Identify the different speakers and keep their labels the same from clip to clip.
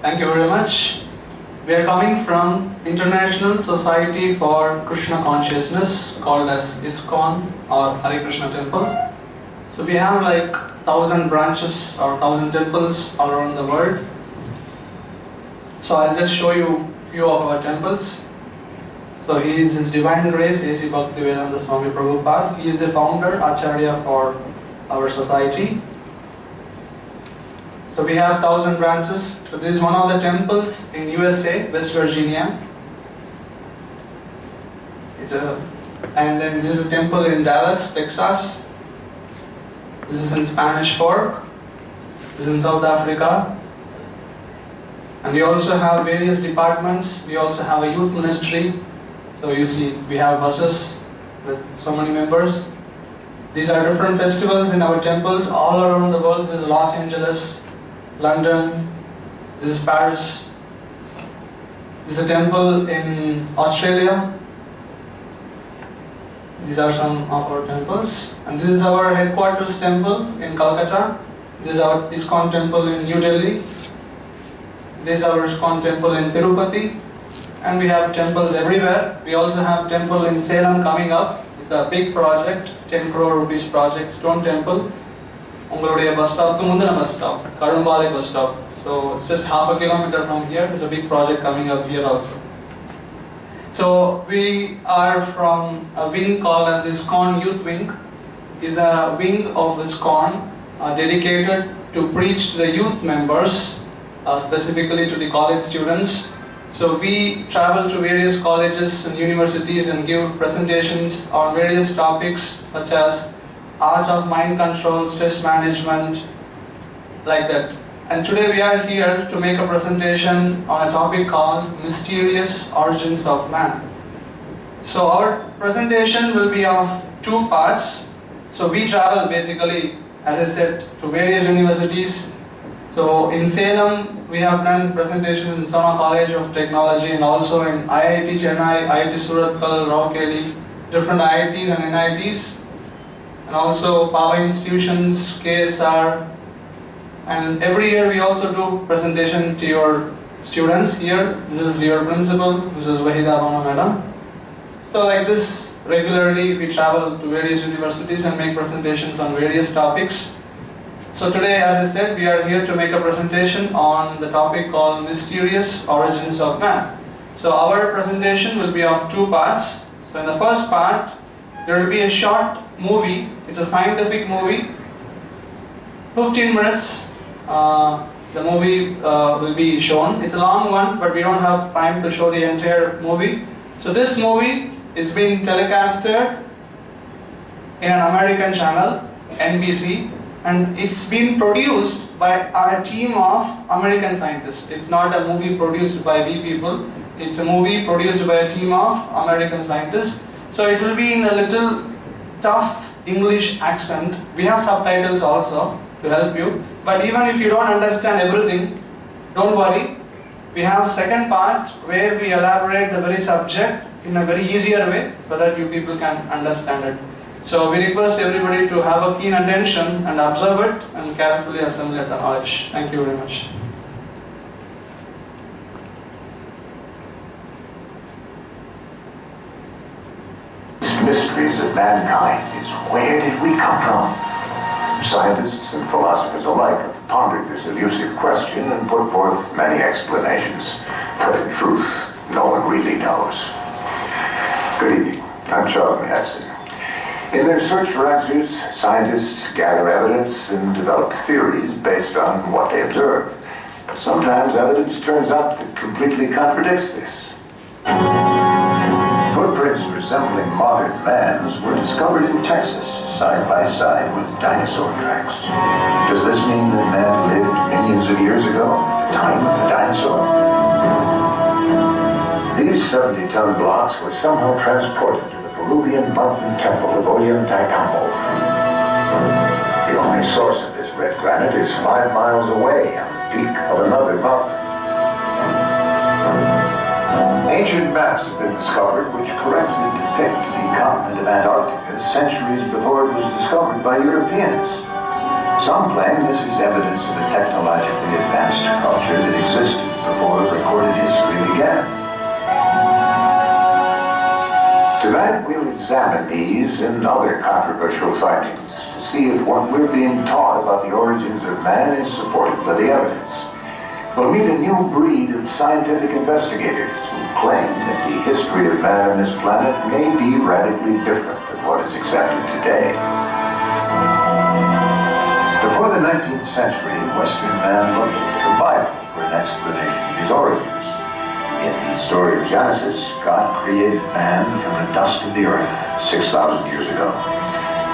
Speaker 1: Thank you very much. We are coming from International Society for Krishna Consciousness, called as ISKCON or Hare Krishna Temple. So we have like 1,000 branches or 1,000 temples all around the world. So I'll just show you a few of our temples. So he is His Divine Grace A.C. Bhaktivedanta Swami Prabhupada. He is the founder, Acharya for our society. So we have 1,000 branches. So this is one of the temples in USA, West Virginia. And then this is a temple in Dallas, Texas. This is in Spanish Fork. This is in South Africa. And we also have various departments. We also have a youth ministry. So you see, we have buses with so many members. These are different festivals in our temples all around the world. This is Los Angeles, London, this is Paris. This is a temple in Australia. These are some of our temples. And this is our headquarters temple in Calcutta. This is our ISKCON temple in New Delhi. This is our ISKCON temple in Tirupati. And we have temples everywhere. We also have temple in Salem coming up. It's a big project, 10 crore rupees project, stone temple. Ungalodia bus stop to Mundana bus stop, Karumbali bus stop. So it's just half a kilometer from here. There's a big project coming up here also. So we are from a wing called as ISKCON Youth Wing. It's a wing of ISKCON dedicated to preach to the youth members, specifically to the college students. So we travel to various colleges and universities and give presentations on various topics such as art of mind control, stress management, like that. And today we are here to make a presentation on a topic called Mysterious Origins of Man. So our presentation will be of two parts. So we travel basically, as I said, to various universities. So in Salem, we have done presentations in Sana College of Technology and also in IIT Chennai, IIT Surathkal, Rourkela, different IITs and NITs. And also power institutions, KSR, and every year we also do presentation to your students here. This is your principal, this is Wahida Bana Madam. So like this, regularly we travel to various universities and make presentations on various topics. So today, as I said, we are here to make a presentation on the topic called Mysterious Origins of Man. So our presentation will be of two parts. So in the first part, there will be a short movie. It's a scientific movie, 15 minutes. The movie will be shown. It's a long one, but we don't have time to show the entire movie. So this movie is being telecasted in an American channel, NBC, and it's been produced by a team of American scientists. It's not a movie produced by we people. It's a movie produced by a team of American scientists. So it will be in a little tough English accent. We have subtitles also to help you. But even if you don't understand everything, don't worry. We have second part where we elaborate the very subject in a very easier way so that you people can understand it. So we request everybody to have a keen attention and observe it and carefully assimilate the knowledge. Thank you very much.
Speaker 2: Mysteries of mankind is where did we come from? Scientists and philosophers alike have pondered this elusive question and put forth many explanations. But in truth, no one really knows. Good evening. I'm Charles Heston. In their search for answers, scientists gather evidence and develop theories based on what they observe. But sometimes evidence turns up that completely contradicts this. Footprints resembling modern man's were discovered in Texas, side by side with dinosaur tracks. Does this mean that man lived millions of years ago, at the time of the dinosaur? These 70-ton blocks were somehow transported to the Peruvian mountain temple of Ollantaytambo. The only source of this red granite is 5 miles away on the peak of another mountain. Ancient maps have been discovered which correctly depict the continent of Antarctica centuries before it was discovered by Europeans. Some claim this is evidence of a technologically advanced culture that existed Tonight we'll examine these and other controversial findings to see if what we're being taught about the origins of man is supported by the evidence. We'll meet a new breed of scientific investigators who claim that the history of man on this planet may be radically different than what is accepted today. Before the 19th century, Western man looked to the Bible for an explanation of his origins. In the story of Genesis, God created man from the dust of the earth 6,000 years ago.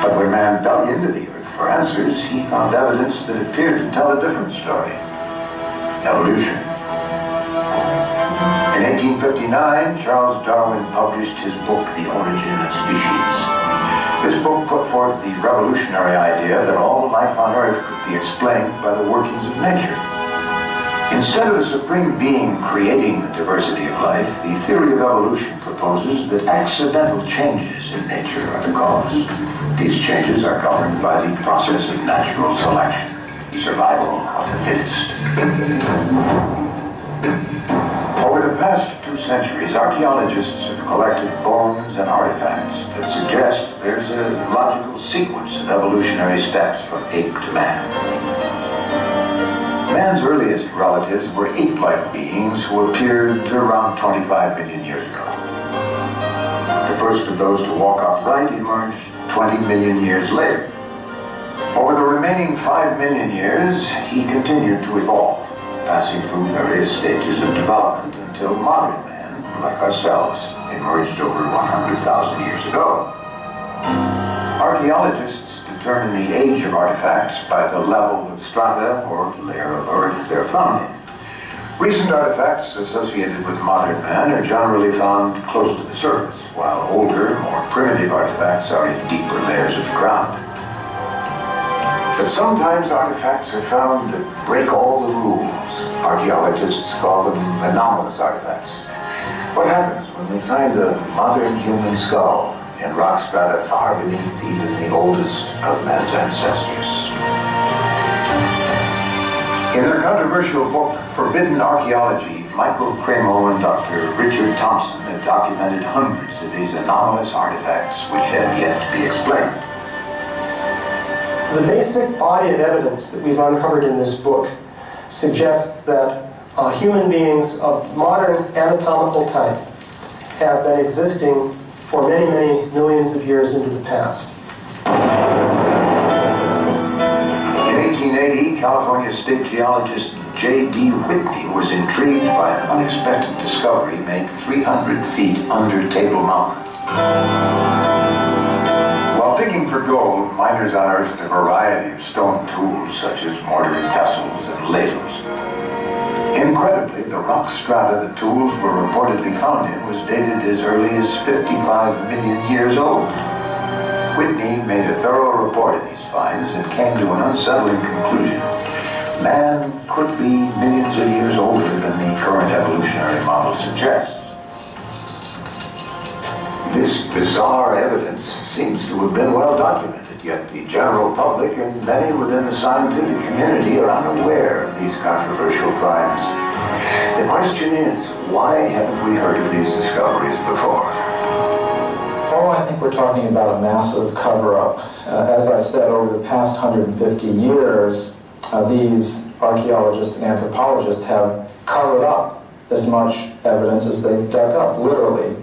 Speaker 2: But when man dug into the earth for answers, he found evidence that appeared to tell a different story. Evolution. In 1859, Charles Darwin published his book, The Origin of Species. This book put forth the revolutionary idea that all life on earth could be explained by the workings of nature. Instead of a supreme being creating the diversity of life, the theory of evolution proposes that accidental changes in nature are the cause. These changes are governed by the process of natural selection, survival of the fittest. Over the past 2 centuries, archaeologists have collected bones and artifacts that suggest there's a logical sequence of evolutionary steps from ape to man. Man's earliest relatives were ape-like beings who appeared around 25 million years ago. The first of those to walk upright emerged 20 million years later. Over the remaining 5 million years, he continued to evolve, passing through various stages of development until modern man, like ourselves, emerged over 100,000 years ago. Archaeologists determine the age of artifacts by the level of strata or layer of earth they're found in. Recent artifacts associated with modern man are generally found close to the surface, while older, more primitive artifacts are in deeper layers of the ground. But sometimes artifacts are found that break all the rules. Archaeologists call them anomalous artifacts. What happens when we find a modern human skull in rock strata far beneath even the oldest of man's ancestors? In their controversial book, Forbidden Archaeology, Michael Cremo and Dr. Richard Thompson have documented hundreds of these anomalous artifacts which have yet to be explained.
Speaker 3: The basic body of evidence that we've uncovered in this book suggests that human beings of modern anatomical type have been existing for many, many millions of years into the past.
Speaker 2: In 1880, California state geologist J.D. Whitney was intrigued by an unexpected discovery made 300 feet under Table Mountain. While digging for gold, miners unearthed a variety of stone tools such as mortar and pestles and ladles. Incredibly, the rock strata the tools were reportedly found in was dated as early as 55 million years old. Whitney made a thorough report of these finds and came to an unsettling conclusion. Man could be millions of years older than the current evolutionary model suggests. This bizarre evidence seems to have been well documented, yet the general public and many within the scientific community are unaware of these controversial finds. The question is, why haven't we heard of these discoveries before?
Speaker 4: Oh, I think we're talking about a massive cover-up. As I said, over the past 150 years, these archaeologists and anthropologists have covered up as much evidence as they've dug up, literally.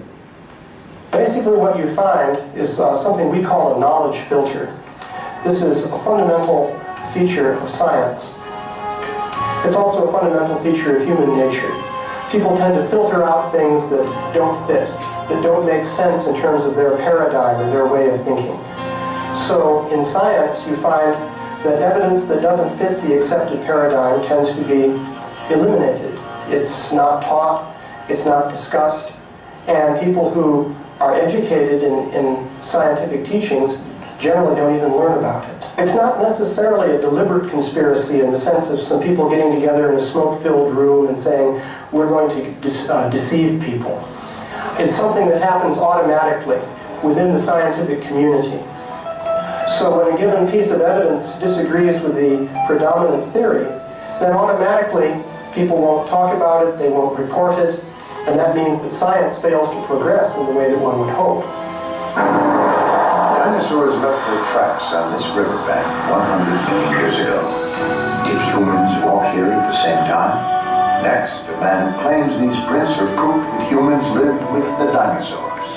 Speaker 3: Basically what you find is something we call a knowledge filter. This is a fundamental feature of science. It's also a fundamental feature of human nature. People tend to filter out things that don't fit, that don't make sense in terms of their paradigm or their way of thinking. So in science you find that evidence that doesn't fit the accepted paradigm tends to be eliminated. It's not taught, it's not discussed, and people who are educated in scientific teachings generally don't even learn about it. It's not necessarily a deliberate conspiracy in the sense of some people getting together in a smoke-filled room and saying, we're going to deceive people. It's something that happens automatically within the scientific community. So when a given piece of evidence disagrees with the predominant theory, then automatically people won't talk about it, they won't report it, and that means that science fails to progress in the way that one would hope.
Speaker 2: Dinosaurs left their tracks on this riverbank 100 million years ago. Did humans walk here at the same time? Next, a man who claims these prints are proof that humans lived with the dinosaurs.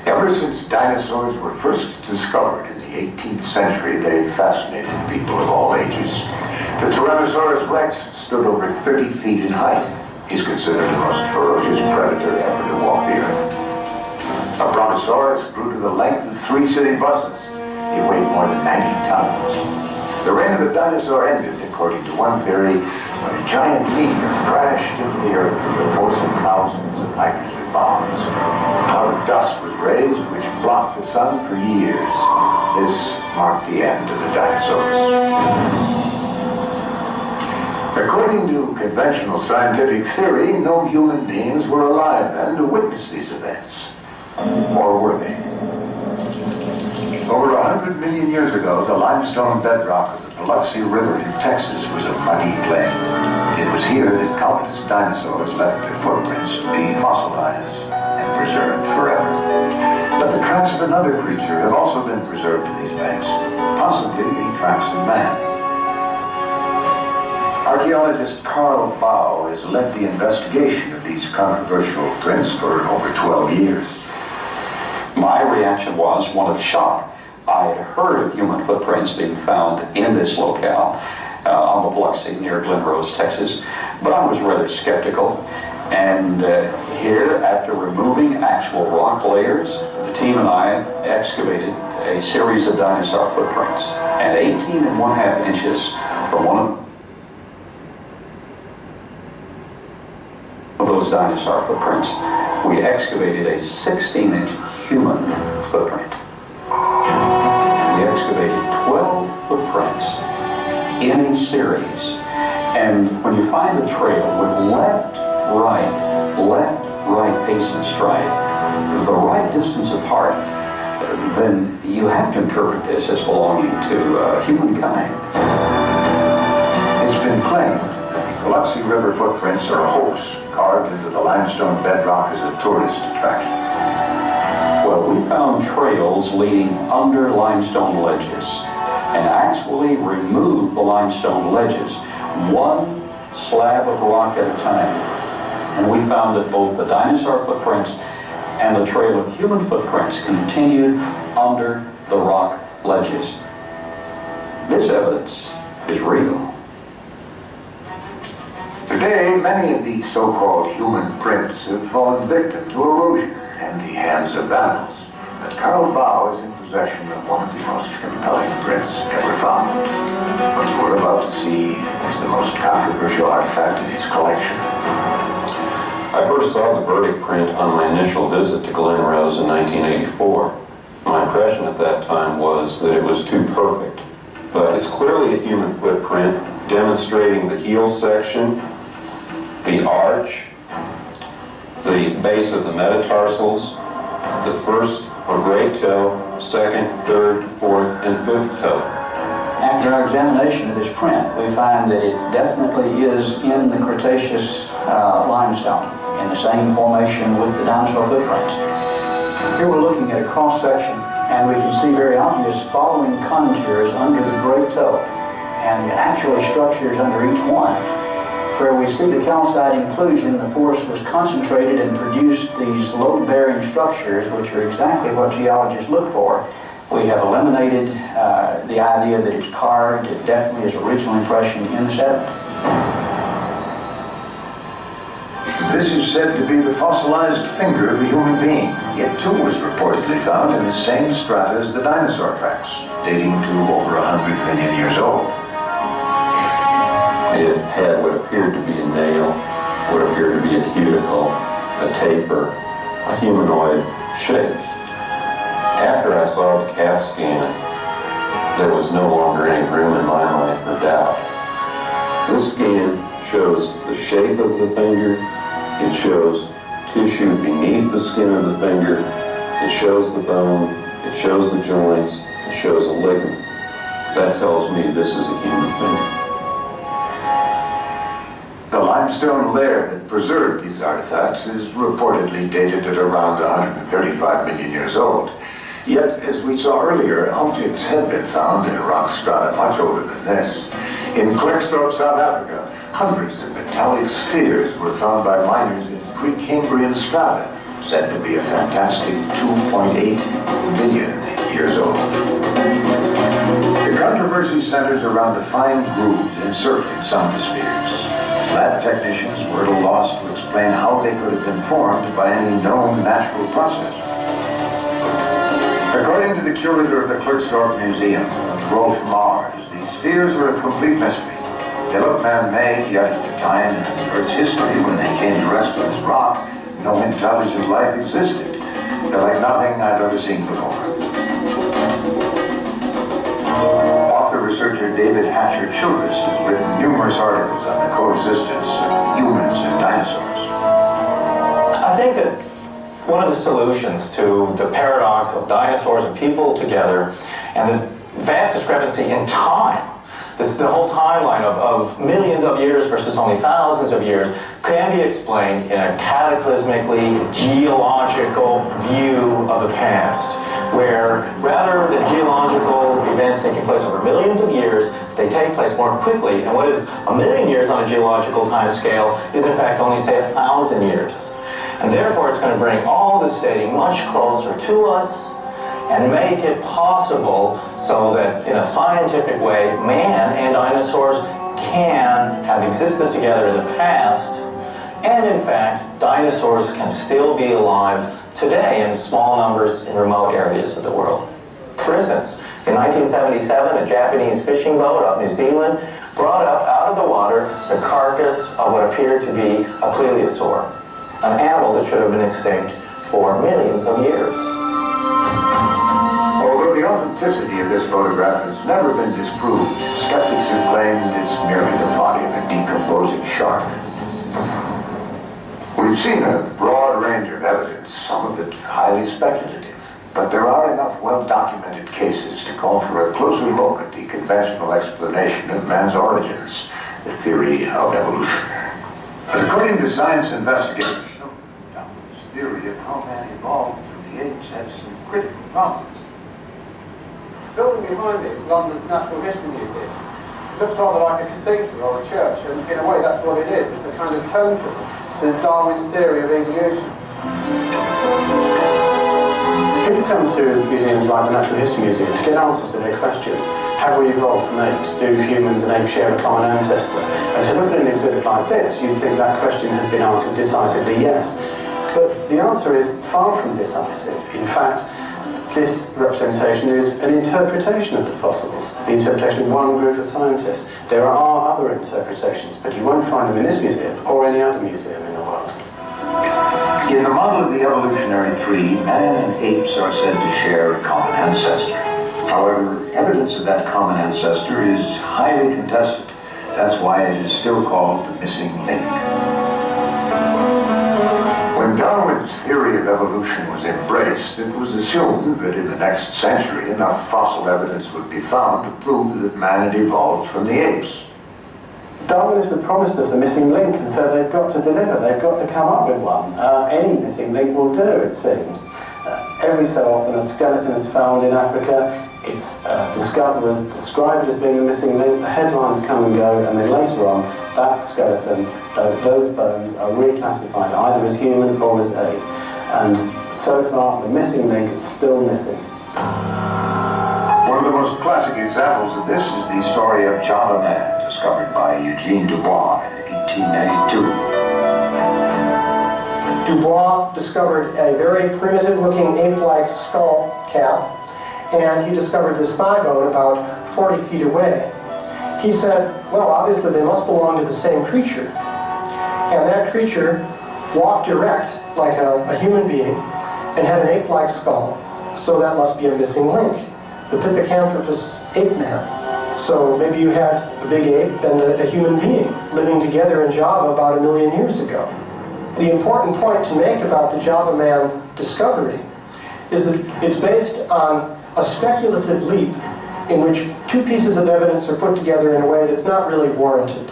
Speaker 2: Ever since dinosaurs were first discovered in the 18th century, they've fascinated people of all ages. The Tyrannosaurus rex stood over 30 feet in height. He's considered the most ferocious predator ever to walk the earth. A brontosaurus grew to the length of 3 city buses. He weighed more than 90 tons. The reign of the dinosaur ended, according to one theory, when a giant meteor crashed into the earth with the force of thousands of hydrogen bombs. A cloud of dust was raised, which blocked the sun for years. This marked the end of the dinosaurs. According to conventional scientific theory, no human beings were alive then to witness these events. Or were they? Over 100 million years ago, the limestone bedrock of the Biloxi River in Texas was a muddy plain. It was here that countless dinosaurs left their footprints to be fossilized and preserved forever. But the tracks of another creature have also been preserved in these banks, possibly the tracks of man. Archaeologist Carl Bau has led the investigation of these controversial prints for over 12 years.
Speaker 5: My reaction was one of shock. I had heard of human footprints being found in this locale on the Biloxi near Glen Rose, Texas, but I was rather skeptical. And here, after removing actual rock layers, the team and I excavated a series of dinosaur footprints. And 18½ inches from one of those dinosaur footprints, we excavated a 16-inch human footprint. We excavated 12 footprints in a series. And when you find a trail with left, right pacing stride, the right distance apart, then you have to interpret this as belonging to humankind.
Speaker 2: It's been claimed that the Biloxi River footprints are a hoax carved into the limestone bedrock as a tourist attraction.
Speaker 5: Well, we found trails leading under limestone ledges and actually removed the limestone ledges one slab of rock at a time. And we found that both the dinosaur footprints and the trail of human footprints continued under the rock ledges. This evidence is real.
Speaker 2: Today, many of these so-called human prints have fallen victim to erosion and the hands of vandals. But Carl Bau is in possession of one of the most compelling prints ever found. What you are about to see is the most controversial artifact in his collection.
Speaker 6: I first saw the verdict print on my initial visit to Glen Rose in 1984. My impression at that time was that it was too perfect. But it's clearly a human footprint demonstrating the heel section, the arch, the base of the metatarsals, the first or great toe, second, third, fourth, and fifth toe.
Speaker 7: After our examination of this print, we find that it definitely is in the Cretaceous limestone, in the same formation with the dinosaur footprints. Here we're looking at a cross-section, and we can see very obvious following contours under the great toe, and actually structures under each one. Where we see the calcite inclusion, the force was concentrated and produced these load-bearing structures, which are exactly what geologists look for. We have eliminated the idea that it's carved. It definitely is original impression in the sediment.
Speaker 2: This is said to be the fossilized finger of a human being. It too was reportedly found in the same strata as the dinosaur tracks, dating to over 100 million years old.
Speaker 6: It had what appeared to be a nail, what appeared to be a cuticle, a taper, a humanoid shape. After I saw the CAT scan, there was no longer any room in my mind for doubt. This scan shows the shape of the finger, it shows tissue beneath the skin of the finger, it shows the bone, it shows the joints, it shows a ligament. That tells me this is a human finger.
Speaker 2: The limestone layer that preserved these artifacts is reportedly dated at around 135 million years old. Yet, as we saw earlier, objects have been found in rock strata much older than this. In Klerksdorp, South Africa, hundreds of metallic spheres were found by miners in Precambrian strata, said to be a fantastic 2.8 billion years old. The controversy centers around the fine grooves encircling some of the spheres. Lab technicians were at a loss to explain how they could have been formed by any known natural process. According to the curator of the Klerksdorp Museum, Rolf Mars, these spheres are a complete mystery. They look man-made, yet at the time in Earth's history when they came to rest on this rock, no intelligent life existed. They're like nothing I've ever seen before. Author-researcher David Hatcher Childress has written numerous articles on the coexistence of humans and dinosaurs.
Speaker 8: I think that one of the solutions to the paradox of dinosaurs and people together and the vast discrepancy in time, the whole timeline of millions of years versus only thousands of years, can be explained in a cataclysmically geological view of the past, where rather than geological events taking place over millions of years, they take place more quickly, and what is a million years on a geological time scale is in fact only, say, 1,000 years. And therefore it's going to bring all this dating much closer to us and make it possible so that in a scientific way, man and dinosaurs can have existed together in the past, and in fact, dinosaurs can still be alive today in small numbers in remote areas of the world. For instance, in 1977, a Japanese fishing boat off New Zealand brought up out of the water the carcass of what appeared to be a plesiosaur, an animal that should have been extinct for millions of years.
Speaker 2: Although the authenticity of this photograph has never been disproved, skeptics have claimed it's merely the body of a decomposing shark. We've seen a broad range of evidence, some of it highly speculative, but there are enough well-documented cases to call for a closer look at the conventional explanation of man's origins, the theory of evolution. But according to science investigators, Darwin's theory of how man evolved from the apes has some critical problems.
Speaker 9: The building behind it is London's Natural History Museum. It looks rather like a cathedral or a church, and in a way that's what it is. It's a kind of temple to Darwin's theory of evolution.
Speaker 3: People come to museums like the Natural History Museum to get answers to their question, have we evolved from apes? Do humans and apes share a common ancestor? And to look at an exhibit like this, you'd think that question had been answered decisively yes. But the answer is far from decisive. In fact, this representation is an interpretation of the fossils, the interpretation of one group of scientists. There are other interpretations, but you won't find them in this museum or any other museum in the world.
Speaker 2: In the model of the evolutionary tree, man and apes are said to share a common ancestor. However, evidence of that common ancestor is highly contested. That's why it is still called the missing link. When Darwin's theory of evolution was embraced, it was assumed that in the next century enough fossil evidence would be found to prove that man had evolved from the apes.
Speaker 3: Darwinists have promised us a missing link, and so they've got to deliver. They've got to come up with one. Any missing link will do, it seems. Every so often a skeleton is found in Africa. Its discoverers describe it as being the missing link. The headlines come and go, and then later on, that skeleton, those bones are reclassified either as human or as ape. And so far, the missing link is still missing.
Speaker 2: One of the most classic examples of this is the story of Java Man, discovered by Eugene Dubois in 1892.
Speaker 3: Dubois discovered a very primitive-looking ape-like skull cap, and he discovered this thigh bone about 40 feet away. He said, well, obviously they must belong to the same creature. And that creature walked erect like a human being and had an ape-like skull, so that must be a missing link. The Pithecanthropus ape man. So maybe you had a big ape and a human being living together in Java about 1 million years ago. The important point to make about the Java man discovery is that it's based on a speculative leap in which two pieces of evidence are put together in a way that's not really warranted.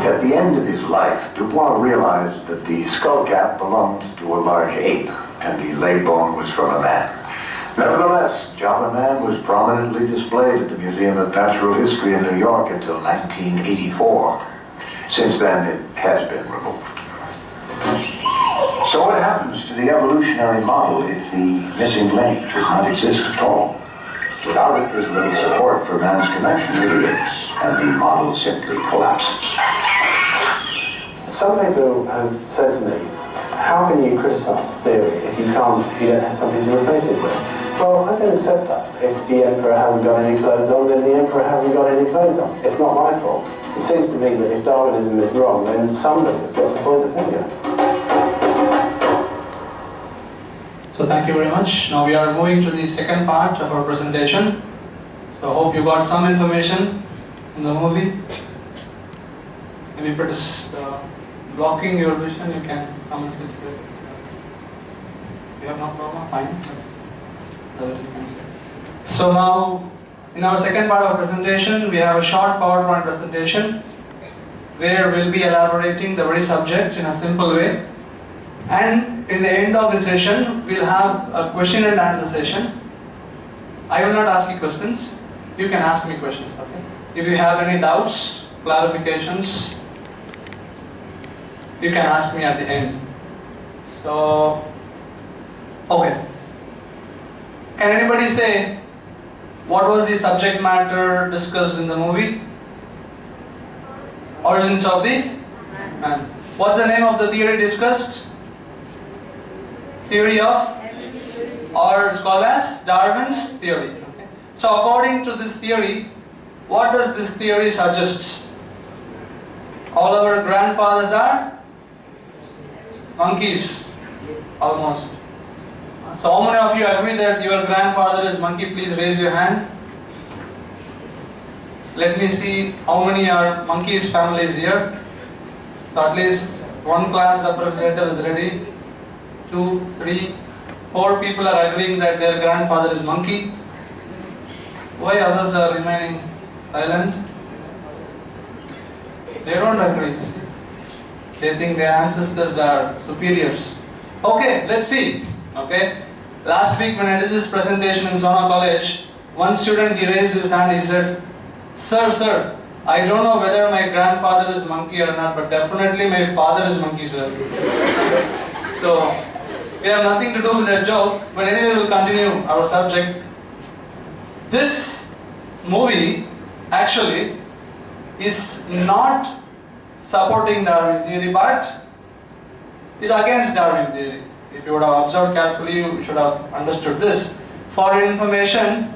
Speaker 2: Yet At the end of his life, Dubois realized that the skull cap belonged to a large ape, and the leg bone was from a man. Nevertheless, Java Man was prominently displayed at the Museum of Natural History in New York until 1984. Since then, it has been removed. So what happens to the evolutionary model if the missing link does not exist at all? Without it, there's little support for man's connection with the apes, and the model simply collapses.
Speaker 9: Some people have said to me, how can you criticize a theory if you don't have something to replace it with? Well, I don't accept that. If the emperor hasn't got any clothes on, then the emperor hasn't got any clothes on. It's not my fault. It seems to me that if Darwinism is wrong, then somebody's got to point the finger.
Speaker 1: So thank you very much. Now we are moving to the second part of our presentation. So I hope you got some information in the movie. Maybe if it is blocking your vision, you can come and sit here. You have no problem? Fine. So now, in our second part of our presentation, we have a short PowerPoint presentation where we'll be elaborating the very subject in a simple way. And in the end of the session, we'll have a question and answer session. I will not ask you questions. You can ask me questions, okay? If you have any doubts, clarifications, you can ask me at the end. So, okay. Can anybody say what was the subject matter discussed in the movie? Origins of the man. What's the name of the theory discussed? Theory of, or it's called as Darwin's theory. Okay. So according to this theory, what does this theory suggest? All our grandfathers are monkeys, almost. So how many of you agree that your grandfather is monkey? Please raise your hand. Let me see how many are monkeys families here. So at least one class representative is ready. 2, 3, 4 people are agreeing that their grandfather is monkey. Why others are remaining silent? They don't agree. They think their ancestors are superiors. Okay, let's see. Okay. Last week when I did this presentation in Sona College, one student, he raised his hand, he said, Sir, I don't know whether my grandfather is monkey or not, but definitely my father is monkey, sir. So, we have nothing to do with that joke, but anyway we'll continue our subject. This movie actually is not supporting Darwin theory, but is against Darwin theory. If you would have observed carefully, you should have understood this. For your information,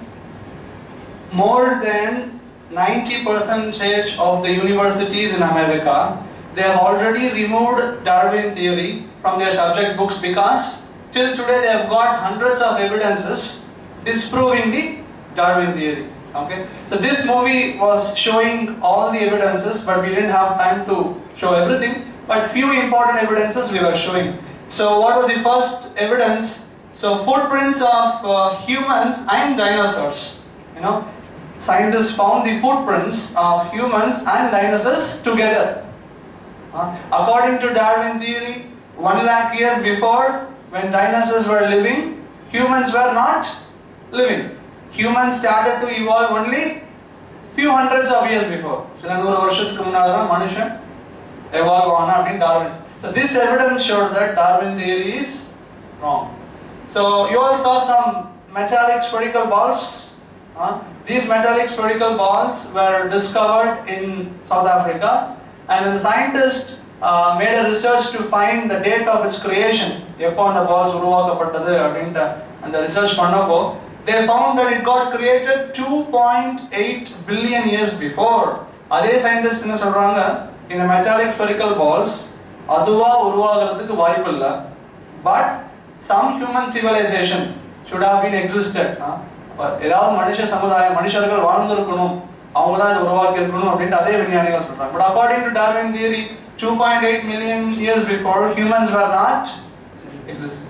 Speaker 1: more than 90% of the universities in America, they have already removed Darwin theory from their subject books because till today they have got hundreds of evidences disproving the Darwin theory. Okay, so this movie was showing all the evidences, but we didn't have time to show everything. But few important evidences we were showing. So what was the first evidence? So footprints of humans and dinosaurs. You know, scientists found the footprints of humans and dinosaurs together. According to Darwin theory, 1 lakh years before, when dinosaurs were living, humans were not living. Humans started to evolve only few hundreds of years before. So this evidence showed that Darwin theory is wrong. So you all saw some metallic spherical balls. These metallic spherical balls were discovered in South Africa, and the scientists made a research to find the date of its creation. And the research they found that it got created 2.8 billion years before. Other scientists in the metallic spherical balls, but some human civilization should have been existed. But according to Darwin theory, 2.8 million years before, humans were not existing.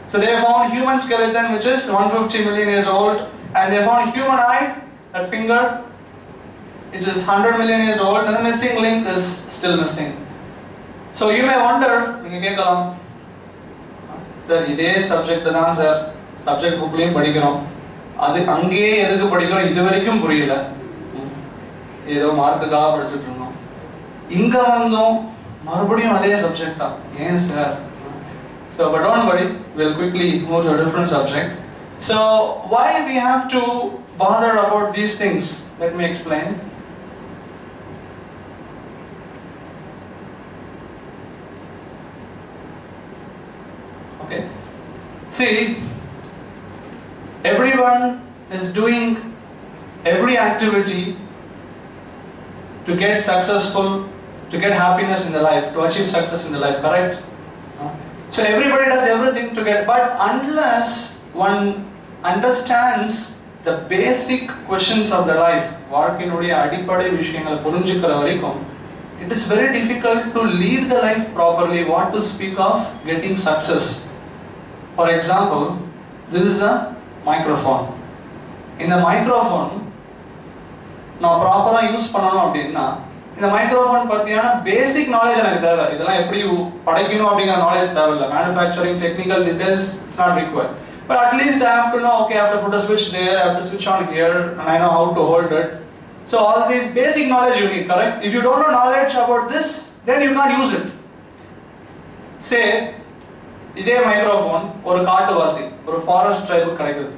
Speaker 1: So they found human skeleton which is 150 million years old, and they found human eye, that finger, which is 100 million years old, and the missing link is still missing. So you may wonder, sir, this subject sir, subject book liyum padikkanom. Adu ange edukku padikkanom idu varaikum puriyala. Edo mark ga padichittirundom. Inga vandom marubadiyum adhe subject ah. Yes sir. So but don't worry, we'll quickly move to a different subject. So why we have to bother about these things? Let me explain. Okay. See, everyone is doing every activity to get successful, to get happiness in the life, to achieve success in the life, correct? So everybody does everything to get, but unless one understands the basic questions of the life, it is very difficult to lead the life properly. What to speak of getting success? For example, this is a microphone. In the microphone, now proper use பண்ணனும் அப்படினா இந்த microphone பத்தியான பேசிக் knowledge எனக்கு தேவை. இதெல்லாம் எப்படி படைக்கணும் அப்படிங்கற knowledge தேவையில்லை. Manufacturing technical details it's not required. But at least I have to know, okay, I have to put a switch there, I have to switch on here, and I know how to hold it. So all these basic knowledge you need, correct? If you don't know knowledge about this, then you can't use it. Say, இதே microphone ஒரு காட்டுவாசி, ஒரு forest tribe கிடைக்குது.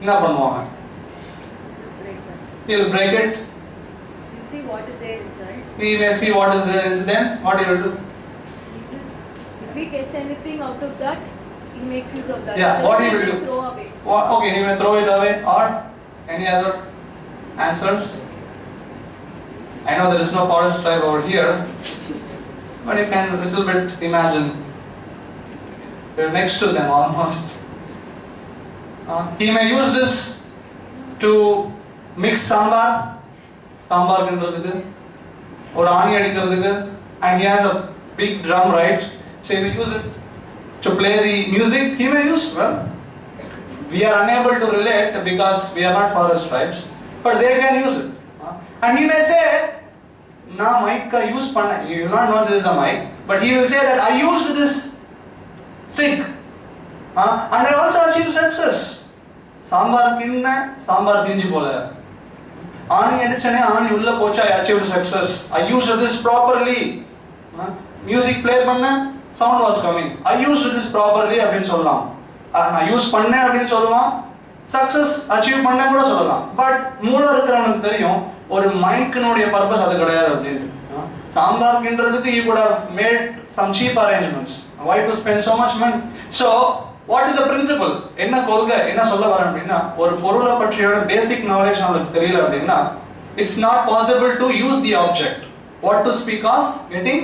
Speaker 1: என்ன பண்ணுவாங்க? He'll break it.
Speaker 10: He'll see what is there inside.
Speaker 1: He may see what is there inside. Then what he will do?
Speaker 10: He just, if he gets anything out of that, he makes use of that.
Speaker 1: Yeah, what he will do?
Speaker 10: Just throw away.
Speaker 1: Okay, he may throw it away, or any other answers? I know there is no forest tribe over here, but you can a little bit imagine. We're next to them almost. He may use this to mix sambar பண்றதுக்கு ஒரு ஆணி அடிக்கிறதுக்கு, and he has a big drum, right? So he may use it to play the music. He may use, well, we are unable to relate because we are not forest tribes, but they can use it. And he may say, na mic ka use panna, you will not know this is a mic, but he will say that I used this stick and I also achieved success. Sambar kinna sambar thinji pola, aani edichane aani ulla pocha, I achieved success. I used this properly. Music play panna, sound was coming. I used this properly அப்படினு சொல்லலாம். நான் use பண்ணேன் அப்படினு சொல்லுவான். Success achieve பண்ண கூட சொல்லலாம். But மூளை இருக்கிறவனுக்கு தெரியும் ஒரு மைக்னுடைய பர்பஸ் அது கிடையாது அப்படினு. Sambar கின்றதுக்கு he would have made some cheap arrangements. Why to spend so much money? So what is the principle? என்ன கொள்கை, என்ன சொல்ல வரேன் அப்படினா ஒரு பொருளை பற்றிய basic knowledge நமக்கு தெரியல அப்படினா it's not possible to use the object. What to speak of getting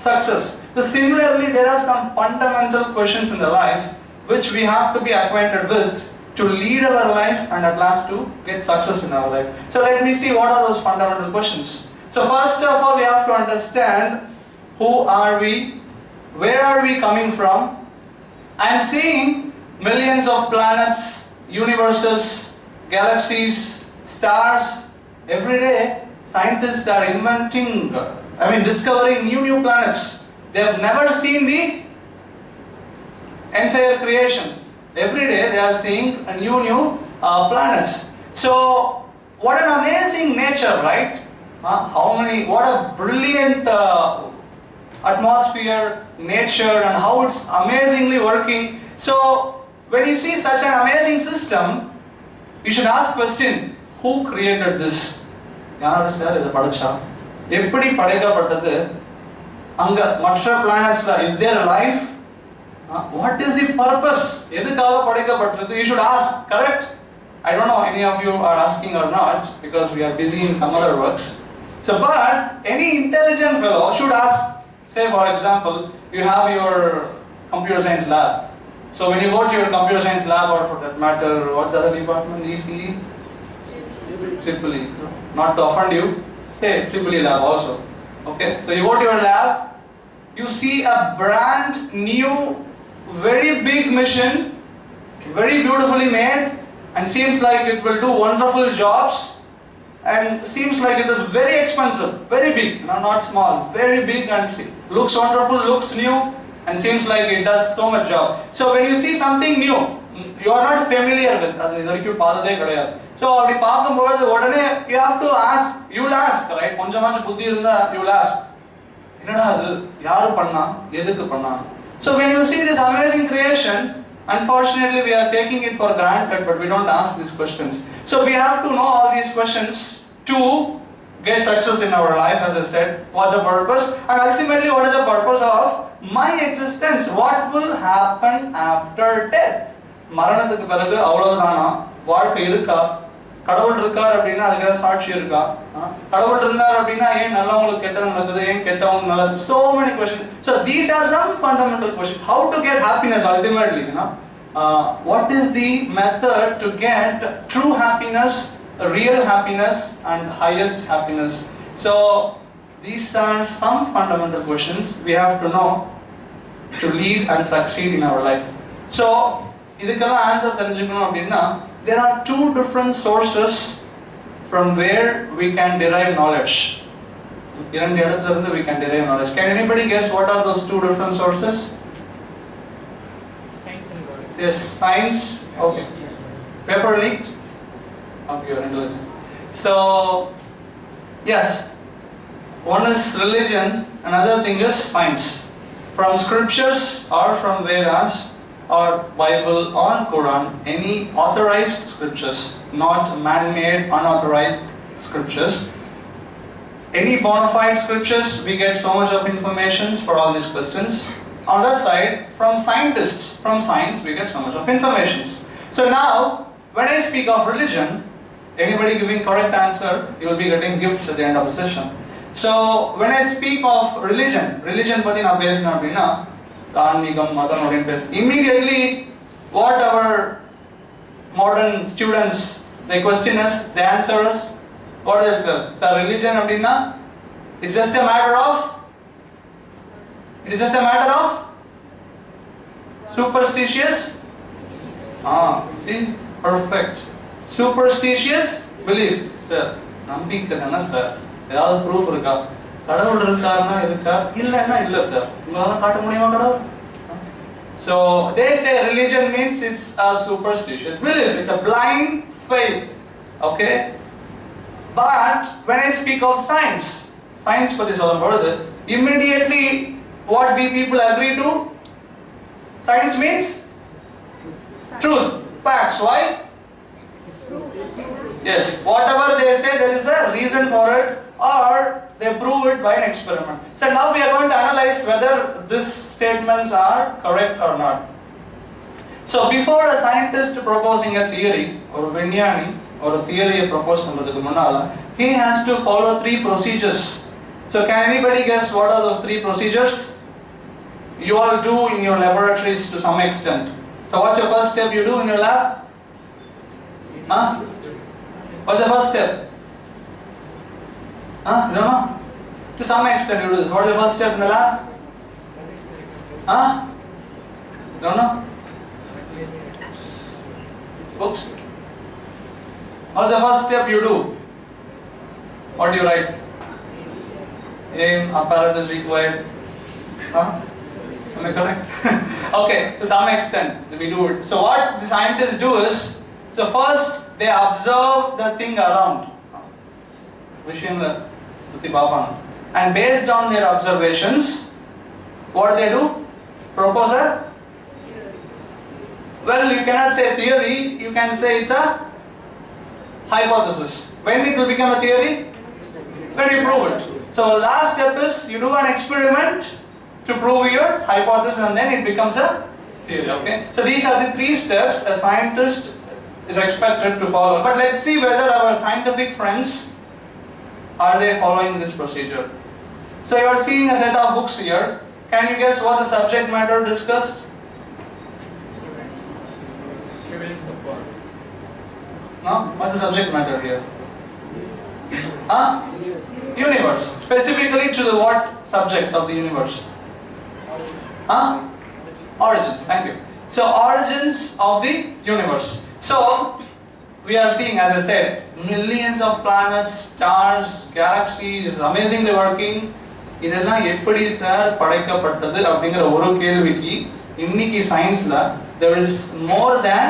Speaker 1: success? So similarly, there are some fundamental questions in the life which we have to be acquainted with to lead our life and at last to get success in our life. So let me see what are those fundamental questions. So first of all, we have to understand who are we, where are we coming from. I am seeing millions of planets, universes, galaxies, stars. Every day, scientists are discovering new planets. They have never seen the entire creation. Every day they are seeing a new planets. So what an amazing nature, right? What a brilliant atmosphere, nature, and how it's amazingly working. So when you see such an amazing system, you should ask question, who created this? யார் sir இதை படைச்சா? எப்படி படைக்கப்பட்டது? அங்க மற்ற பிளானட்ஸ்ல is there a life? What is the purpose? எதுக்காக படைக்கப்பட்டது? You should ask, correct? I don't know any of you are asking or not because we are busy in some other works. So but any intelligent fellow should ask. Say for example, you have your computer science lab. So when you go to your computer science lab, or for that matter, what's the other department? Triple E. Not to offend you, say Triple E lab also. Okay, so you go to your lab, you see a brand new, very big machine, very beautifully made, and seems like it will do wonderful jobs. and seems like it is very expensive, very big, not small, very big, and looks wonderful, looks new, and seems like it does so much job. So when you see something new, you are not familiar with, so you have to ask, you will ask, right? You will ask, so when you see this amazing creation, unfortunately we are taking it for granted, but we don't ask these questions. So we have to know all these questions to get success in our life. As I said, what's the purpose, and ultimately what is the purpose of my existence? What will happen after death? மரணத்துக்கு பிறகு அவ்வளவுதானா? வாழ்க்கை இருக்கா? கடவுள் இருக்கார் அப்படின்னா அதுக்கு சாட்சி இருக்கா? கடவுள் இருந்தார் அப்படின்னா ஏன் நல்லவங்களுக்கு கெட்டது நடக்குது, ஏன் கெட்டவங்க நல்லது? So many questions. So these are some fundamental questions. How to get happiness ultimately, what is the method to get true happiness, real happiness, and highest happiness? So these are some fundamental questions we have to know to lead and succeed in our life. So இதுக்கெல்லாம் answer தெரிஞ்சுக்கணும் அப்படின்னா there are two different sources from where we can derive knowledge. இரண்டு இடத்துல இருந்து we can derive knowledge. Can anybody guess what are those two different sources? Science and God. Yes, science. Okay. Paper leaked? Okay, you're intelligent. So yes, one is religion, another thing is science. From scriptures or from Vedas or Bible or Quran, any authorized scriptures, not man-made, unauthorized scriptures. Any bona fide scriptures, we get so much of information for all these questions. On the side, from scientists, from science, we get so much of information. So now, when I speak of religion, anybody giving correct answer, you will be getting gifts at the end of the session. So when I speak of religion pati na pesna appadina தான்மீகம் மதம் அப்படின்னு பேச immediately what our modern students, they question us, they answer us, what is it? So religion அப்படின்னா it's just a matter of superstitious see, perfect, superstitious belief. Sir, நம்பிக்கை தானே sir, ஏதாவது proof இருக்கா? கடவுள் இருக்காருன்னா இருக்கா, இல்லைன்னா இல்லை சார், உங்களால காட்ட முடியுமா கடவுள்? So they say religion means it's a superstitious belief, it's a blind faith, okay? But when I speak of science பத்தி சொல்லும் பொழுது immediately what we people agree to, science means truth, facts. Why? Yes, whatever they say there is a reason for it, or they prove it by an experiment. So now we are going to analyze whether these statements are correct or not. So before a scientist proposing a theory, or a vinyani, or a theory proposed பண்றதுக்கு முன்னால, he has to follow 3 procedures. So can anybody guess what are those 3 procedures? You all do in your laboratories to some extent. So what's your first step you do in your lab? What's the first step? You don't know? To some extent you do this. What is the first step in the lab? You don't know? Books? What's the first step you do? What do you write? Aim, apparatus required. Am I correct? Okay, to some extent we do it. So what the scientists do is, so first they observe the thing around. And based on their observations, what do they do? Propose a, well, you cannot say theory, you can say it's a hypothesis. When it will become a theory? When you prove it. So last step is you do an experiment to prove your hypothesis, and then it becomes a theory. Okay, so these are the 3 steps a scientist is expected to follow. But let's see whether our scientific friends, are they following this procedure? So you are seeing a set of books here. Can you guess what's the subject matter discussed? No? What's the subject matter here? Universe. Specifically to the what subject of the universe? Origins. Thank you. So origins of the universe. So we are seeing, as I said, millions of planets, stars, galaxies, amazingly working. இதெல்லாம் எப்படி sir படைக்கப்பட்டது அப்படிங்கிற ஒரு கேள்விக்கு இன்னைக்கு சயின்ஸ்ல there is more than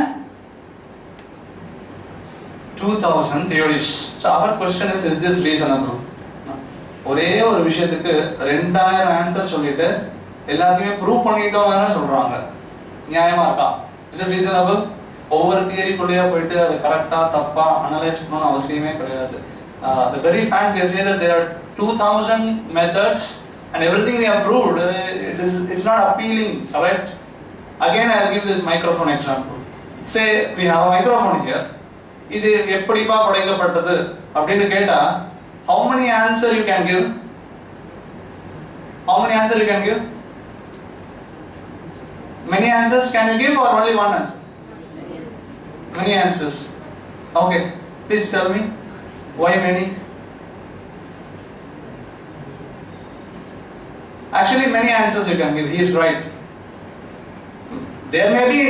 Speaker 1: 2000 theories. So our question is this reasonable? ஒரே ஒரு விஷயத்துக்கு 2000 ஆன்சர் சொல்லிட்டு எல்லாத்தையுமே ப்ரூவ் பண்ணிட்டோம்னு சொல்றாங்க. நியாயமா இருக்கா? Is it reasonable? ஒவ்வொரு தியரிக்குள்ளேயே போயிட்டு அது கரெக்டா தப்பா அனலைஸ் பண்ணணும்னு அவசியமே கிடையாது. The very fact they say that there are 2000 methods and everything we have proved, it's not appealing, correct? Again, I'll give this microphone example. Say we have a microphone here. இது எப்படிப்பா படைக்கப்பட்டது அப்படின்னு கேட்டா how many answer you can give? How many answer you can give? Many answers can you give or only one answer? Many answers. Okay, please tell me why many? Actually, many answers you can give. He is right. There may be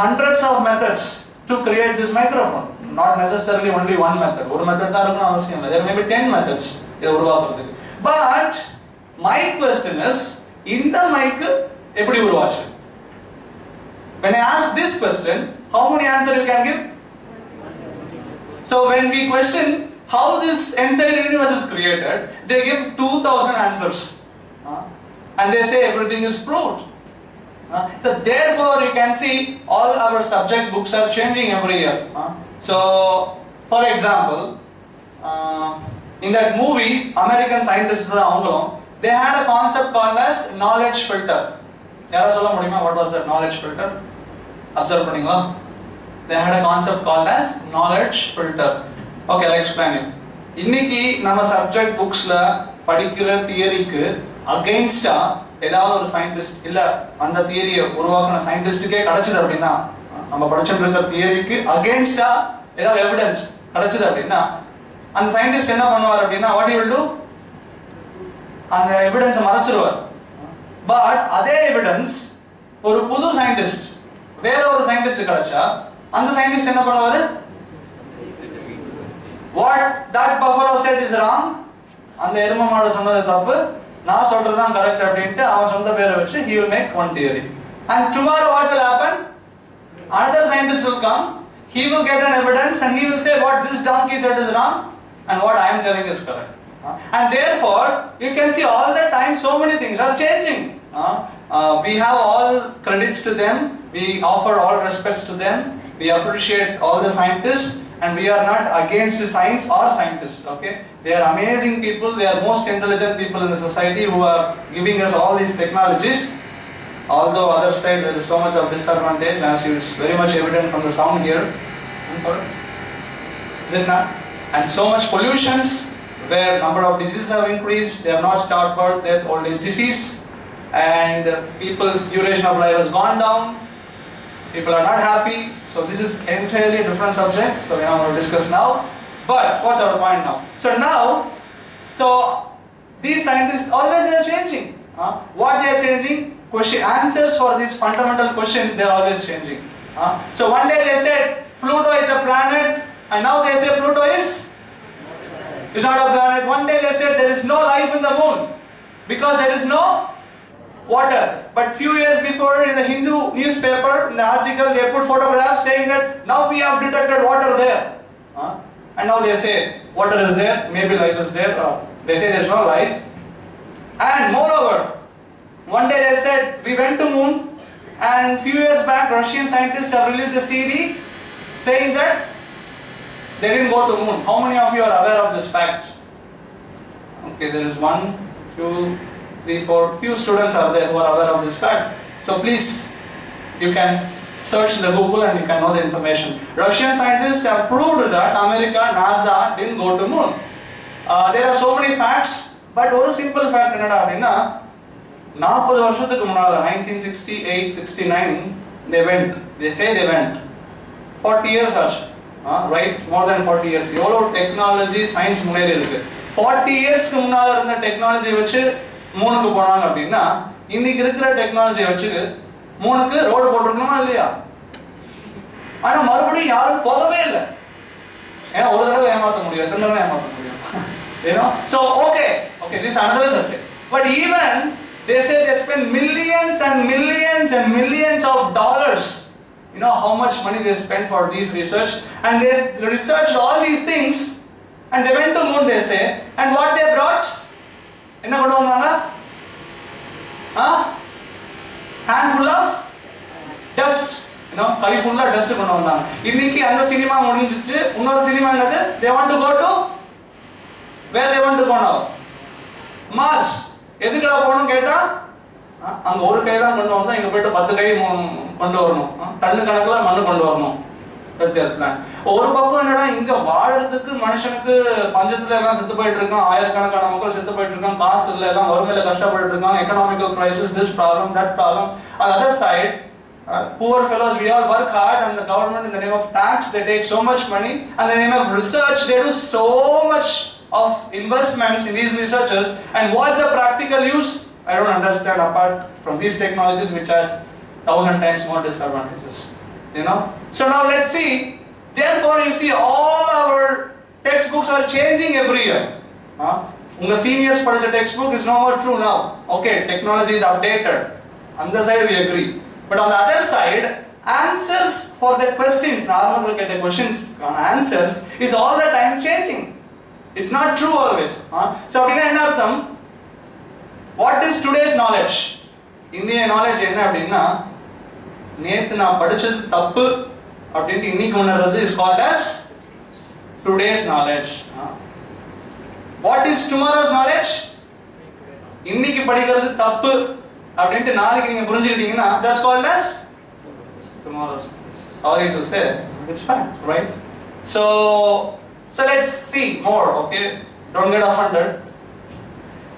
Speaker 1: hundreds of methods to create this microphone. Not necessarily only one method. One method da irukna avasiyam illa. There may be 10 methods idu uruvaakradhukku. But my question is, இந்த mic எப்படி உருவாச்சு? When I ask this question, how many answers you can give? So when we question how this entire universe is created, they give 2000 answers. And they say everything is proved. So therefore you can see all our subject books are changing every year. So for example, in that movie, American scientists, they had a concept called as knowledge filter. What was that knowledge filter? Observe pannீங்களா? They had a concept called as knowledge filter. Okay, I'll explain it. இன்னைக்கு நம்ம subject புக்ஸ்ல படிக்கிற தியரிக்கு அகைன்ஸ்டா ஏதாவது ஒரு scientist இல்ல அந்த தியரியை உருவாக்கின சயின்டிஸ்டுக்கே கிடைச்சது அப்படின்னா, நம்ம படிச்சுட்டு இருக்கிற தியரிக்கு அகைன்ஸ்டா ஏதாவது எவிடன்ஸ் கிடைச்சது அப்படின்னா, அந்த சயின்டிஸ்ட் என்ன பண்ணுவார் அப்படின்னா, what he will do? அந்த எவிடன்ஸை மறைச்சிருவார். பட் அதே எவிடன்ஸ் ஒரு புது சயின்டிஸ்ட் வேற ஒரு சயின்டிஸ்ட் கிடைச்சா அந்த சயின்டிஸ்ட் என்ன பண்ணுவாரு? What that buffalo said is wrong. அந்த எருமை மாடு சொன்னது தப்பு, நான் சொல்றது தான் கரெக்ட் அப்படினு அவன் சொந்த பேரை வச்சு he will make one theory. And tomorrow what will happen? Another scientist will come, he will get an evidence and he will say what this donkey said is wrong and what I am telling is correct. And therefore you can see all the time so many things are changing. We have all credits to them, we offer all respects to them, we appreciate all the scientists, and we are not against science or scientists. Okay, they are amazing people, they are most intelligent people in the society who are giving us all these technologies. Although other side there is so much of disadvantage, as is very much evident from the sound here. Is it not? And so much pollutions, where number of diseases have increased. They have not stopped birth, death, old age, disease, and people's duration of life has gone down. People are not happy. So this is entirely a different subject, so we are not going to discuss now. But what's our point now? So these scientists always they are changing. What they are changing? Answers for these fundamental questions they are always changing. So one day they said Pluto is a planet, and now they say Pluto is not a planet. One day they said there is no life in the moon because there is no water. But few years before in the Hindu newspaper, in the article they put photographs saying that now we have detected water there. And now they say water is there, maybe life is there, or they say there is no life. And moreover, one day they said we went to moon, and few years back Russian scientists have released a CD saying that they didn't go to moon. How many of you are aware of this fact? Okay, there is 1, 2, 3, 4, few students are there who are aware of this fact. So please, you can search the Google and you can know the information. Russian scientists have proved that America, NASA didn't go to moon. There are so many facts, but one simple fact என்னடா அப்படினா 40 வருஷத்துக்கு முன்னால 1968, 69 they say they went 40 years ஆச்சு. Right, more than 40 years. எவ்வளோ technology science முன்னேறி இருக்கு. 40 இயர்ஸ்க்கு முன்னால இருந்த டெக்னாலஜி வச்சு மூணுக்கு போனாங்க அப்படின்னா இன்னைக்கு இருக்கிற டெக்னாலஜி வச்சு மூணுக்கு ரோடு போட்டிருக்கணுமா இல்லையா? ஆனா மறுபடியும் யாரும் போகவே இல்லை. ஏன்னா ஒரு தடவை ஏமாற்ற முடியும், எத்தனை தடவை ஏமாற்ற முடியும்? You know, so okay, this is another subject. But even they say they spend millions and millions and millions of dollars. You know how much money they spend for these research, and they researched all these things, and they went to moon. They say, and what they brought? Enna kondu vandanga? Handful of dust. You know, kai full of dust kondu vandanga. Inniki andha cinema mudinjichu, unnoru cinema enadhu? They want to go to where they want to go now? Mars. எதுக்குடா போகணும் கேட்டா அங்க ஒரு கை தான் கொண்டு வந்தா இங்க போயிட்டு 10 கை கொண்டு வரணும், டன்னு கணக்குல மண்ணு கொண்டு வரணும். ஒரு பக்கம் என்னடா இங்க வாழறதுக்கு மனுஷனுக்கு பஞ்சத்துல எல்லாம் செத்து போயிட்டு இருக்கான், ஆயிரக்கணக்கான மக்கள் செத்து போயிட்டு இருக்கான், காசு இல்ல, எல்லாம் வறுமையில கஷ்டப்பட்டு இருக்கான், economical crisis, this problem, that problem. On the other side, poor fellows, we all work hard, and the government, in the name of tax, they take so much money, and in the name of research, they do so much of investments in these researchers. And what's the practical use? I don't understand, apart from these technologies which has 1000 times more disadvantages. You know. So now let's see. Therefore, you see, all our textbooks are changing every year. Unga seniors padhicha textbook is no more true now. Okay, technology is updated. On the side we agree. But on the other side, answers for the questions, normal get the questions, answers is all the time changing. It's not true always. So appadina enna artham? What is today's knowledge? Indian knowledge enna appadina நேத்து நான் படிச்சது தப்பு அப்படினு இன்னைக்கு உணர்றது is called as today's knowledge. What is tomorrow's knowledge? இன்னைக்கு படிக்கிறது தப்பு அப்படினு நாளைக்கு நீங்க புரிஞ்சிட்டீங்கன்னா that's called as tomorrow's. Sorry to say, it's fact, right? So let's see more, okay? Don't get offended.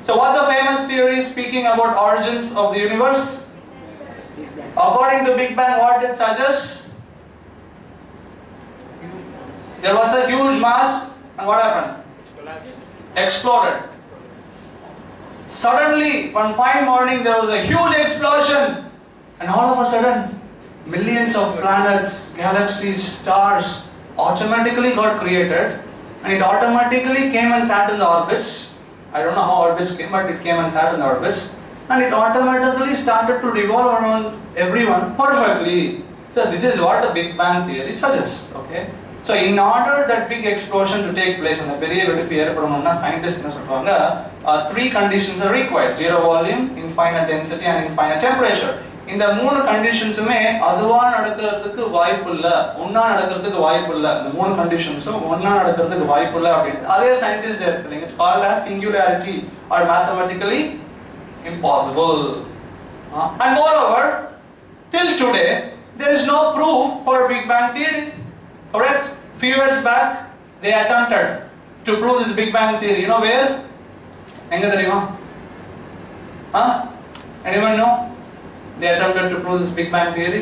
Speaker 1: So what's a famous theory speaking about origins of the universe? According to Big Bang, what it suggests? There was a huge mass, and what happened? Exploded. Suddenly, one fine morning, there was a huge explosion, and all of a sudden, millions of planets, galaxies, stars automatically got created, and it automatically came and sat in the orbits. I don't know how orbits came, but it came and sat in the orbits, and it automatically started to revolve around everyone perfectly. So this is what the Big Bang theory suggests. Okay. So in order that big explosion to take place, and the பெரிய வெடிப்பு ஏற்படணும்னா scientists என்ன சொல்றாங்க, 3 conditions are required: zero volume, infinite density, and infinite temperature. இந்த மூணு கண்டிஷன்ஸுமே அதுவா நடக்கிறதுக்கு வாய்ப்பு இல்ல, ஒண்ணா நடக்கிறதுக்கு வாய்ப்பு இல்ல. இந்த மூணு கண்டிஷன்ஸும் ஒண்ணா நடக்கிறதுக்கு வாய்ப்பு இல்ல அப்படின்னு அதே சயின்டிஸ்ட் இருக்காங்க. It's called as singularity or mathematically impossible. And moreover, till today there is no proof for Big Bang theory. Correct? Few years back they attempted to prove this Big Bang theory. You know where? Enga theriyuma? Anyone know? They attempted to prove this Big Bang theory.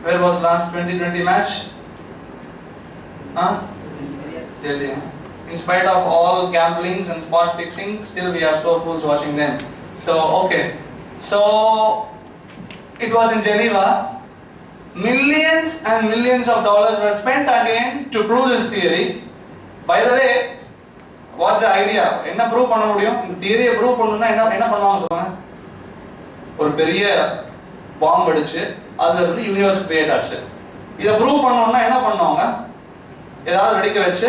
Speaker 1: Where was last 2020 match? Delhi. In spite of all gamblings and spot fixing, still we are so fools watching them. So okay. So it was in Geneva. Millions and millions of dollars were spent again to prove this theory. By the way, what's the idea? Enna prove panna mudiyum? The theory prove pannuna enna பண்ணுவாங்க சொல்லுங்க? ஒரு பெரிய பாம்பு அடிச்சு அதுல இருந்து universe create ஆச்சு. இத ப்ரூவ் பண்ணனும்னா என்ன பண்ணுவாங்க? ஏதாவது வெடிக்க வச்சு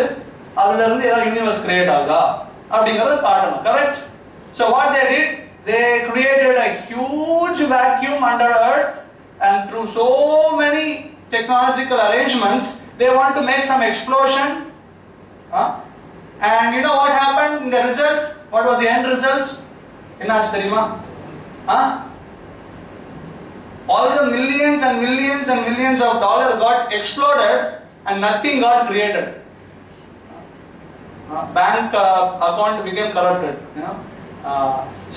Speaker 1: அதுல இருந்து ஏதாவது யூனிவர்ஸ் கிரியேட் ஆகுதா அப்படிங்கறத காட்டணும். Correct? So what they did, they created a huge vacuum under earth, and through so many technological arrangements they want to make some explosion. And you know what happened in the result? What was the end result? Ennachu theriyuma? All the millions and millions and millions of dollars got exploded and nothing got created. Bank account became corrupted. You know.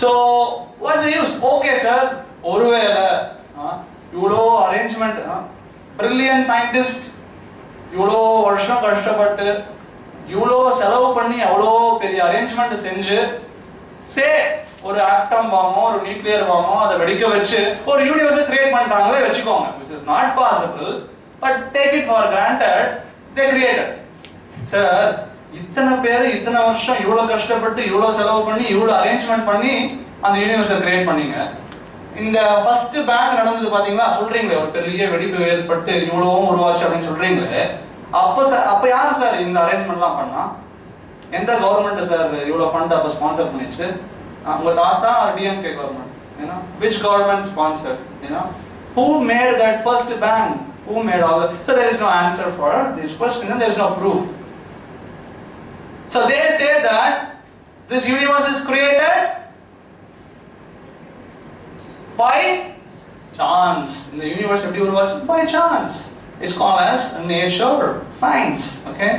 Speaker 1: So what's the use? Okay, sir. Oruvela, இவ்வளோ arrangement, brilliant scientist இவ்வளோ வருஷம் கஷ்டப்பட்டு இவ்வளோ செலவு பண்ணி அவ்வளோ பெரிய arrangement செஞ்சு ஒரு ஆட்டம் பாமோ ஒரு நியூக்ளியர் பாமோ அதை வெடிக்க வச்சு ஒரு யூனிவர்ஸை கிரியேட் பண்ணிட்டாங்களே வச்சுக்கோங்க. which is not possible, but take it for granted. they created. Sir, இத்தனை பேர் இத்தனை வருஷம் இவ்வளவு கஷ்டப்பட்டு இவ்வளவு செலவு பண்ணி இவ்வளவு அரேஞ்ச்மெண்ட் பண்ணி அந்த யூனிவர்ஸை கிரியேட் பண்ணீங்க. இந்த ஃபர்ஸ்ட் பேங் நடந்தது பாத்தீங்களா, சொல்றீங்களே ஒரு பெரிய வெடிப்பு ஏற்பட்டு இவ்வளவும் உருவாச்சு அப்படின்னு சொல்றீங்களே, அப்ப யாரு சார் இந்த அரேஞ்ச்மெண்ட்லாம் பண்ணா? எந்த கவர்மெண்ட் சார் இவ்வளவு ஃபண்ட் அப்ப ஸ்பான்சர் பண்ணிச்சு? உங்க தாத்தா or DMK government? Which government sponsored? Who made that first bang? Who made all that? So there is no answer for this question and there is no proof. So they say that this universe is created by chance. In the universe, by chance. It's called as nature, science. Okay.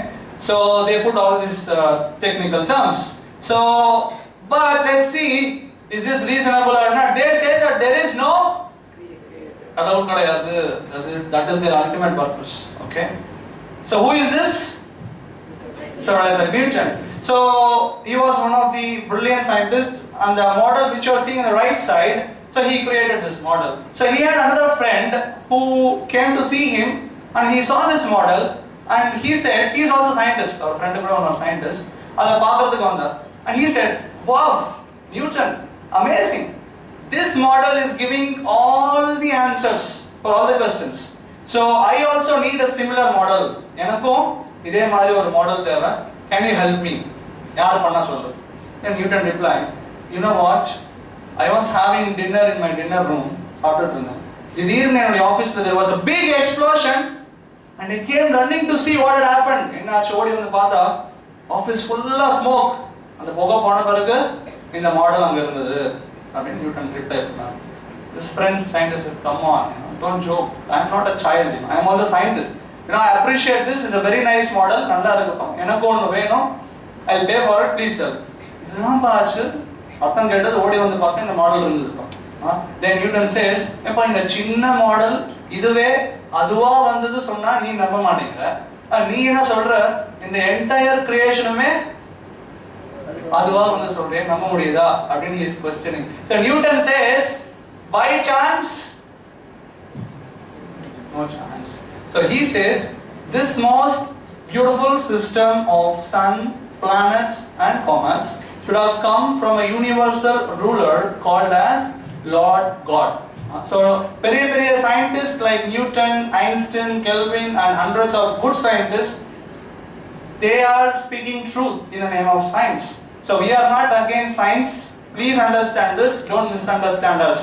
Speaker 1: So they put all these technical terms. So, but let's see, is this reasonable or not? They say that there is no that is the ultimate purpose. Okay. So who is this? Sir Isaac Newton. So he was one of the brilliant scientists, and the model which you are seeing on the right side, so he created this model. So he had another friend who came to see him, and he saw this model, and he said, he is also a scientist, our friend is a scientist, and he said, wow, Newton, amazing. This model is giving all the answers for all the questions. So I also need a similar model. Enakkum idhe mari or model theva. Can you help me? Yaar panna sollu. Then Newton replied, you know what? I was having dinner in my dinner room after dinner. Thidirne in the office there was a big explosion, and I came running to see what had happened. Ennachu odi vandu paatha office full of smoke. And the poga pona piragu இந்த model அங்க இருந்தது அப்படின்னு Newton reply பண்ணார். This friend scientist said, come on, don't joke. I am not a child. I am also a scientist. I appreciate this. It's a very nice model. நல்லா இருக்கும். எனக்கு ஒன்னு வேணும். I'll pay for it. Please tell. இதுதான் பாச்சு. அத்தன் கேட்டது ஓடி வந்து பார்த்தா இந்த மாடல் இருந்தது. Then Newton says, எப்ப இந்த சின்ன மாடல் இதுவே அதுவா வந்தது சொன்னா நீ நம்ப மாட்டீங்க. நீ என்ன சொல்ற? இந்த என்டையர் கிரியேஷனுமே அதுவா வந்து சொல்றேன் நம்ப முடியுதா அப்படின்னு he is questioning. So Newton says, by chance, no chance. So he says this most beautiful system of sun, planets and comets should have come from a universal ruler called as Lord God. So பெரிய scientists like Newton, Einstein, Kelvin and hundreds of good scientists, they are speaking truth in the name of science. So we are not against science. Please understand this. Don't misunderstand us.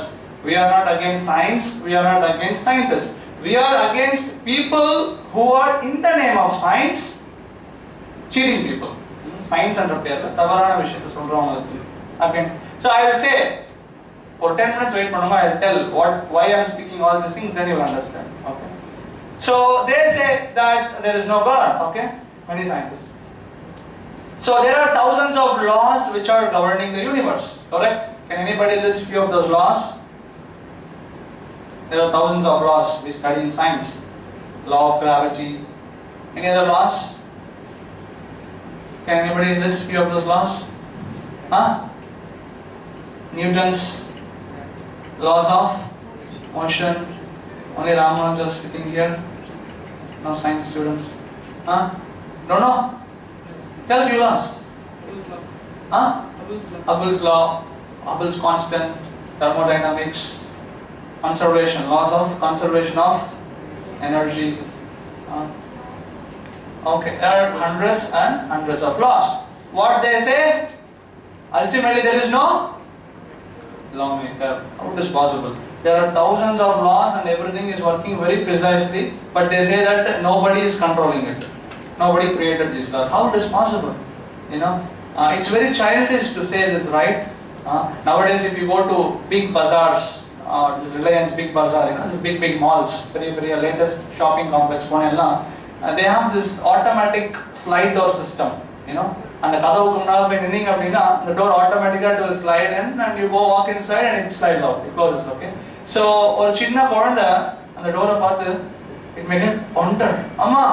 Speaker 1: We are not against science. We are not against scientists. We are against people who are in the name of science cheating people. Science and repair. Tavarana vishayathu solravanga against. So I will say for 10 minutes wait pannunga. I will tell why I am speaking all these things. Then you will understand. Okay. So they say that there is no God. Okay. Many scientists. So there are thousands of laws which are governing the universe, correct? Can anybody list few of those laws? There are thousands of laws we study in science. Law of gravity. Any other laws? Can anybody list few of those laws? Newton's laws of motion. Only Ramanujan just sitting here. No science students. Don't know? Tell a few laws. Hubble's law, Hubble's constant, thermodynamics, conservation, laws of conservation of energy. Okay, there are hundreds and hundreds of laws. What they say? Ultimately, there is no lawmaker. How it is possible? There are thousands of laws and everything is working very precisely, but they say that nobody is controlling it. Nobody created these laws. How it is possible? It's very childish to say this, right? Nowadays, if you go to big bazaars, this Reliance big bazaar, these big malls, very latest shopping complex, they have this automatic slide door system. And the door automatically will slide in, and you go walk inside, and it slides out. It closes. Okay. So, or chinna koranda, and the door paathu. It made it wonder. Amma,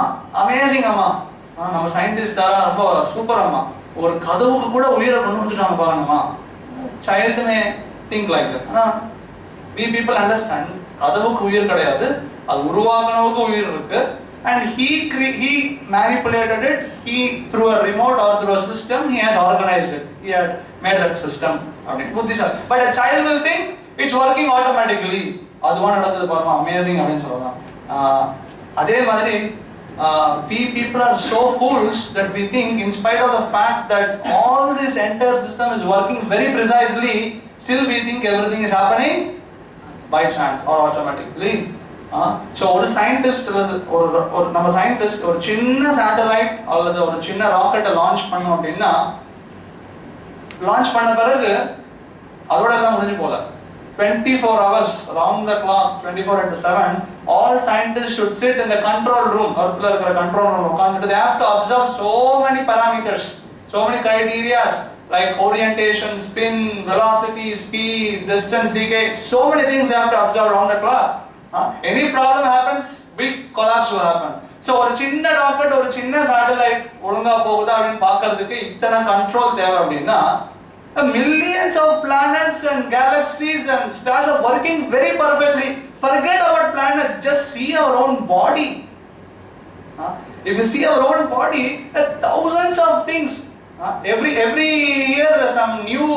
Speaker 1: amazing Amma. நம்ம scientist ரொம்ப super அம்மா. ஒரு கதவுக்கு கூட உயிரை கொண்டு வந்துட்டாங்க பாருங்கம்மா. Child may think like that. We people understand கதவுக்கு உயிர் கிடையாது. அது உருவாக்குனவுக்கு உயிர் இருக்கு. and he manipulated it. He, through a remote or through a system, he has organized it. He had made that system. Okay. But a child will think it's working automatically. Amazing. We people are so fools that we think, in spite of the fact that all this entire system is working very precisely, still we think everything is happening by chance or automatically. So, a scientist or a scientist or chinna satellite or a chinna rocket launch panna piragu adoda ella mudinju pola 24 hours round the clock, 24/7, all scientists should sit in the control room or control room. They have to observe so many parameters, so many criteria like orientation, spin, velocity, speed, distance, decay. So many things they have to observe round the clock. Any problem happens, big collapse will happen. So, a chinna rocket or a chinna satellite orunga poguda appdin paakradhukku ittana control theva appadina millions of planets and galaxies and stars are working very perfectly. Forget about planets, just see our own body. If you see our own body, thousands of things. Every year some new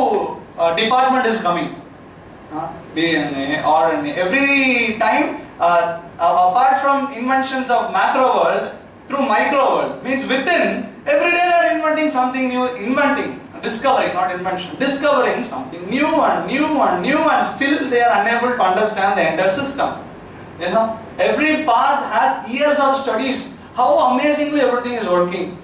Speaker 1: department is coming. DNA, RNA. Every time, apart from inventions of macro world, through micro world, means within, every day they are inventing something new, discovering, not invention, discovering something new and new and new, and still they are unable to understand the entire system. Every part has years of studies. How amazingly everything is working.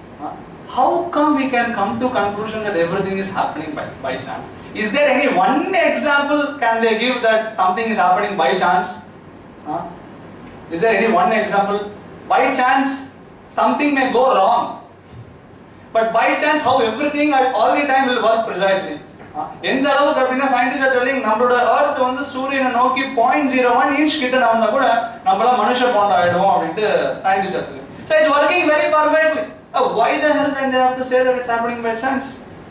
Speaker 1: How come we can come to conclusion that everything is happening by chance? Is there any one example can they give that something is happening by chance? Is there any one example? By chance, something may go wrong. But by chance, how everything at all the time will work precisely. In the scientists are telling the earth on the Surya and Noki 0.01 inch kitta manusha ponda scientists are telling. So it's working very perfectly. Why the hell then they have to say that it's happening by chance?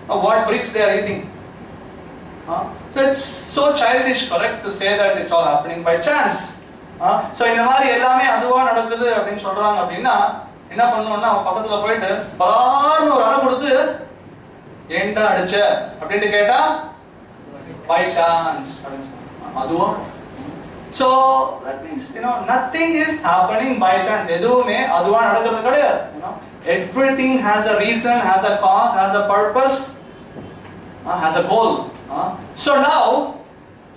Speaker 1: What bricks they are eating? So it's so childish, correct, to say that it's all happening by chance. So in the mari ellame aduva nadakudhu appdin solranga appadina என்ன பண்ணனும்னா பக்கத்துல போயிட்டு பலார்னு ஒரு அறை கொடுத்து ஏண்டா அடிச்ச அப்படினு கேட்டா by chance அதுவா. So that means nothing is happening by chance. எதுவுமே அதுவா நடக்கிறது கிடையாது. Everything has a reason, has a cause, has a purpose, has a goal. So now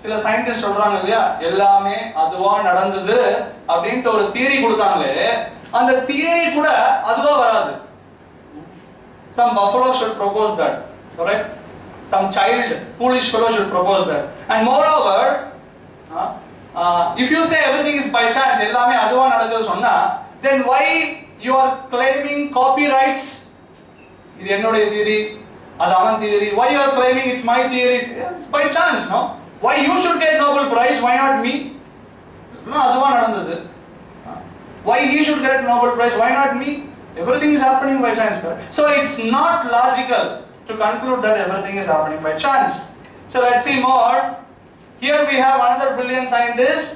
Speaker 1: சில சயின்டிஸ்ட் சொல்றாங்க இல்லையா, எல்லாமே அதுவா நடந்தது அப்படின்ட்டு ஒரு தியரி கொடுத்தாங்களே, அந்த தியரி கூட அதுவா வராது. Some buffalo should propose that, correct? Some child, foolish fellow should propose that. And moreover, if you say everything is by chance, எல்லாமே அதுவா நடக்குது சொன்னா, then why you are claiming copyrights? இது என்னோட தியரி, அது அவன் theory. Why you are claiming it's my theory? It's by chance, no? Why you should get Nobel Prize? Why not me? அதுவா நடந்தது. Why he should get Nobel Prize? Why not me? Everything is happening by chance. So it's not logical to conclude that everything is happening by chance. So let's see more. Here we have another brilliant scientist,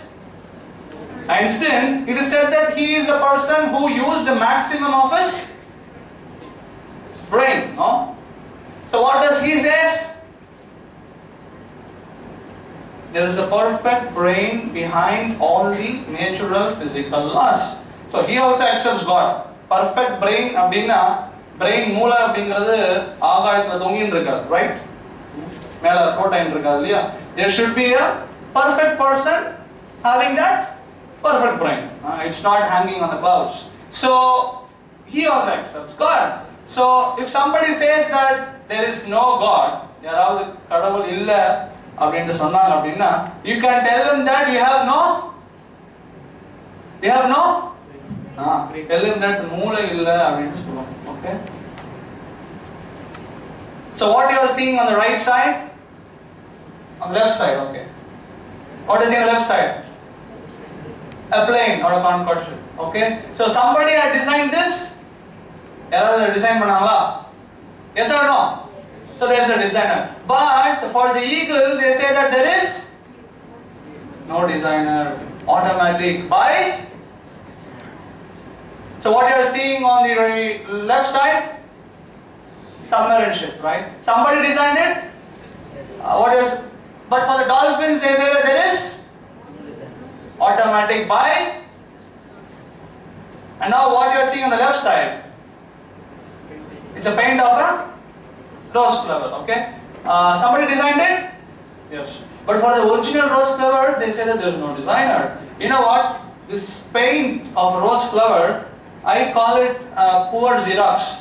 Speaker 1: Einstein. It is said that he is a person who used the maximum of his brain. No? So what does he say? There is a perfect brain behind all the natural physical laws. So he also accepts God. Perfect brain அப்படினா brain மூளை அப்படிங்கிறது ஆகாயத்துல தொங்கிட்டு இருக்காது, right? மேல float ஆயிட்டு இருக்காது இல்லையா? There should be a perfect person having that perfect brain. It's not hanging on the clouds. So he also accepts God. So if somebody says that there is no God, யாராவது கடவுள் இல்ல அப்படினு சொன்னாங்க அப்படினா, you can tell them that you have no tell him that மூளை இல்ல அப்படினு சொல்லுவாங்க. Okay? So what you are seeing on the right side? On the left side, okay. What is in the left side? A plane or a Concorde ship. Okay? So somebody had designed this. யாராவது design பண்ணாங்களா? Yes or no? So there is a designer. But for the eagle, they say that there is no designer. Automatic by So what you are seeing on the left side, submarine ship, right? Somebody designed it. But for the dolphins, they say that there is automatic by. And now what you are seeing on the left side, it's a paint of a rose flower. Okay, somebody designed it. Yes. But for the original rose flower, they say that there is no designer. You know what? This paint of rose flower, I call it poor Xerox.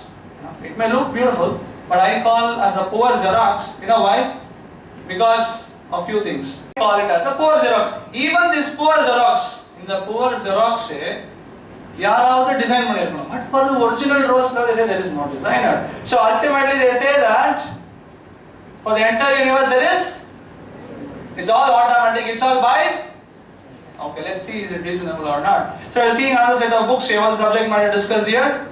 Speaker 1: It may look beautiful, but I call as a poor Xerox. You know why? Because of few things. I call it as a poor Xerox. Even this poor Xerox, in the poor Xerox, யாராவது design பண்ணிருக்கணும். But for the original rose flower, they say there is no designer. So ultimately, they say that for the entire universe, there is. It's all automatic. It's all by. Okay, let's see is it reasonable or not. So you're seeing another set of books here. What's the subject matter discussed here?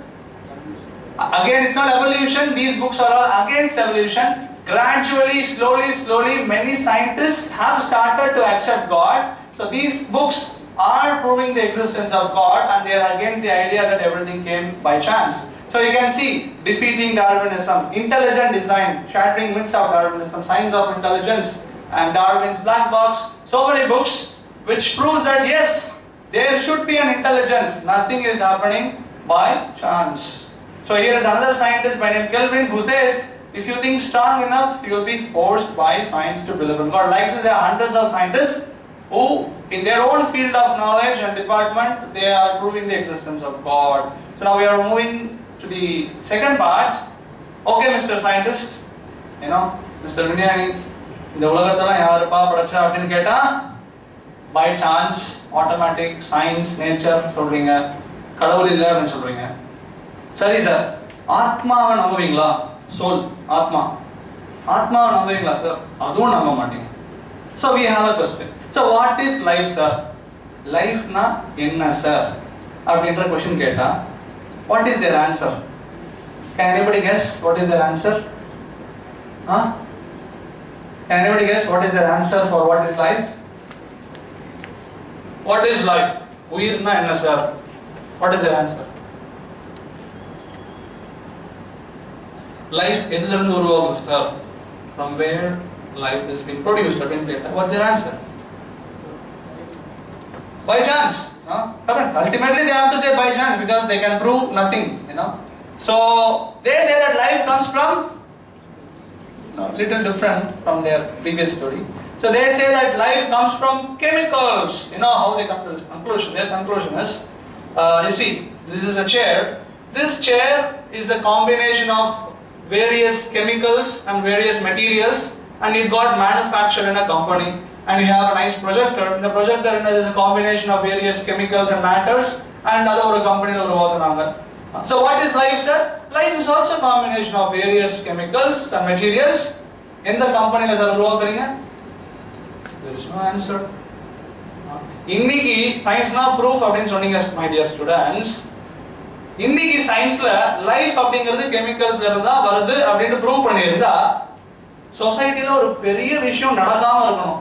Speaker 1: Again, it's not evolution. These books are all against evolution. Gradually, slowly, many scientists have started to accept God. So these books are proving the existence of God, and they are against the idea that everything came by chance. So you can see defeating Darwinism, intelligent design, shattering myths of Darwinism, science of intelligence, and Darwin's black box. So many books which proves that yes, there should be an intelligence. Nothing is happening by chance. So here is another scientist by name Kelvin who says, if you think strong enough, you will be forced by science to believe in God. Like this, there are hundreds of scientists who, in their own field of knowledge and department, they are proving the existence of God. So now we are moving to the second part. Okay, Mr. Scientist, Mr. Vinyani, இந்த உலகத்தெல்லாம் யாருப்பா படைச்சா அப்படின்னு கேட்டா by chance, automatic, science, nature சொல்றீங்க, கடவுள் இல்லை அப்படின்னு சொல்றீங்க. சரி சார், ஆத்மாவை நம்புவீங்களா? soul, ஆத்மாவை நம்புவீங்களா சார்? அதுவும் நம்ப மாட்டீங்க. So we have a question. So what is life, sir? Life na enna sir? அப்படின்ற question கேட்டா, what is their answer? Can anybody guess what is their answer? Can anybody guess what is their answer for what is life? What is life? உயிர்னா என்ன sir? What is their answer? Life எதிலிருந்து உருவாகுது sir? From where life is being produced? What's their answer? By chance. Correct. Ultimately they have to say by chance because they can prove nothing, So they say that life comes from little different from their previous story. So they say that life comes from chemicals. How they come to this conclusion? Their conclusion is, you see, this is a chair. This chair is a combination of various chemicals and various materials, and it got manufactured in a company. And you have a nice projector. In the projector, there is a combination of various chemicals and matters, and other company. So what is life, sir? Life is also a combination of various chemicals and materials. In the company, there is no answer. Inniki science na proof அப்படினு சொன்னீங்க my dear students. இன்னைக்கு சயின்ஸ்ல life அப்படிங்கிறது கெமிக்கல்ஸ்ல இருந்தா வருது அப்படினு prove பண்ணியிருந்தா சொசைட்டில ஒரு பெரிய விஷயம் நடக்காம இருக்கணும்.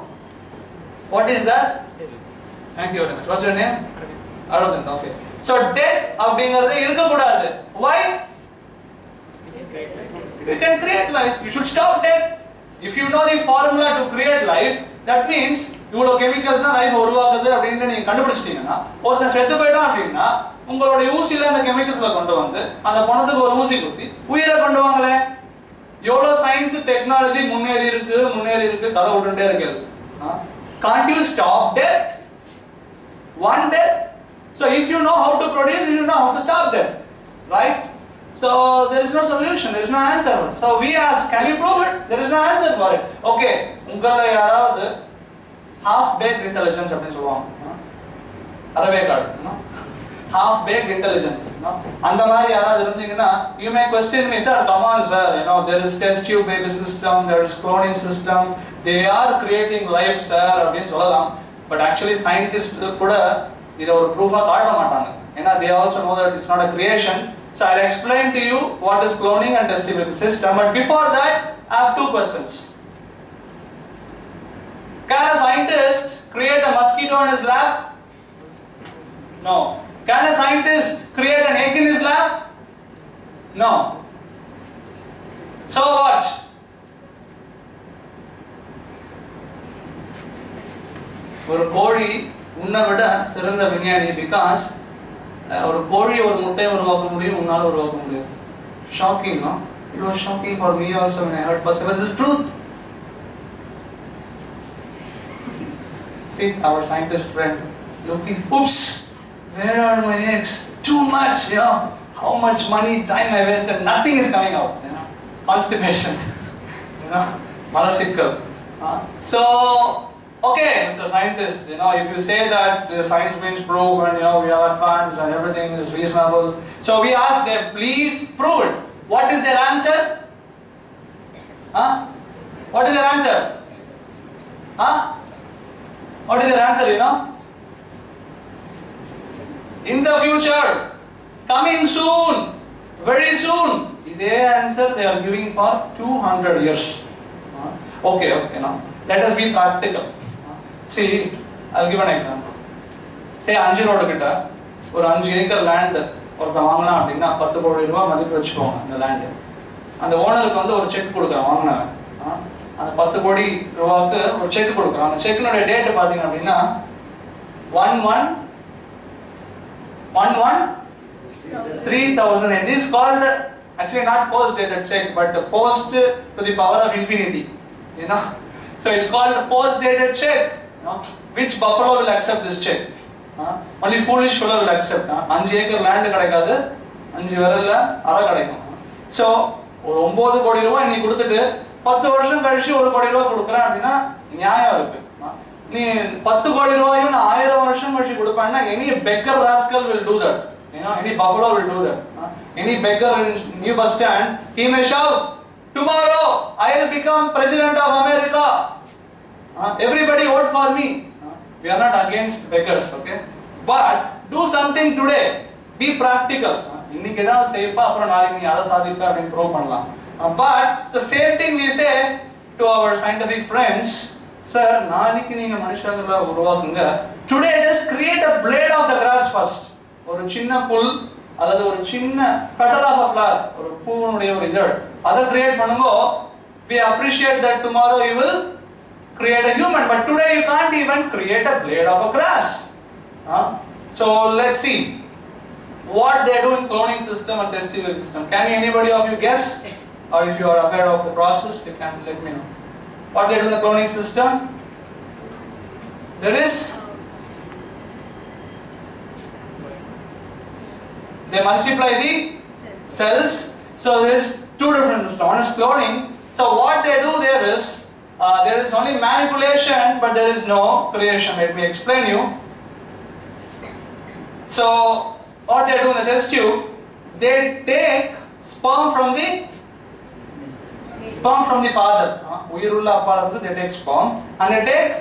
Speaker 1: What is that? Thank you very much. What's your name? Arvind. Okay. So death அப்படிங்கிறது இருக்க கூடாது. Why? You can create life. You should stop death. If you know the formula to create life, that means இவ்வளோ chemicals தான் life உருவாக்குது அப்படின்னு நீங்க கண்டுபிடிச்சிட்டீங்கன்னா, ஒருத்தன் செத்து போயிட்டான் அப்படின்னா உங்களோட ஊசியில அந்த கெமிக்கல்ஸ்ல கொண்டு வந்து அந்த பணத்துக்கு ஒரு ஊசி குத்தி உயிரை கொண்டு வாங்களே. எவ்வளோ சயின்ஸ் டெக்னாலஜி முன்னேறி இருக்கு கதை விட்டுட்டே இருக்கு. Can't you stop death? One death. So if you know how to produce, you know how to stop death, right? So there is no solution, there is no answer. So we ask, can you prove it? There is no answer for it. Okay, உங்கள யாராவது half baked intelligence அப்படினு சொல்வாங்க. அரவே card, half baked intelligence, அந்த மாதிரி யாராவது இருந்தீங்கன்னா you may question me, sir, come on sir, there is test tube baby system, there is cloning system, they are creating life sir அப்படினு சொல்லலாம். But actually scientists கூட இத ஒரு ப்ரூஃபா காட்ட மாட்டாங்க. ஏன்னா they also know that it's not a creation. So I'll explain to you what is cloning and test tube baby system. But before that, I have two questions. Can a scientist create a mosquito in his lab? No. Can a scientist create an egg in his lab? No. So what? ஒரு கோழி உன்னை விட சிறந்த விஞ்ஞானி because ஒரு கோழி ஒரு முட்டையை உருவாக்க முடியும், உன்னால உருவாக்க முடியும். Shocking, no? It was shocking for me also when I heard first. It was the truth. See, our scientist friend looking, oops, where are my eggs? Too much, you know. How much money, time I wasted, nothing is coming out, you know. Constipation, you know, malasikal. So, okay, Mr. Scientist, you know, if you say that science means proof and, you know, we are advanced and everything is reasonable. So we ask them, please prove it. What is their answer? What is their answer? What is their answer, you know? In the future, coming soon, very soon. Their answer they are giving for 200 years. Okay, now let us be practical. See, I'll give an example. Say 5 road kitta or 5 acre land ஒருத்த வாங்கினா அப்படின்னா 10 கோடி ரூபாய் மதிப்பு வச்சுக்கோங்க அந்த land. அந்த ஓனருக்கு வந்து ஒரு செக் கொடுக்குறான் வாங்கினவன். அந்த 10 கோடி ரூபாய்க்கு ஒரு செக் கொடுக்குறான். அந்த செக்கினுடைய டேட் பார்த்தீங்க அப்படின்னா 11/3000. It is called actually not post dated check but post to the power of infinity. You know, so it's called post dated check. You know, which buffalo will accept this check? Only foolish fellow will accept. 5 acre land கிடைக்காது, 5 விரல்ல அரை கிடைக்கும். So ஒரு 9 கோடி ரூபாய் நீ கொடுத்துட்டு 10 வருஷம் கழிச்சு 1 கோடி ரூபாய் கொடுக்குறேன் அப்படின்னா நியாயம் இருக்கு. நீ 10 கோடி ரூபாயும் 1000 வருஷம் கழிச்சு கொடுப்பேன்னா any beggar rascal will do that. You know, any buffalo will do that. Any beggar in New Bus Stand, he may shout, tomorrow I will become President of America. Everybody vote for me. We are not against beggars, okay? But do something today. Be practical. இன்னைக்கு ஏதாவது செய்யப்பா அப்புறம் நாளைக்கு நீ அதை சாதிப்ப அப்படின்னு prove பண்ணலாம். But the same thing we say to our scientific friends, sir, நாளைக்கு நீங்க மனுஷங்களை உருவாக்குங்க. Today just create a blade of the grass first. ஒரு சின்ன புல் அல்லது ஒரு சின்ன petal of a flower, ஒரு பூவுடைய ஒரு இதழ் அதை கிரியேட் பண்ணுங்க. We appreciate that tomorrow you will create a human, but today you can't even create a blade of a grass. So let's see what they do in cloning system and testicle system. Can anybody of you guess, or if you are aware of the process, you can let me know what they do in the cloning system. There is, they multiply the cells. So there is two different systems. One is cloning. So what they do there is only manipulation, but there is no creation. Let me explain you. So what they do in the test tube, they take sperm from the father. Uyirulla appa they take sperm and they take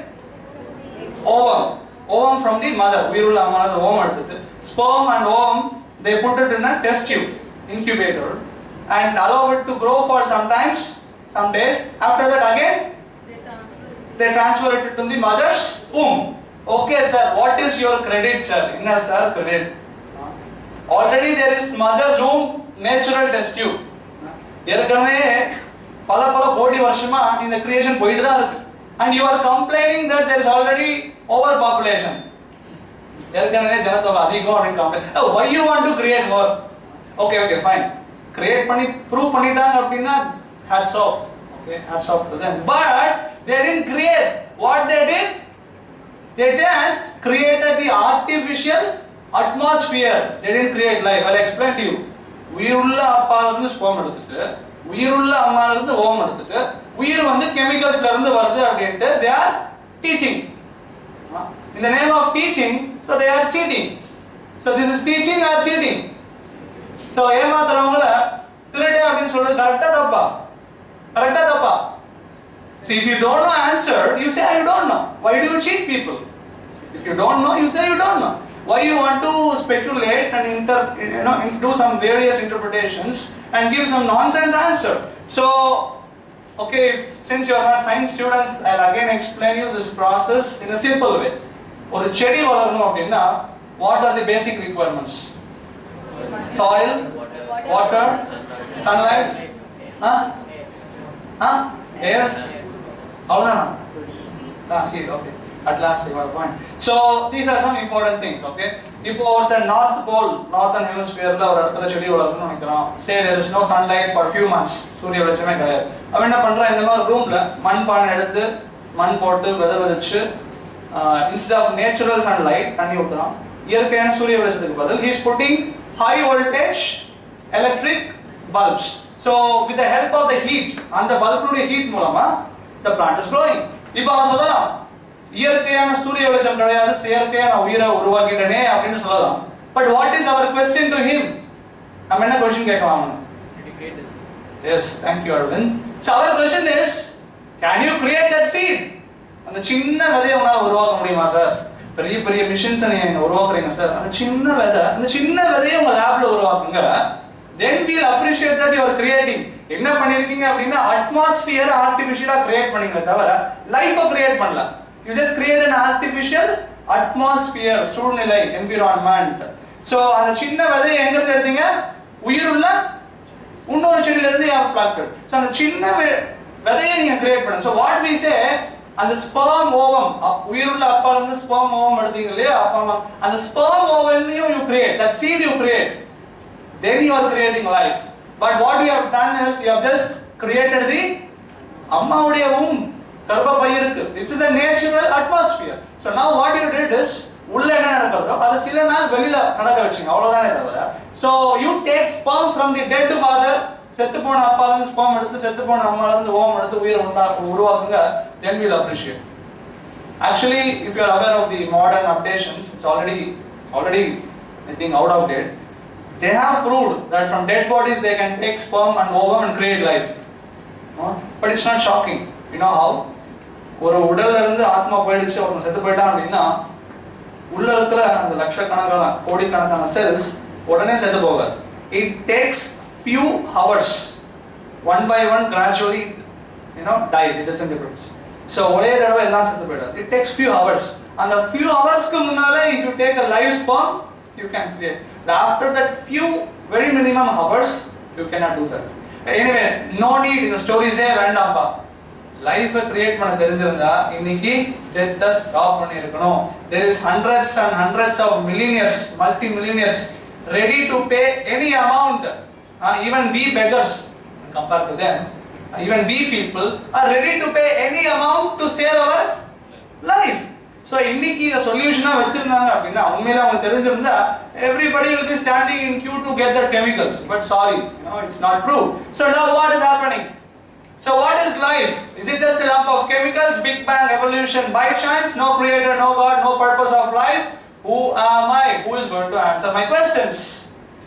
Speaker 1: ovum from the mother. Uyirulla amma ovum eduthu sperm and ovum they put it in a test tube incubator and allow it to grow for some days. After that again they transfer it to the mother's womb. Okay sir, what is your credit sir? Inna sir credit. Already there is mother's womb natural test tube. ஏற்கனவே பல கோடி வருஷமா இந்த creation போயிட்டு தான் இருக்கு. And you are complaining that there is already overpopulation. ஏற்கனவே ஜனத்தொகை அதிகம் அப்படின்னு complaint. Why you want to create more? Okay, fine. Create பண்ணி prove பண்ணிட்டாங்க அப்படின்னா hats off. Okay, hats off to them. But they didn't create. What they did? They just created the artificial atmosphere. They didn't create life. I'll explain to you. உயிருள்ள அப்பால இருந்து sperm எடுத்துட்டு உயிருள்ள அம்மால இருந்து ovum எடுத்துட்டு உயிர் வந்து கெமிக்கல்ஸ்ல இருந்து வருது அப்படின்ட்டு they are teaching. In the name of teaching, so they are cheating. So this is teaching or cheating. So ஏமாத்துறவங்கள திருடே அப்படின்னு சொல்றது கரெக்ட்டா தப்பா? So if you don't know answer, you say I don't know. Why do you cheat people? If you don't know, you say you don't know. Why you want to speculate and do some various interpretations and give some nonsense answer? So, okay, since you are not science students, I'll again explain you this process in a simple way. ஒரு செடி வளரணும் அப்படின்னா What are the basic requirements? Soil, water, sunlight, air. See, okay. At last you got a point. So these are some important things, okay? If over the North Pole, Northern Hemisphere, say there is no sunlight for a few months, Surya Vechame Kaya. I mean, in the room, man pan eduthu, man portu, weather vedichu, instead of natural sunlight, he is putting high voltage electric bulbs. So with the help of the heat, and the bulb heat mulama, the plant is growing. But what is our question to him? Yes, thank you, Arvind. So our question is, can you create that seed? And the chinna vedaya unala uruvaka mudiyuma sir? Periya missions ani uruvakringa sir. And the chinna vedaya unga lab la uruvakunga. Then we will appreciate that you are creating. என்ன பண்ணிருக்கீங்க அப்படினா atmosphere artificially create பண்ணீங்க தவிர life create பண்ணல. You just create an artificial atmosphere, சூழ்நிலை, environment. So அந்த சின்ன விதையை எங்க இருந்து எடுத்தீங்க? உயிருள்ள இன்னொரு செடியில இருந்து you have planted. So அந்த சின்ன விதையை நீங்க கிரியேட் பண்ணுங்க. So what we say, அந்த sperm ovum, உயிருள்ள அப்பால இருந்து sperm ovum எடுத்தீங்க இல்லையா? அப்ப அந்த sperm ovum you create, that seed you create. Then you are creating life. But what you have done is you have just created the அம்மாவுடைய womb, கர்ப்பப்பை இருக்கு. This is a natural atmosphere. So now what you did is உள்ள என்ன நடக்குதோ அது சில நாள் வெளியில நடக்க வெச்சீங்க. அவ்வளவுதானே தவிர. So you take sperm from the dead father, செத்து போன அப்பால இருந்து sperm எடுத்து செத்து போன அம்மால இருந்து ஓம் எடுத்து உயிரை உருவாக்குங்க. Then we will appreciate. Actually, if you are aware of the modern updations, it's already I think out of date. They have proved that from dead bodies they can take sperm and ovum and create life. But it's not shocking. You know how? ஒரு உடல்ல இருந்து ஆத்மா போயிடுச்சு அவன் செத்து போயிட்டான் அப்படின்னா உள்ள இருக்கிற அந்த லட்சக்கணக்கான கோடிக்கணக்கான செல்ஸ் உடனே செத்து போகாது. It takes few hours. One by one gradually dies, it disintegrates. So ஒரே தடவை எல்லாம் செத்து போயிடாது. It takes few hours. அந்த few hoursக்கு முன்னால if you take a live sperm, you can create. After that few very minimum hours, you cannot do that. Anyway, no need in the stories வேண்டாம்பா. Life create பண்ண தெரிஞ்சிருந்தா இன்னைக்கு death stop பண்ணிருக்கணும். There is hundreds and hundreds of millionaires, multi-millionaires ready to pay any amount. Even we beggars compared to them, even we people are ready to pay any amount to save our life. So இன்னைக்கு the solution வச்சிருந்தாங்க அப்படினா உண்மையில அவங்க தெரிஞ்சிருந்தா everybody will be standing in queue to get the chemicals. But sorry, it's not true. So now what is happening? So what is life? Is it just a lump of chemicals? Big bang evolution by chance? No creator, no God, no purpose of life? Who am I? Who is going to answer my questions?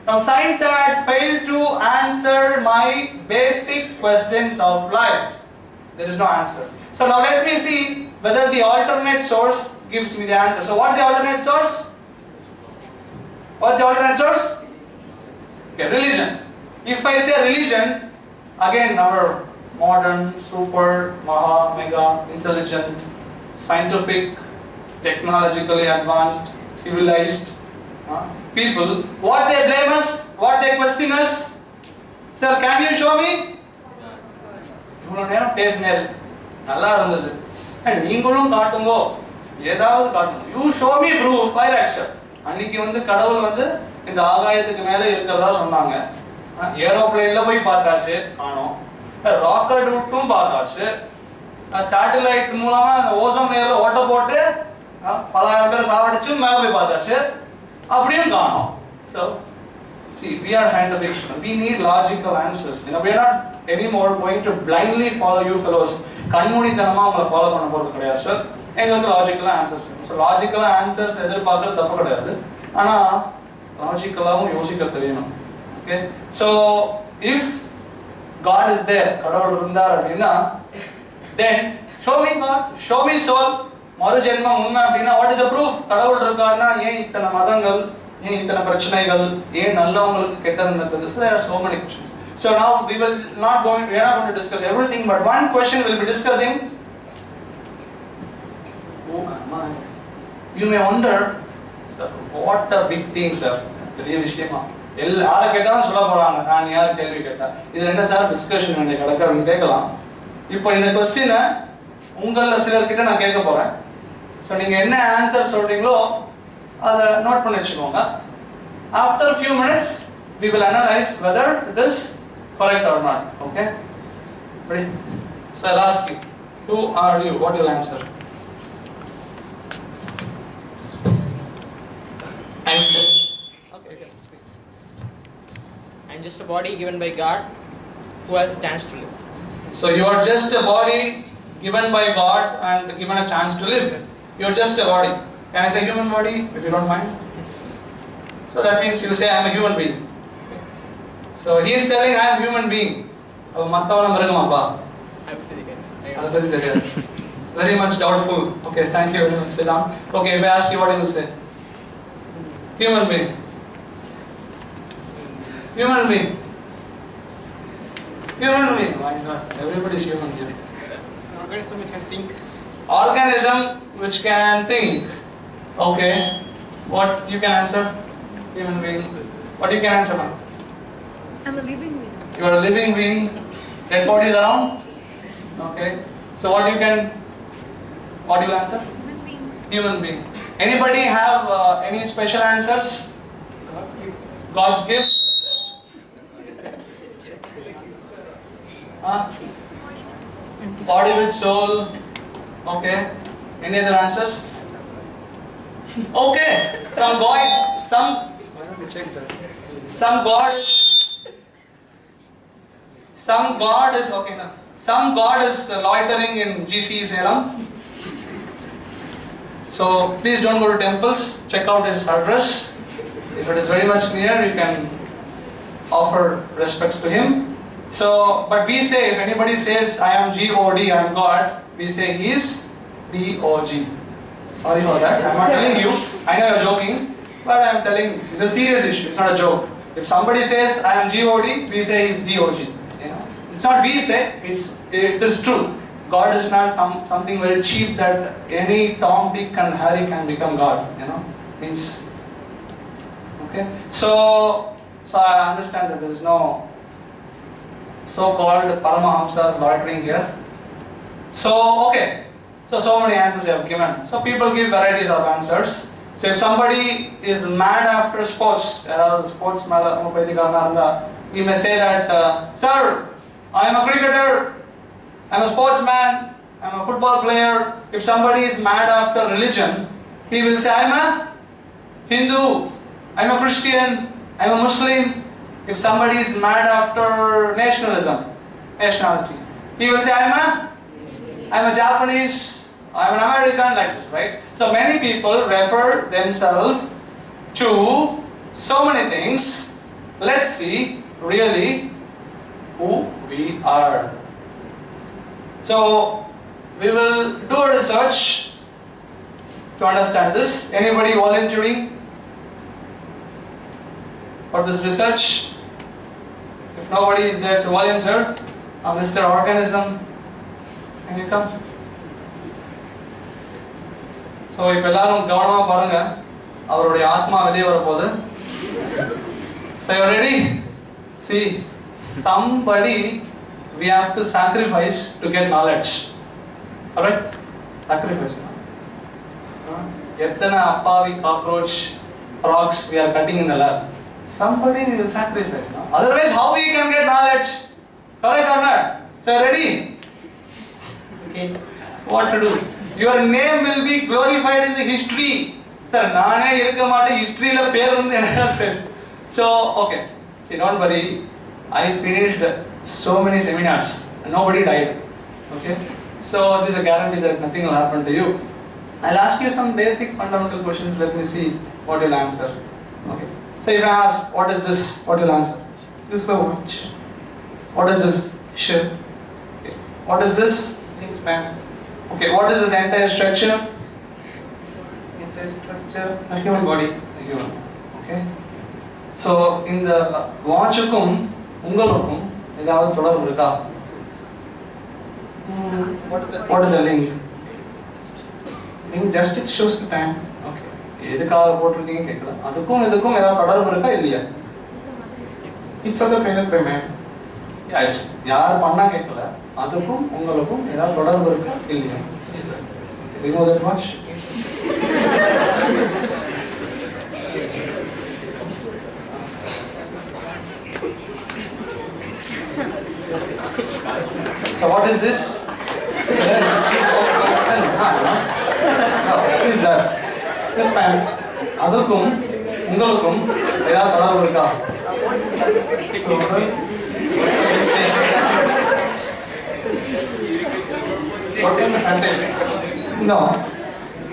Speaker 1: Now science had failed to answer my basic questions of life. There is no answer. So now let me see whether the alternate source gives me the answer. So what's the alternate source? What's the alternate source? Okay, religion. If I say religion, again our modern, super, maha, mega, intelligent, scientific, technologically advanced, civilized people, what they blame us, what they question us, sir, can you show me? இவ்வளவு நேரம் பேசினேன், நல்லா இருந்தது. நீங்களும் காட்டுங்க, ஏதாவது காட்டுங்க. You show me proof, I accept. அன்னைக்கு கடவுள் இந்த ஆகாயத்துக்கு மேல இருக்கிறதா சொன்னாங்க. ஏரோப்ளேன்ல போய் பார்த்தாச்சு, காணோம். ராக்கெட் ரூட்டும் பார்த்தாச்சு. சேட்டலைட் மூலமா அந்த ஓசோன் லேயர்ல ஓட்ட போட்டு பலாயிரம் பேர் சாவடிச்சு மேல போய் பார்த்தாச்சு. அப்படியும் காணோம். So see, we are scientific. We need logical answers. We are not anymore going to blindly follow you fellows. கண்மூடித்தனமா உங்களை ஃபாலோ பண்ண போறது கிடையாது சார். எங்களுக்கு லாஜிக்கலா ஆன்சர்ஸ் வேணும். ஸோ லாஜிக்கலா ஆன்சர்ஸ் எதிர்பார்க்கறது தப்பு கிடையாது. ஆனா லாஜிக்கலாவும் யோசிக்க தெரியணும். Okay, so if God is there, கடவுள் இருந்தார் அப்படின்னா then show me God, show me soul. மறு ஜென்மம் உண்மை அப்படின்னா வாட் இஸ் அ ப்ரூஃப்? கடவுள் இருக்காருன்னா ஏன் இத்தனை மதங்கள், ஏன் இத்தனை பிரச்சனைகள், ஏன் நல்லவங்களுக்கு கெட்டது நடக்குது? So there are so many questions. So now we are not going to discuss everything, but one question we'll be discussing. Who am I? You may wonder, Sir, what a big thing, sir. பெரிய விஷயமா யாரை கேட்டாலும் சொல்ல போறாங்க நான் யார் கேள்வி கேட்டா இது என்ன சார் டிஸ்கஷன் வேண்டிய கிடக்கிறவங்க கேட்கலாம். இப்போ இந்த கொஸ்டினை உங்களில் சிலர்கிட்ட நான் கேட்க போறேன். ஸோ நீங்க என்ன ஆன்சர் சொல்றீங்களோ அதை நோட் பண்ணி வச்சுக்கோங்க. After a few minutes we will analyze whether it is correct or not. Okay? Ready? So I'll ask you, who are you? What will answer?
Speaker 11: I'm just a body given by God who has a chance to live.
Speaker 1: So you are just a body given by God and given a chance to live. You are just a body. Can I say human body if you don't mind?
Speaker 11: Yes.
Speaker 1: So that means you say I am a human being. So he is telling I am a human being. Very much doubtful. Okay, thank you very much. Sit down. Okay, if I ask you, what you will say? Human being. Human being. Human being. Why not? Everybody is human here.
Speaker 11: Organism which can think.
Speaker 1: Organism which can think. Okay. What you can answer? Human being. What you can answer, ma'am?
Speaker 10: I'm a living being.
Speaker 1: You are a living being. Dead bodies around? Okay. So what you will answer?
Speaker 10: Human being.
Speaker 1: Human being. Anybody have any special answers? God's gift. Body with soul. Okay. Any other answers? Okay. Some God is okay now. Some God is loitering in GC Salem. So please don't go to temples. Check out his address. If it is very much near, you can offer respects to him. So, but we say, if anybody says I am God, I am God, we say he is DOG. Sorry for that. I am not telling you. I know you are joking, but I am telling you, it's a serious issue. It's not a joke. If somebody says I am God, we say he is DOG. You know, it's not we say. It is true. God is not something very cheap that any Tom, Dick, and Harry can become God. You know, means okay. So I understand that there is no so-called Paramahamsas loitering here. So okay. So many answers you have given. So people give varieties of answers. So if somebody is mad after sports, he may say that, sir, I am a cricketer, I am a sportsman, I am a football player. If somebody is mad after religion, he will say, I am a Hindu, I am a Christian, I am a Muslim. If somebody is mad after nationality, he will say, I am a Japanese, I am an American, like this, right? So many people refer themselves to so many things. Let's see really who we are. So we will do a research to understand this. Anybody volunteering for this research? If nobody is there to volunteer, Mr. Organism, can you come? So இப்போ எல்லாரும் கவனமா பாருங்க அவருடைய ஆத்மா வெளியே வர போகுது. So you ready? See, somebody we have to sacrifice to get knowledge. Correct? Sacrifice. எத்தனை அப்பாவி cockroach frogs we are cutting in the lab. Somebody will sacrifice. Otherwise, how we can get knowledge? Correct or not? So ready? Okay. What to do? Your name will be glorified in the history. Sir, naane irukka maate history la per undu enna per. So okay. See, don't worry. I finished so many seminars and nobody died. Okay. So this is a guarantee that nothing will happen to you. I'll ask you some basic fundamental questions. Let me see what you'll answer. Okay. So if I ask, what is this? What you'll answer? This is a watch. What is this? Ship. Okay. What is this? Things, man. Okay. What is this entire structure? Entire structure. A human body. A human. Okay. So in the watchukum, ungalukkum, edavadhu thodaru irukka? What is the link? Link just it shows the time. Okay. எதுக்காக போட்டிருக்கீங்க கேட்கல. அதுக்கும் இதுக்கும் ஏதாவது தொடர்பு இருக்கா இல்லையா? It's also kind of payment. யார் பண்ணா கேட்கல, அதுக்கும் உங்களுக்கும் ஏதாவது தொடர்பு இருக்கா இல்லையா? Remove that watch. So what is this? What is that? This pen. அதுக்கும் உங்களுக்கும் ஏதாவது தொடர்பு இருக்கா? No.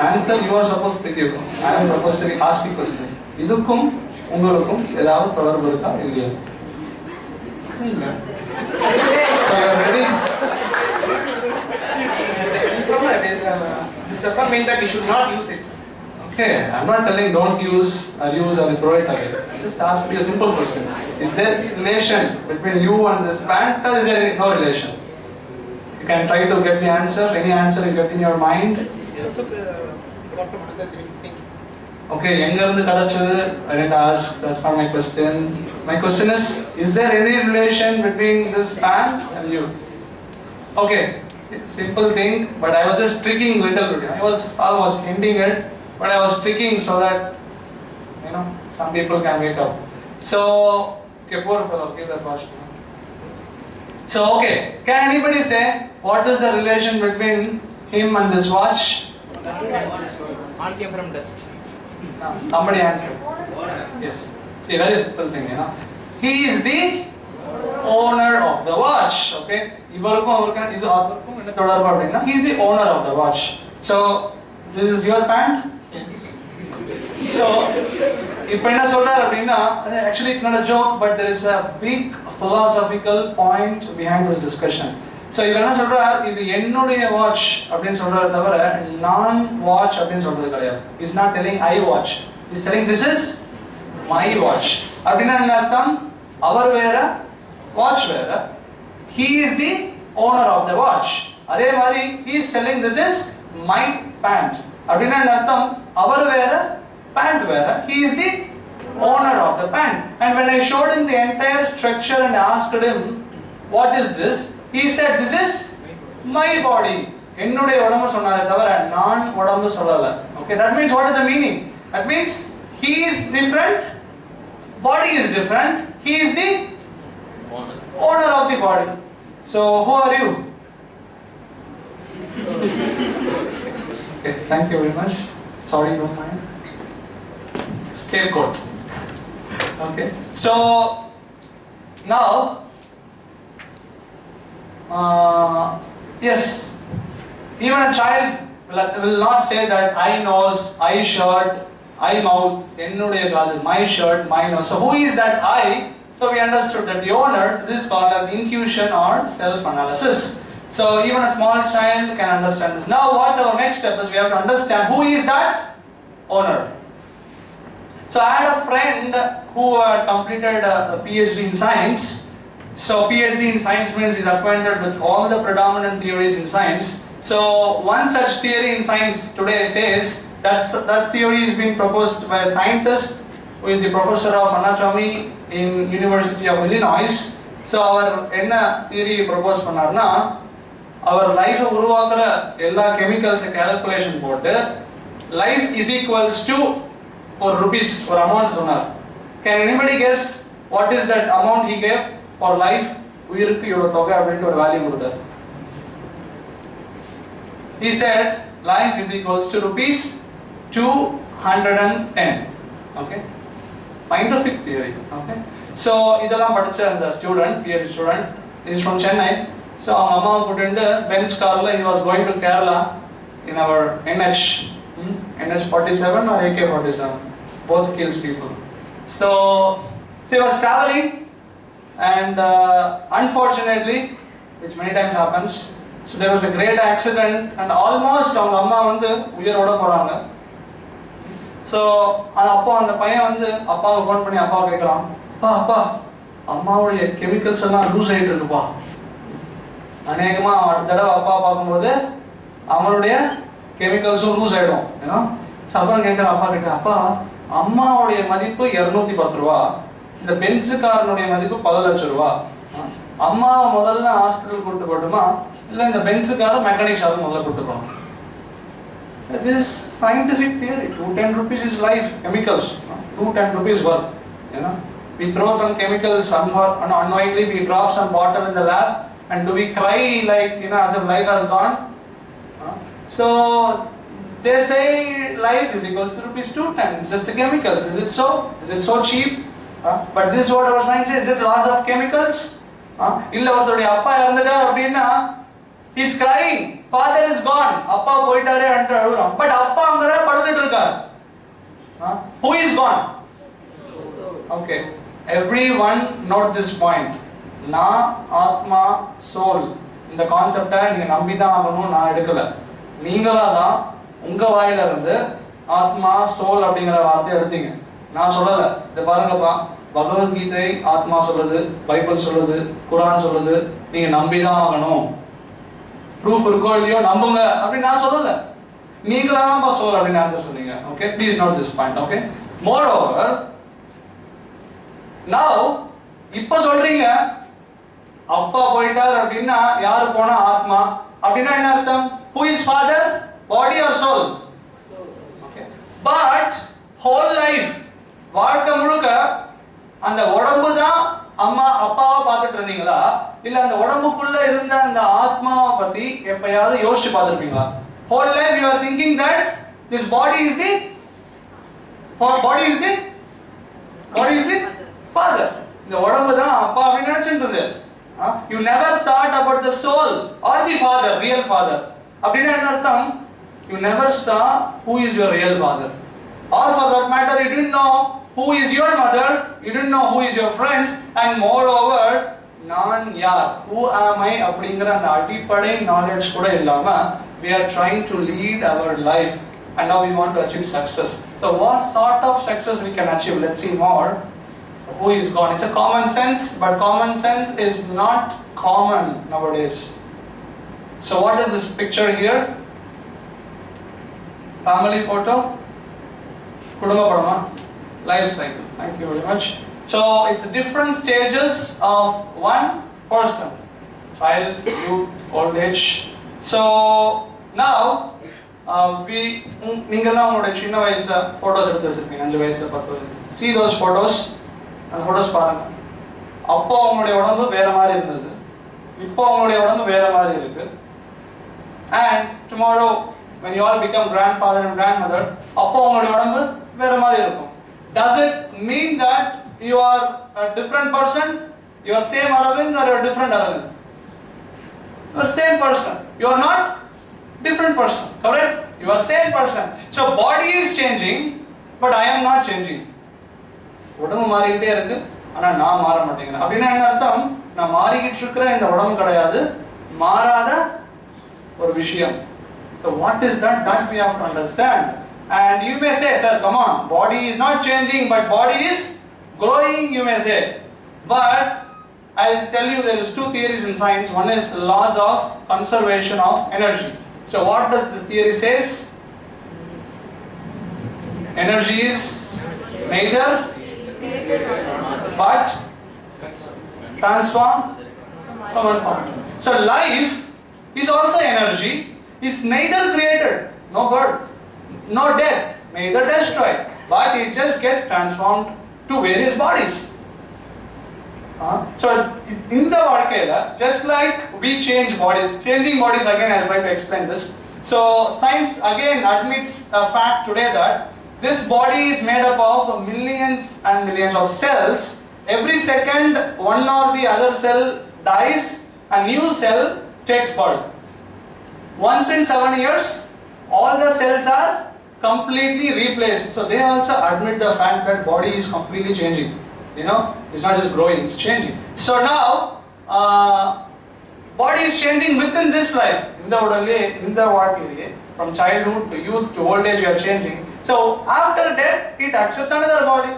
Speaker 1: Answer you are supposed to give. I am supposed to be asking questions. இதுக்கும் உங்களுக்கும் ஏதாவது தொடர்பு இருக்கா இல்லையா? இல்ல. So you are ready?
Speaker 11: This does not mean that you should not use it.
Speaker 1: Okay, I am not telling don't use or throw it away. Just ask me a simple question. Is there any relation between you and this plant, or is there no relation? You can try to get the answer, any answer you get in your mind.
Speaker 11: It's also got from another living thing.
Speaker 1: Okay, எங்க இருந்து கடச்சது? I didn't ask, that's not my question. My question is there any relation between this plant and you? Okay, it's a simple thing, but I was just tricking little bit. I was almost ending it, but I was tricking so that, some people can wake up. So, okay, poor fellow, give that watch. So, okay, can anybody say what is the relation between him and this watch?
Speaker 11: All came from dust.
Speaker 1: No, somebody answer. Yes. See, very simple thing, He is the owner of the watch. Okay. He is the owner of the watch. So, this is your pant? Yes. So, actually it's not a joke, but there is a big philosophical point behind this discussion. So, you can say this is watch, non-watch. He is not telling I watch. He is telling this is my watch. Our watch wearer. He is the owner of the watch. He is telling this is my pant. Our wearer, pant wearer. He is the owner of the pant. And when I showed him the entire structure and asked him, what is this? He said, this is my body. Okay, that means what is the meaning? That means he is different, body is different, he is the owner of the body. So, who are you? Okay, thank you very much. Sorry, don't mind. Scapegoat. Okay, so now, yes, even a child will not say that I nose, I shirt, I mouth, my shirt, my nose. So who is that I? So we understood that the owner, this is called as intuition or self-analysis. So even a small child can understand this. Now what's our next step is we have to understand who is that owner. So I had a friend who had completed a PhD in science. So PhD in science means he's acquainted with all the predominant theories in science. So one such theory in science today says that theory is being proposed by a scientist who is a professor of anatomy in University of Illinois. So our theory proposed pannarna, our life uruvakra ella chemicals calculation potu life is equals to for rupees or amount sonar. Can anybody guess what is that amount he gave for life? உயிருக்கு இவ்வளவு தொகை அப்படினு ஒரு value கொடுத்தார். He said life is equals to rupees 210. Okay, scientific theory. Okay, so இதெல்லாம் படிச்ச அந்த student, PhD student is from Chennai. So our mama put in the Benz car, he was going to Kerala in our NH47 or AK47, both kills people. So he was traveling, and unfortunately, which many times happens, so there was a great accident and almost அவங்க அம்மா வந்து உயிரோட போறாங்க. So அப்பா அந்த பையன் வந்து அப்பாவை ஃபோன் பண்ணி அப்பாவை கேட்குறான், அப்பா அம்மாவுடைய கெமிக்கல்ஸ் எல்லாம் லூஸ் ஆகிட்டு இருக்குப்பா. அநேகமா அடுத்த தடவை அப்பா பார்க்கும்போது அவனுடைய கெமிக்கல்ஸும் லூஸ் ஆகிடும். So அப்புறம் கேட்குற அப்பா கிட்ட, அப்பா அம்மாவுடைய மதிப்பு 210 ரூபா, இந்த பென்ஸுக்காரனுடைய மதிப்பு 10 லட்சம் ரூபா, அம்மாவை முதல்ல ஹாஸ்பிட்டல் கூட்டு போட்டுமா இல்லை இந்த பென்ஸுக்கார மெக்கானிக் ஷாப் முதல்ல கூட்டு போகணும்? This is scientific theory. 210 rupees is life, chemicals. 210 rupees worth. You know, we throw some chemicals, unknowingly we drop some bottle in the lab, and do we cry like, you know, as if life has gone? So they say life is equals to rupees 210. It's just the chemicals. Is it so? Is it so cheap? But this is what our science says. This laws of chemicals. illa orthorude appa irundha appadina he is crying, father is gone, appa poitare anta aluguram, but appa angada padutittu irukar. Who is gone? Okay, everyone note this point. Na atma soul இந்த கான்செப்டை நீங்க நம்பி தான் ஆகணும். நான் எடுக்கல, நீங்களா தான் உங்க வாயில இருந்து ஆத்மா சோல் அப்படிங்கிற வார்த்தை எடுத்தீங்க, நான் சொல்லல. இத பாருங்கப்பா, பகவத்கீதை ஆத்மா சொல்லுது, பைபிள் சொல்லுது, குரான் சொல்லுது, நீங்க நம்பி தான் ஆகணும். ப்ரூஃப் இருக்கோ இல்லையோ நம்புங்க அப்படின்னு நான் சொல்லல, நீங்களா தான் சோல் அப்படின்னு ஆன்சர் சொன்னீங்க. Okay, please note this point. Okay, moreover now இப்ப சொல்றீங்க அப்பா போயிட்டார் அப்படின்னா யாரு போனா ஆத்மா அப்படின்னா என்ன அர்த்தம்? who is father, body or soul? Okay, but whole life வாழ்க்கை முழுக்க அந்த உடம்பு தான் அம்மா அப்பாவை பார்த்துட்டு இருந்தீங்களா, இல்ல அந்த உடம்புக்குள்ள இருந்த அந்த ஆத்மாவை பத்தி எப்பயாவது யோசிச்சு பார்த்திருப்பீங்களா? whole life you are thinking that this body is the father, இந்த உடம்பு தான் அப்பா அப்படின்னு நினைச்சிட்டு இருந்தது. You never thought about the soul or the father, real father. அப்படின்னா என்ன அர்த்தம்? You never saw who is your real father, or for that matter you didn't know who is your mother, you didn't know who is your friends, and moreover நான் யார், who am I அப்படிங்கிற அந்த அடிப்படை knowledge கூட இல்லாம we are trying to lead our life and now we want to achieve success. So what sort of success we can achieve? Let's see more. Who is gone? It's a common sense, but common sense is not common nowadays. So what is this picture here? Family photo, kudumba padama, life cycle. Thank you very much. So it's different stages of one person: child, youth, old age. So now நீங்கெல்லாம் உங்களோட சின்ன வயசுல photos எடுத்து வச்சிருப்பீங்க, 5 வயசுல 10 வயசுல. See those photos. அந்த photos பாருங்க. அப்போ உங்களுடைய உடம்பு வேற மாதிரி இருந்தது, இப்போ உங்களுடைய உடம்பு வேற மாதிரி இருக்கு. And tomorrow when you all become grandfather and grandmother, அப்போ உங்களுடைய உடம்பு வேற மாதிரி இருக்கும். Does it mean that you are a different person? You are same Aravind or you are different Aravind? You are same person. You are not different person. Correct? You are same person. So body is changing, but I am not changing. உடம்பு மாறிக்கிட்டே இருக்கு, ஆனா நான் மாற மாட்டேங்கிறேன். அப்படின்னா என்ன அர்த்தம்? நான் மாறிக்கிட்டு இருக்கிற இந்த உடம்பு கிடையாது, மாறாத ஒரு விஷயம். So what is that? That we have to understand. And you may say, sir, come on, body is not changing, but body is growing, you may say. But I'll tell you there is two theories in science. One is laws of conservation of energy. So what does this theory says? Energy is neither but transform from one form. So life is also energy, is neither created, no birth, no death, neither destroyed, but it just gets transformed to various bodies. So in the Varkela, just like we change bodies, changing bodies again, I'll try to explain this. So science again admits a fact today that this body is made up of millions and millions of cells. Every second, one or the other cell dies, a new cell takes birth. Once in 7 years, all the cells are completely replaced. So they also admit the fact that body is completely changing. You know, it's not just growing, it's changing. So now, body is changing within this life. In the what area, from childhood to youth to old age, we are changing. So after death, it accepts another body.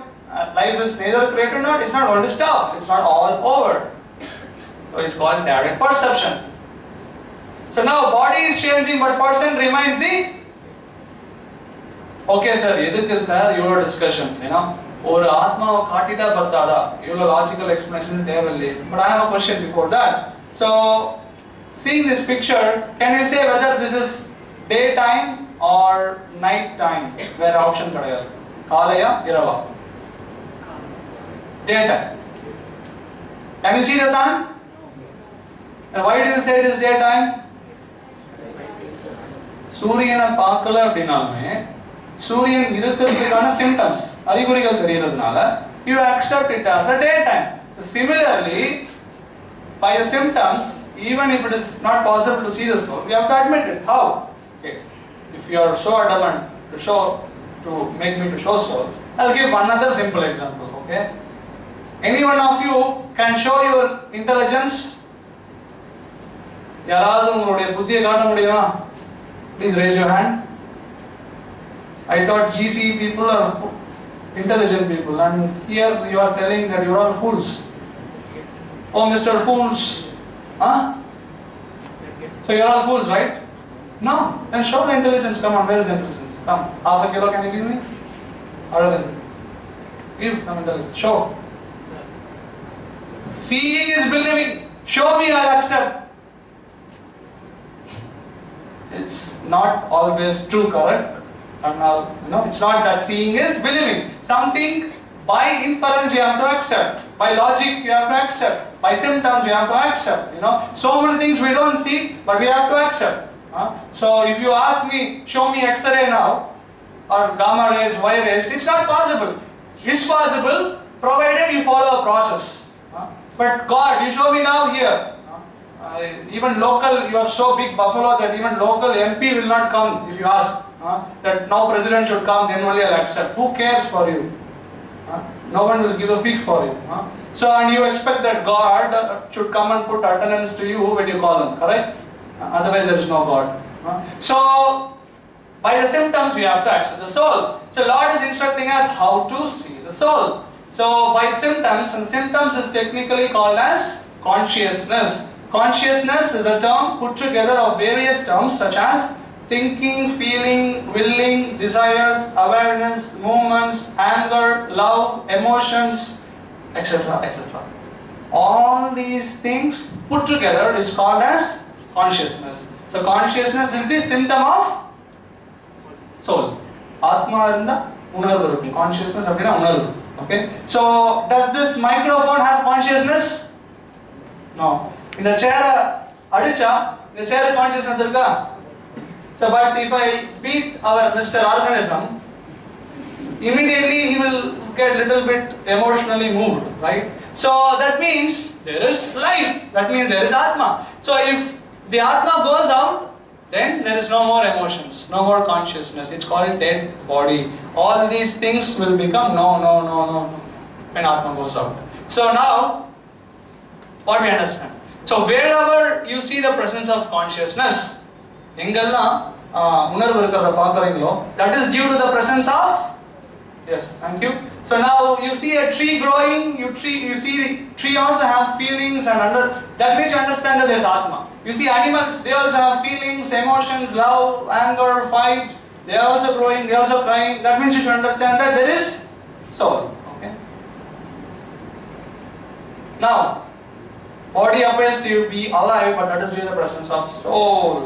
Speaker 1: Life is neither created nor it's not going to stop. It's not all over. So it's called direct perception. So now body is changing, but person remains the Okay sir, edukku sir your discussions, ஒரு ஆத்மாவை காட்டிட்டா பத்தாதா, இவ்வளவு logical explanations தேவையில்லை. But I have a question before that. So seeing this picture, can you say whether this is daytime or night time? வேற option கிடையாது. காலையா இரவா? Daytime. Can you see the sun? And why do you say it is daytime? சூரியனை பார்க்கல அப்படினாலுமே சூரியன் இருக்கிறதுக்கான symptoms அறிகுறிகள் தெரியறதுனால you accept it as a daytime. So similarly, by the symptoms, even if it is not possible to see the soul, we have to admit it. How? Okay. If you are so adamant to make me to show soul, I'll give another simple example. Okay. Any one of you can show your intelligence. யாராவது உங்களுடைய புத்தியை காட்ட முடியுமா? Please raise your hand. I thought GC people are intelligent people, and here you are telling that you are all fools. Oh, Mr. Fools. Huh? So you are all fools, right? No. Then show the intelligence. Come on, where is the intelligence? Come. Half a kilo, can you give me? Aravind. Give some intelligence. Show. Seeing is believing. Show me, I'll accept. It's not always true, correct? And it's not that seeing is believing. Something by inference you have to accept. By logic you have to accept. By symptoms you have to accept. So many things we don't see, but we have to accept. So if you ask me, show me X-ray now, or gamma rays, Y rays, it's not possible. It's possible, provided you follow a process. But God, you show me now here. Even local, you are so big buffalo that even local MP will not come if you ask that now president should come, then only I'll accept. Who cares for you? No one will give a fig for you. So and you expect that God should come and put attendance to you when you call him, correct? Otherwise there is no God. So by the symptoms we have to accept the soul. So Lord is instructing us how to see the soul. So by symptoms, and symptoms is technically called as consciousness. Consciousness is a term put together of various terms such as thinking, feeling, willing, desires, awareness, movements, anger, love, emotions, etc., etc. All these things put together is called as consciousness. So consciousness is the symptom of soul. Atma irundha unarvu irukku. Consciousness appadina unarvu. Okay. So does this microphone have consciousness? No. In the chair adicha, in the chair consciousness irukka? So but if I beat our Mr. Organism, immediately he will get little bit emotionally moved, right? So that means there is life, that means there is Atma. So if the Atma goes out, then there is no more emotions, no more consciousness. It's called dead body. All these things will become no when Atma goes out. So now, what we understand? So wherever you see the presence of consciousness, எங்கெல்லாம் உணர்வு இருக்கிறத பார்க்கறீங்களோ, that is due to the presence of, yes, thank you. So now you see a tree growing, you see the tree also have feelings, and that means you understand that there is Atma. You see animals, they also have feelings, emotions, love, anger, fight, they are also growing, they are also crying. That means you should understand that there is soul. Okay. Now body appears to be alive, but that is due to the presence of soul.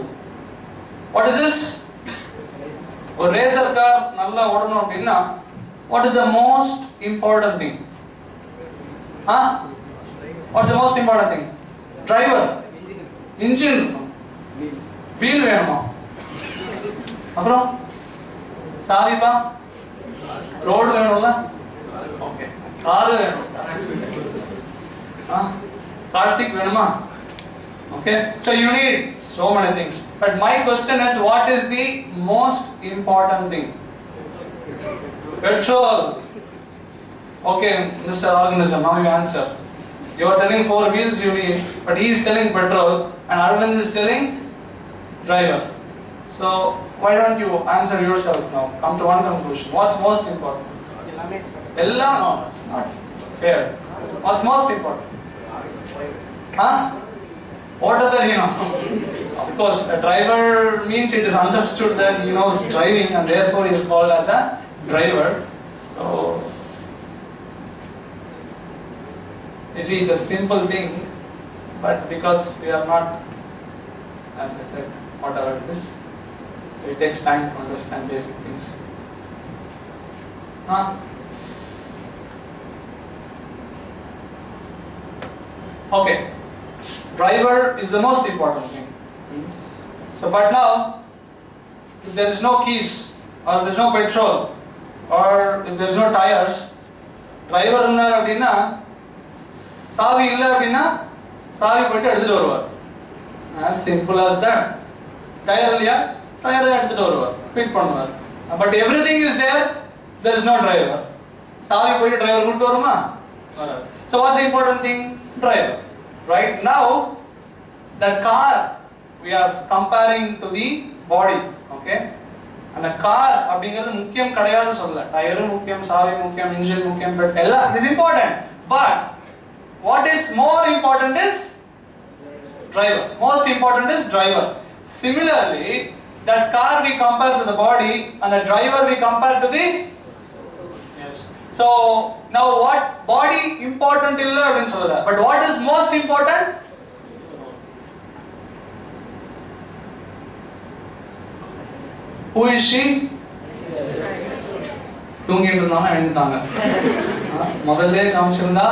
Speaker 1: What is this? ஒரு racer car நல்லா ஓடணும் அப்படின்னா what is the most important thing? What is the most important thing? Driver, engine, wheel வேணுமா? அப்புறம் சாரிப்பா road வேணும்ல? Okay, car வேணும். கார்த்திக் வேணுமா? Okay, so you need so many things. But my question is, what is the most important thing? Petrol. Okay, Mr. Organism, now you answer. You are telling 4 wheels you need, but he is telling petrol, and Arvind is telling driver. So why don't you answer yourself now? Come to one conclusion. What's most important? Ella? No, it's not fair. What's most important? What other, Of course, a driver means it is understood that he knows driving and therefore he is called as a driver. So, you see, it's a simple thing, but because we are not, as I said, whatever it is, so it takes time to understand basic things. Okay, driver is the most important thing. So, but now, if there is no keys, or there is no petrol, or if there is no tires, driver இருந்தார் அப்படின்னா சாவி இல்லை அப்படின்னா சாவி போயிட்டு எடுத்துட்டு வருவார். As simple as that. Tire இல்லையா டயரை எடுத்துட்டு வருவார், ஃபிட் பண்ணுவார். But everything is there is no driver. சாவி போயிட்டு டிரைவர் கூட்டு வருமா? வராது. So what's the important thing? Driver. Right now, the car we are comparing to the body. Okay? And the car அப்படிங்கிறது முக்கியம் கிடையாது சொல்லல. டயர் முக்கியம், சாவி முக்கியம், இன்ஜின் முக்கியம், but எல்லாம் is important. But what is more important is driver. Most important is driver. Similarly, that car we compare to the body and the driver we compare to the So now what body important illa appdin solla, but what is most important? Who is she? தூங்கிட்டு இருந்தாங்க எழுந்துட்டாங்க. முதல்ல காமிச்சிருந்தா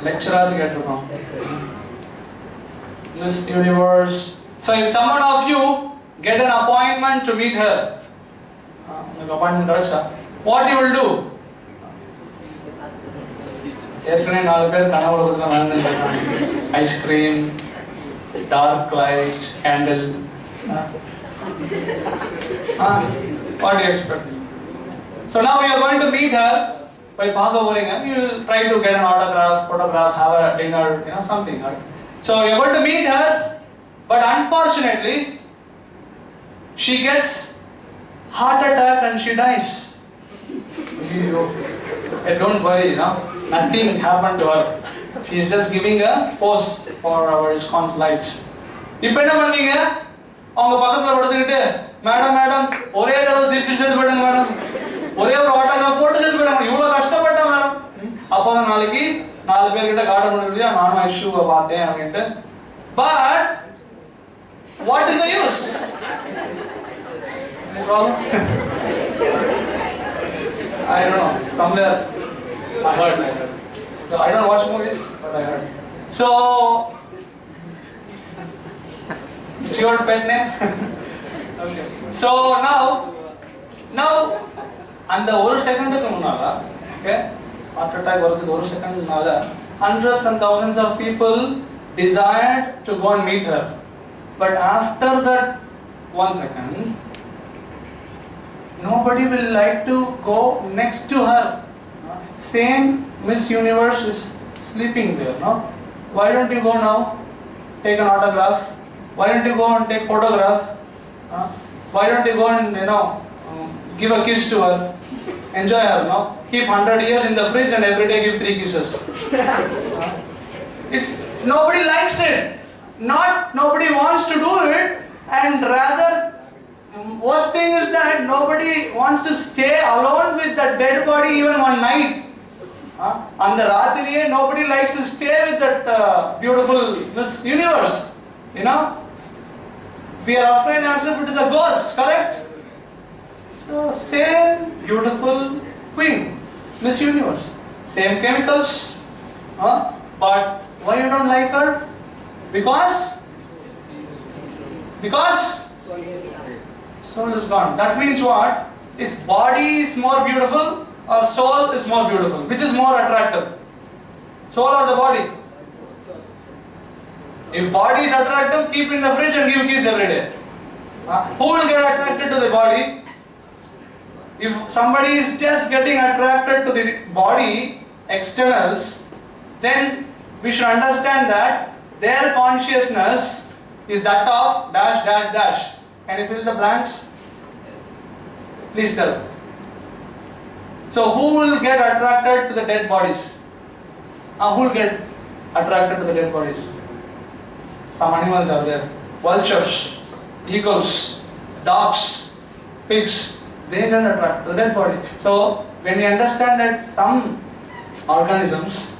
Speaker 1: lecturers கேட்டிருக்கோம். Miss Universe. So if someone of you get an appointment to meet her, உங்களுக்கு appointment கிடைச்சா, what you will do? ஏற்கனவே 4 பேர் கனவு உலகத்துல வாழ்ந்துருக்காங்க. Ice cream, dark light, candle. What do you expect? So now you are going to meet her by Bhagavatam, and you will try to get an autograph, photograph, have a dinner, something. Right? So you are going to meet her, but unfortunately, she gets heart attack and she dies. Don't worry, nothing happened to her. She is just giving a pose for our ISKCON slides. இப்போ என்ன பண்ணீங்க? அவங்க பக்கத்துல படுத்துக்கிட்டு madam madam ஒரே தடவை சிரிச்சு சேர்த்து போயிடுங்க மேடம், ஒரே ஒரு ஆட்டோகிராஃப் போட்டு சேர்த்து போயிடுங்க, இவ்வளவு கஷ்டப்பட்டேன் மேடம். அப்போதான் நாளைக்கு 4 பேர்கிட்ட காட்ட முடியும் இல்லையா, நானும் ஐஷுவை பார்த்தேன் அப்படின்ட்டு. But what is the use? Any problem? I don't know, somewhere I heard. So I don't watch movies, but I heard. So it's your pet name? Okay. So now அந்த ஒரு செகண்டுக்கு முன்னால, okay, heart attack வரதுக்கு ஒரு second முன்னால hundreds and thousands of people desired to go and meet her. But after that 1 second, nobody will like to go next to her. Same Miss Universe is sleeping there, no? Why don't you go now, take an autograph? Why don't you go and take photograph? Why don't you go and give a kiss to her? Enjoy her, no? Keep 100 years in the fridge and every day give 3 kisses. It's nobody likes it. Nobody wants to do it, and rather worst thing is that nobody wants to stay alone with the dead body even one night. And the ratriye nobody likes to stay with that beautiful Miss Universe. We are afraid as if it is a ghost, correct? So same beautiful queen, Miss Universe, same chemicals, but why you don't like her? Because soul is gone. That means what? Is body is more beautiful or soul is more beautiful? Which is more attractive? Soul or the body? If body is attractive, keep in the fridge and give kiss every day. Who will get attracted to the body? If somebody is just getting attracted to the body, externals, then we should understand that their consciousness is that of dash dash dash. Can you fill the blanks? Please tell. So who will get attracted to the dead bodies? Who will get attracted to the dead bodies? Some animals are there. vultures, eagles, dogs, pigs, they get attracted to the dead body. So when we understand that some organisms,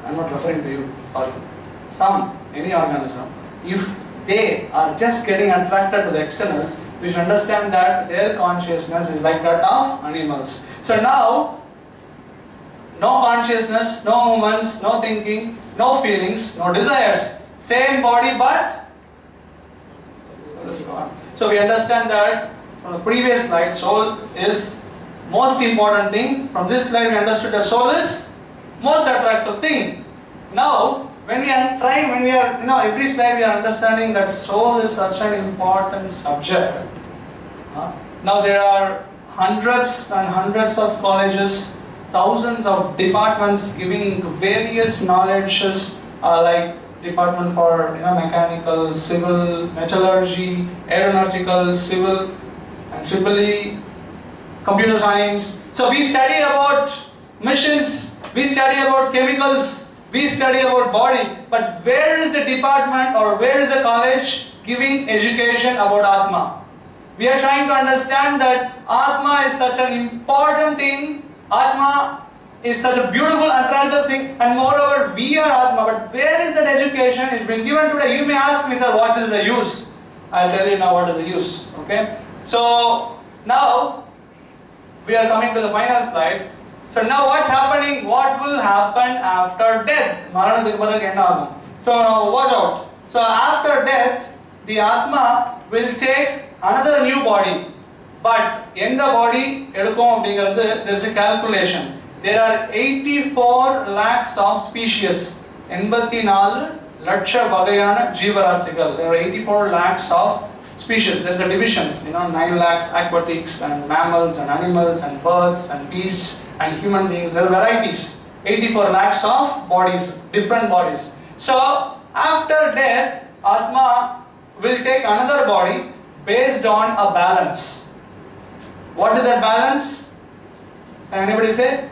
Speaker 1: I'm not referring to you, sorry, any organism, if they are just getting attracted to the externals, we should understand that their consciousness is like that of animals. So now, no consciousness, no movements, no thinking, no feelings, no desires. Same body but soul is gone. So we understand that from the previous slide, soul is most important thing. From this slide we understood that soul is most attractive thing. Now when we are, every slide we are understanding that soul is such an important subject. Now there are hundreds and hundreds of colleges, thousands of departments giving various knowledges, like department for mechanical, civil, metallurgy, aeronautical, civil, and EEE, computer science. So we study about machines, we study about chemicals, we study about body, but where is the department or where is the college giving education about Atma? We are trying to understand that Atma is such an important thing, Atma is such a beautiful, attractive thing, and moreover we are Atma, but where is that education? It's been given today. You may ask me, sir, what is the use? I'll tell you now what is the use, okay? So now we are coming to the final slide. So now what's happening? What will happen after death? So now watch out. So after death, the Atma will take another new body. But in the body, there is a calculation. There are 84 lakhs of species. 84 lakhs vagayana jeevarasigal. There are 84 lakhs of species. There is a divisions, 9 lakhs aquatics and mammals and animals and birds and beasts and human beings. There are varieties. 84 lakhs of bodies, different bodies. So after death, Atma will take another body based on a balance. What is that balance? Can anybody say?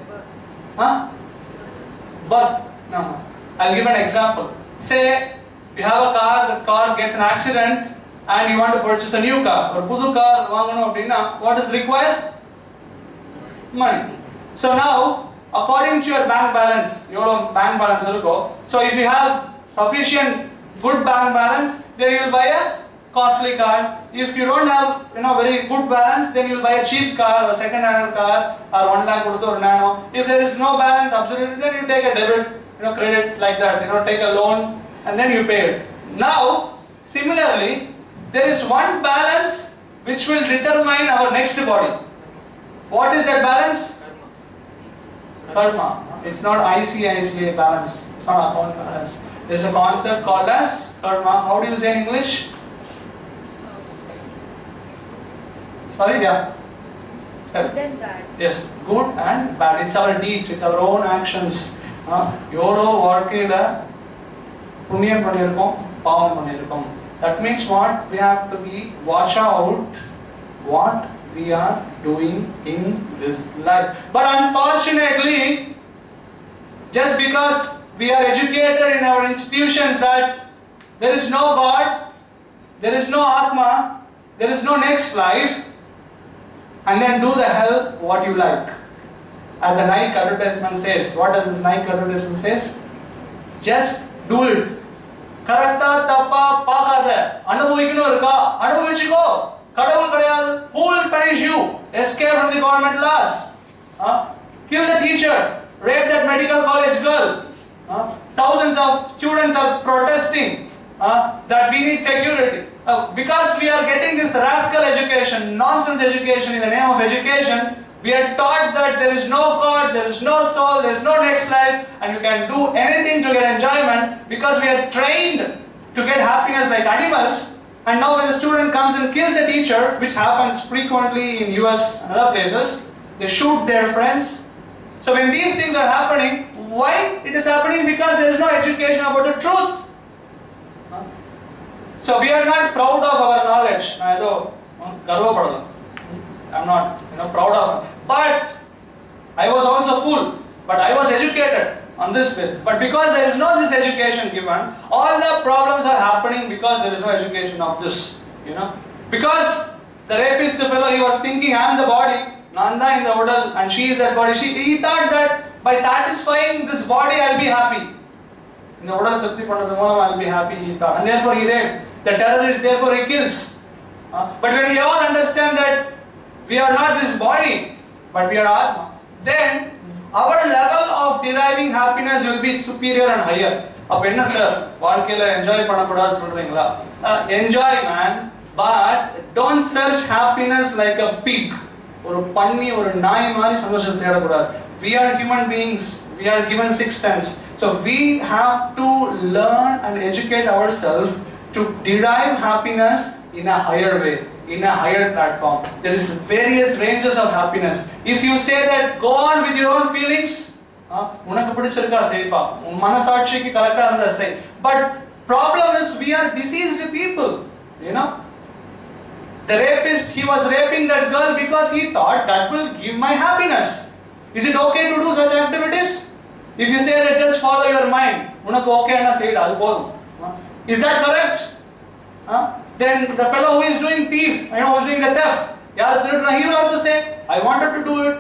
Speaker 1: Birth. No. I'll give an example. Say you have a car, the car gets an accident and you want to purchase a new car. Or pudu car vaangano appadina, what is required? Money. So now, according to your bank balance, your bank balance will go. So if you have sufficient good bank balance, then you will buy a costly car. If you don't have very good balance, then you will buy a cheap car or second-hand car or 1 lakh or nano. If there is no balance absolutely, then you take a debit, credit like that. Take a loan and then you pay it. Now, similarly, there is one balance which will determine our next body. What is that balance? Karma. It's not ICICI balance. It's not account balance. There is a concept called as karma. How do you say in English? Sorry, yeah.
Speaker 10: Good and bad.
Speaker 1: Yes, good and bad. It's our deeds. It's our own actions. Yoro varkila punyam pannirkom, pavam pannirkom. That means what? We have to be watch out what we are doing in this life. But unfortunately, just because we are educated in our institutions that there is no God, there is no Atma, there is no next life, and then do the hell what you like. As the Nike advertisement says, what does this Nike advertisement says? Just do it. Karatta tappa pakada. Anubhavikanu irukka? Anubavichiko. Kadavul kadayadu. Who will punish you? Escape from the government laws. Kill the teacher. Rape that medical college girl. Thousands of students are protesting that we need security. Because we are getting this rascal education, nonsense education in the name of education, we are taught that there is no God, there is no soul, there is no next life, and you can do anything to get enjoyment because we are trained to get happiness like animals. And now when the student comes and kills the teacher, which happens frequently in US and other places, they shoot their friends. So when these things are happening, why it is happening? Because there is no education about the truth. So we are not proud of our knowledge. I'm not proud of it. But I was also fool. But I was educated. on this basis. But because there is no this education given, all the problems are happening because there is no education of this, Because the rapist fellow, he was thinking, I am the body, Nanda in the udal, and she is that body. He thought that by satisfying this body, I will be happy. In the udal tapti pannadhu moolam, I will be happy, he thought. And therefore he raped. The terrorist, therefore he kills. But when we all understand that we are not this body, but we are Atma, then our level of deriving happiness will be superior and higher. Appo enna sir, வாழ்க்கையில enjoy பண்ணக்கூடாது சொல்றீங்களா? Enjoy man, but don't search happiness like a pig. ஒரு பன்னி ஒரு நாய் மாதிரி சந்தோஷத்தை தேடக்கூடாது. We are human beings. We are given 6 senses. So we have to learn and educate ourselves to derive happiness in a higher way, in a higher platform. There is various ranges of happiness. If you say that go on with your own feelings, உனக்கு பிடிச்சிருக்கா செய்ப்பா, உன் மனசாட்சிக்கு கரெக்டா இருந்தா செய். But problem is we are diseased people, The rapist, he was raping that girl because he thought that will give my happiness. Is it okay to do such activities? If you say that just follow your mind, உனக்கு ஓகேன்னா செய்யடா அது போதும். Is that correct? Then the fellow who is doing thief, who is doing the theft, he will also say, I wanted to do it.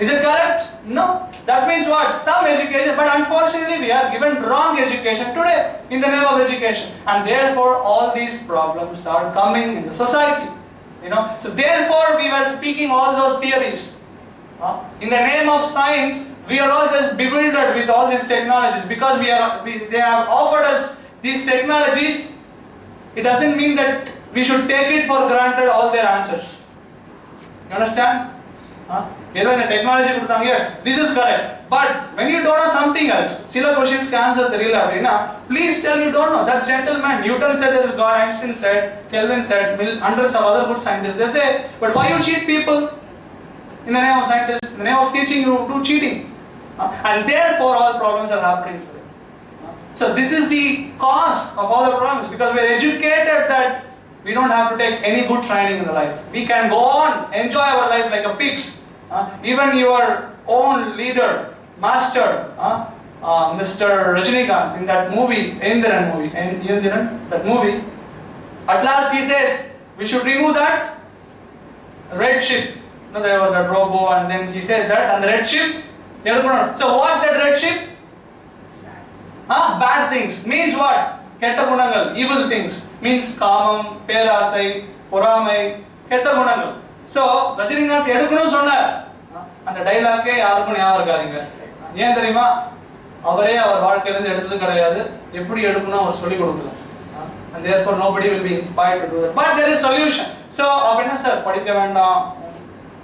Speaker 1: Is it correct? No. That means what? Some education, but unfortunately we are given wrong education today in the name of education. And therefore all these problems are coming in the society. So therefore we were speaking all those theories. In the name of science, we are all just bewildered with all these technologies because they have offered us these technologies. It doesn't mean that we should take it for granted all their answers. You understand? Either the technology, yes, this is correct. But when you don't know something else, Sila questions can answer the real abdina. Please tell you don't know. That's gentleman. Newton said there is God, Einstein said, Kelvin said, hundreds of other good scientists. They say, but why you cheat people? In the name of scientists, in the name of teaching, you do cheating. And therefore all problems are happening today. So this is the cause of all the problems, because we are educated that we don't have to take any good training in the life. We can go on, enjoy our life like a pigs. Even your own leader, master, Mr. Rajinikanth, in that movie, Indiran, that movie, at last he says, we should remove that red ship. There was a robo, and then he says that, and the red ship. So what's that red ship? Bad things. Means what? Ketta gunangal, evil things. Means kamam, perasai, poramai, ketta gunangal. So, Rajinikanth edukunu sonna. And the dialogue ke yaarukku nyavam irukadinga. Yen theriyuma? Avare avar vaalkaiyila irundhu eduthathu kedaiyadhu. Eppadi edukunu avar solli kodukala. And therefore nobody will be inspired to do that. But there is solution. So, appadina sir, padikka vendam,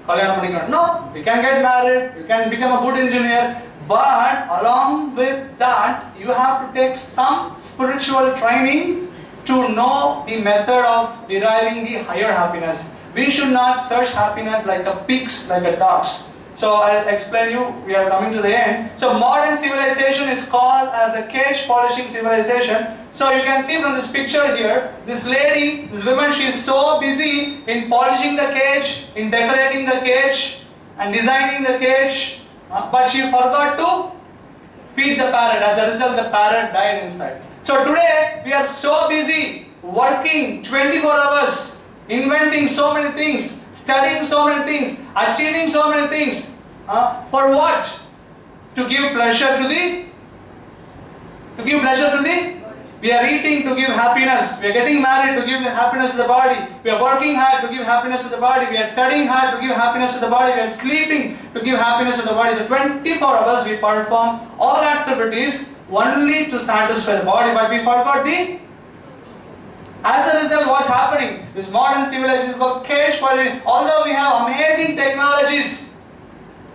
Speaker 1: kalyanam panikka. No, we can get married, you can become a good engineer. But along with that, you have to take some spiritual training to know the method of deriving the higher happiness. We should not search happiness like a pigs, like a dogs. So I'll explain you, we are coming to the end. So modern civilization is called as a cage polishing civilization. So you can see from this picture here, this lady, this woman, she is so busy in polishing the cage, in decorating the cage, and designing the cage. But she forgot to feed the parrot. As a result, the parrot died inside. So today, we are so busy working 24 hours, inventing so many things, studying so many things, achieving so many things. For what? To give pleasure to the? We are eating to give happiness. We are getting married to give happiness to the body. We are working hard to give happiness to the body. We are studying hard to give happiness to the body. We are sleeping to give happiness to the body. So 24 hours we perform all activities only to satisfy the body, but we forgot the. As a result, what's happening? This modern civilization is called cage polishing. Although we have amazing technologies,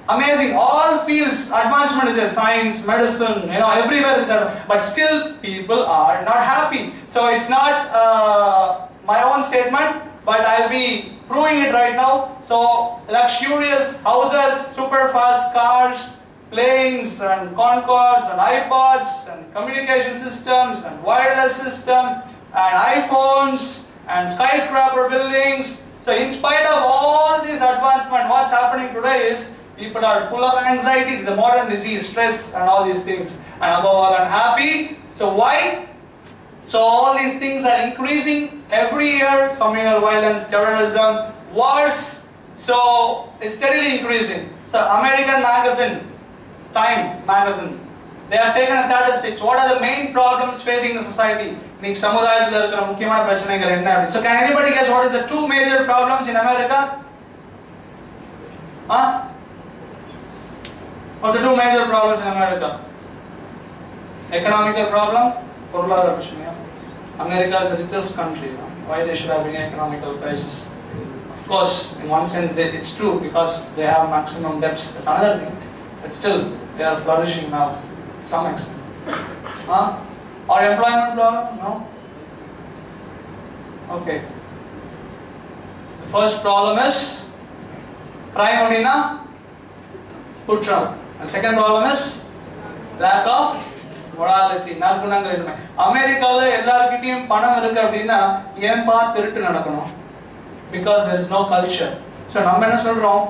Speaker 1: amazing, all fields, advancement is there, science, medicine, everywhere is there, but still people are not happy. So it's not my own statement, but I'll be proving it right now. So luxurious houses, super fast cars, planes and Concords and iPods and communication systems and wireless systems and iPhones and skyscraper buildings. So in spite of all this advancement, what's happening today is People are full of anxiety. It's a modern disease, stress and all these things. And above all, unhappy. So why? So all these things are increasing every year. Communal violence, terrorism, wars. So it's steadily increasing. So American magazine, Time magazine, they have taken a statistics. What are the main problems facing the society? So can anybody guess what is the two major problems in America? Huh? What's the two major problems in America? Economical problem, America is the richest country. Why they should have an economical crisis? Of course, in one sense it's true because they have maximum debts. That's another thing. But still, they are flourishing now, to some extent. Huh? Or employment problem? No? Okay. The first problem is crime only na? Kutram. And second problem is lack of morality. America la ellarkittiyum panam irukku appadina yen pa thiruttu nadakano because there is no culture. So நம்ம என்ன சொல்றோம்?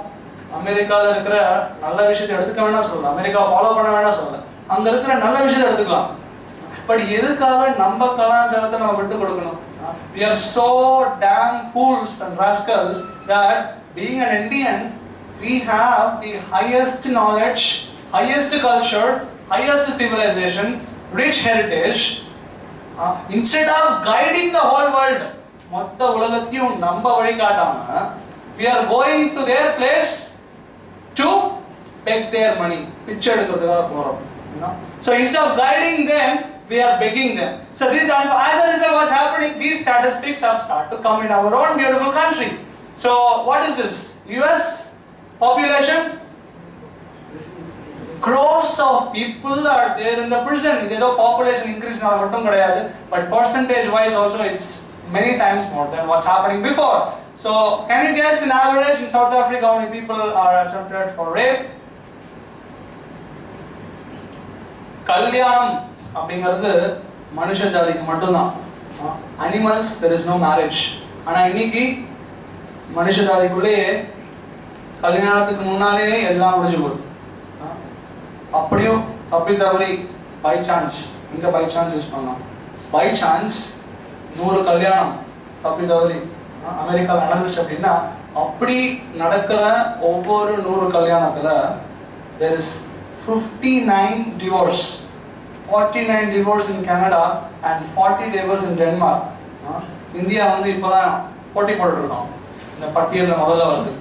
Speaker 1: அமெரிக்கால இருக்கிற நல்ல விஷயத்தை எடுத்துக்க வேணாம் சொல்லல. அமெரிக்கா ஃபாலோ பண்ண வேணாம் சொல்லல. அங்க இருக்கிற நல்ல விஷயத்தை எடுத்துக்கலாம். பட் எதுக்காக நம்ம கலாச்சாரத்தை நம்ம விட்டு கொடுக்கணும்? We are so damn fools and rascals that being an Indian, we have the highest knowledge, highest culture, highest civilization, rich heritage. Instead of guiding the whole world, மொத்த உலகத்தையும் நம்ம வழி காட்டாம we are going to their place to beg their money. பிச்சை எடுக்கிறதுக்காக போறோம். So instead of guiding them, we are begging them. So this, as a result, what's happening? These statistics have started to come in our own beautiful country. So what is this? US population? Crores of people are there in the prison. The population increase now, but percentage wise also it's many times more than what's happening before. So can you guess in average in South Africa how many people are attempted for rape? Kalyanam அப்படிங்கிறது மனுஷ ஜாதிக்கு மட்டும்தான். Animals there is no marriage. ஆனா இன்னைக்கு மனுஷ ஜாதிக்குள்ளேயே கல்யாணத்துக்கு முன்னாலே எல்லாம் முடிஞ்சு போகுது. அப்படியும் தப்பி தவறி பை சான்ஸ் இங்க பை சான்ஸ் யூஸ் பண்ணலாம். பை சான்ஸ் 100 கல்யாணம் தப்பி தவறி அமெரிக்காவில் நடந்துச்சு அப்படின்னா அப்படி நடக்கிற ஒவ்வொரு 100 கல்யாணத்துல there is 59 divorce, 49 divorce in Canada and 40 divorce in Denmark. India வந்து இப்பதான் போட்டி போட்டுட்டு இருக்கோம். இந்த பட்டியலில் முதல்ல வருது.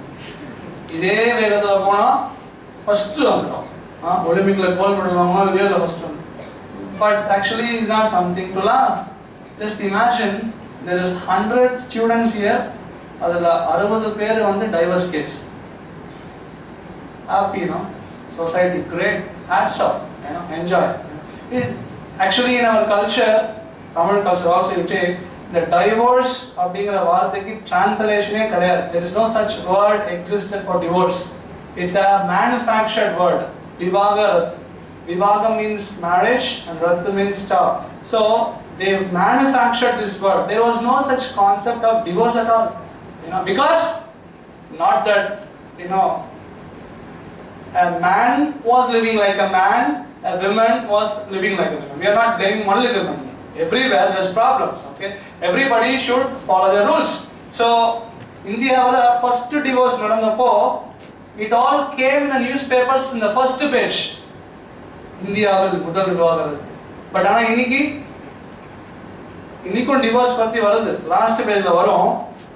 Speaker 1: இதே வேகத்துல போனா ஃபர்ஸ்ட் வந்துடும். ஒலிம்பிக்ல கோல்ட் மெடல் வாங்கினா இந்தியாவில் ஃபர்ஸ்ட் வந்து. But actually it's not something to laugh. Just imagine there is 100 students here. அதுல 60 பேர் வந்து divorce case. Happy, no? Society great. Hats off. Enjoy. Actually in our culture, Tamil culture also you take the divorce அப்படிங்கிற வார்த்தைக்கு translationே கிடையாது. There is no such word existed for divorce. It's a manufactured word. Vivagarat. Vivaga means marriage and Rat means stop. So they manufactured this word. There was no such concept of divorce at all. Because not that a man was living like a man, a woman was living like a woman. We are not blaming only women. Everywhere there's problems. Okay, everybody should follow the rules. So India's first divorce nadandappo, it all came in the newspapers in the first page. Indiaவில் முதல் விவாகரத்து. But ஆனா இன்னைக்கும் divorce பத்தி வருது. Last பேஜ்ல வரும்.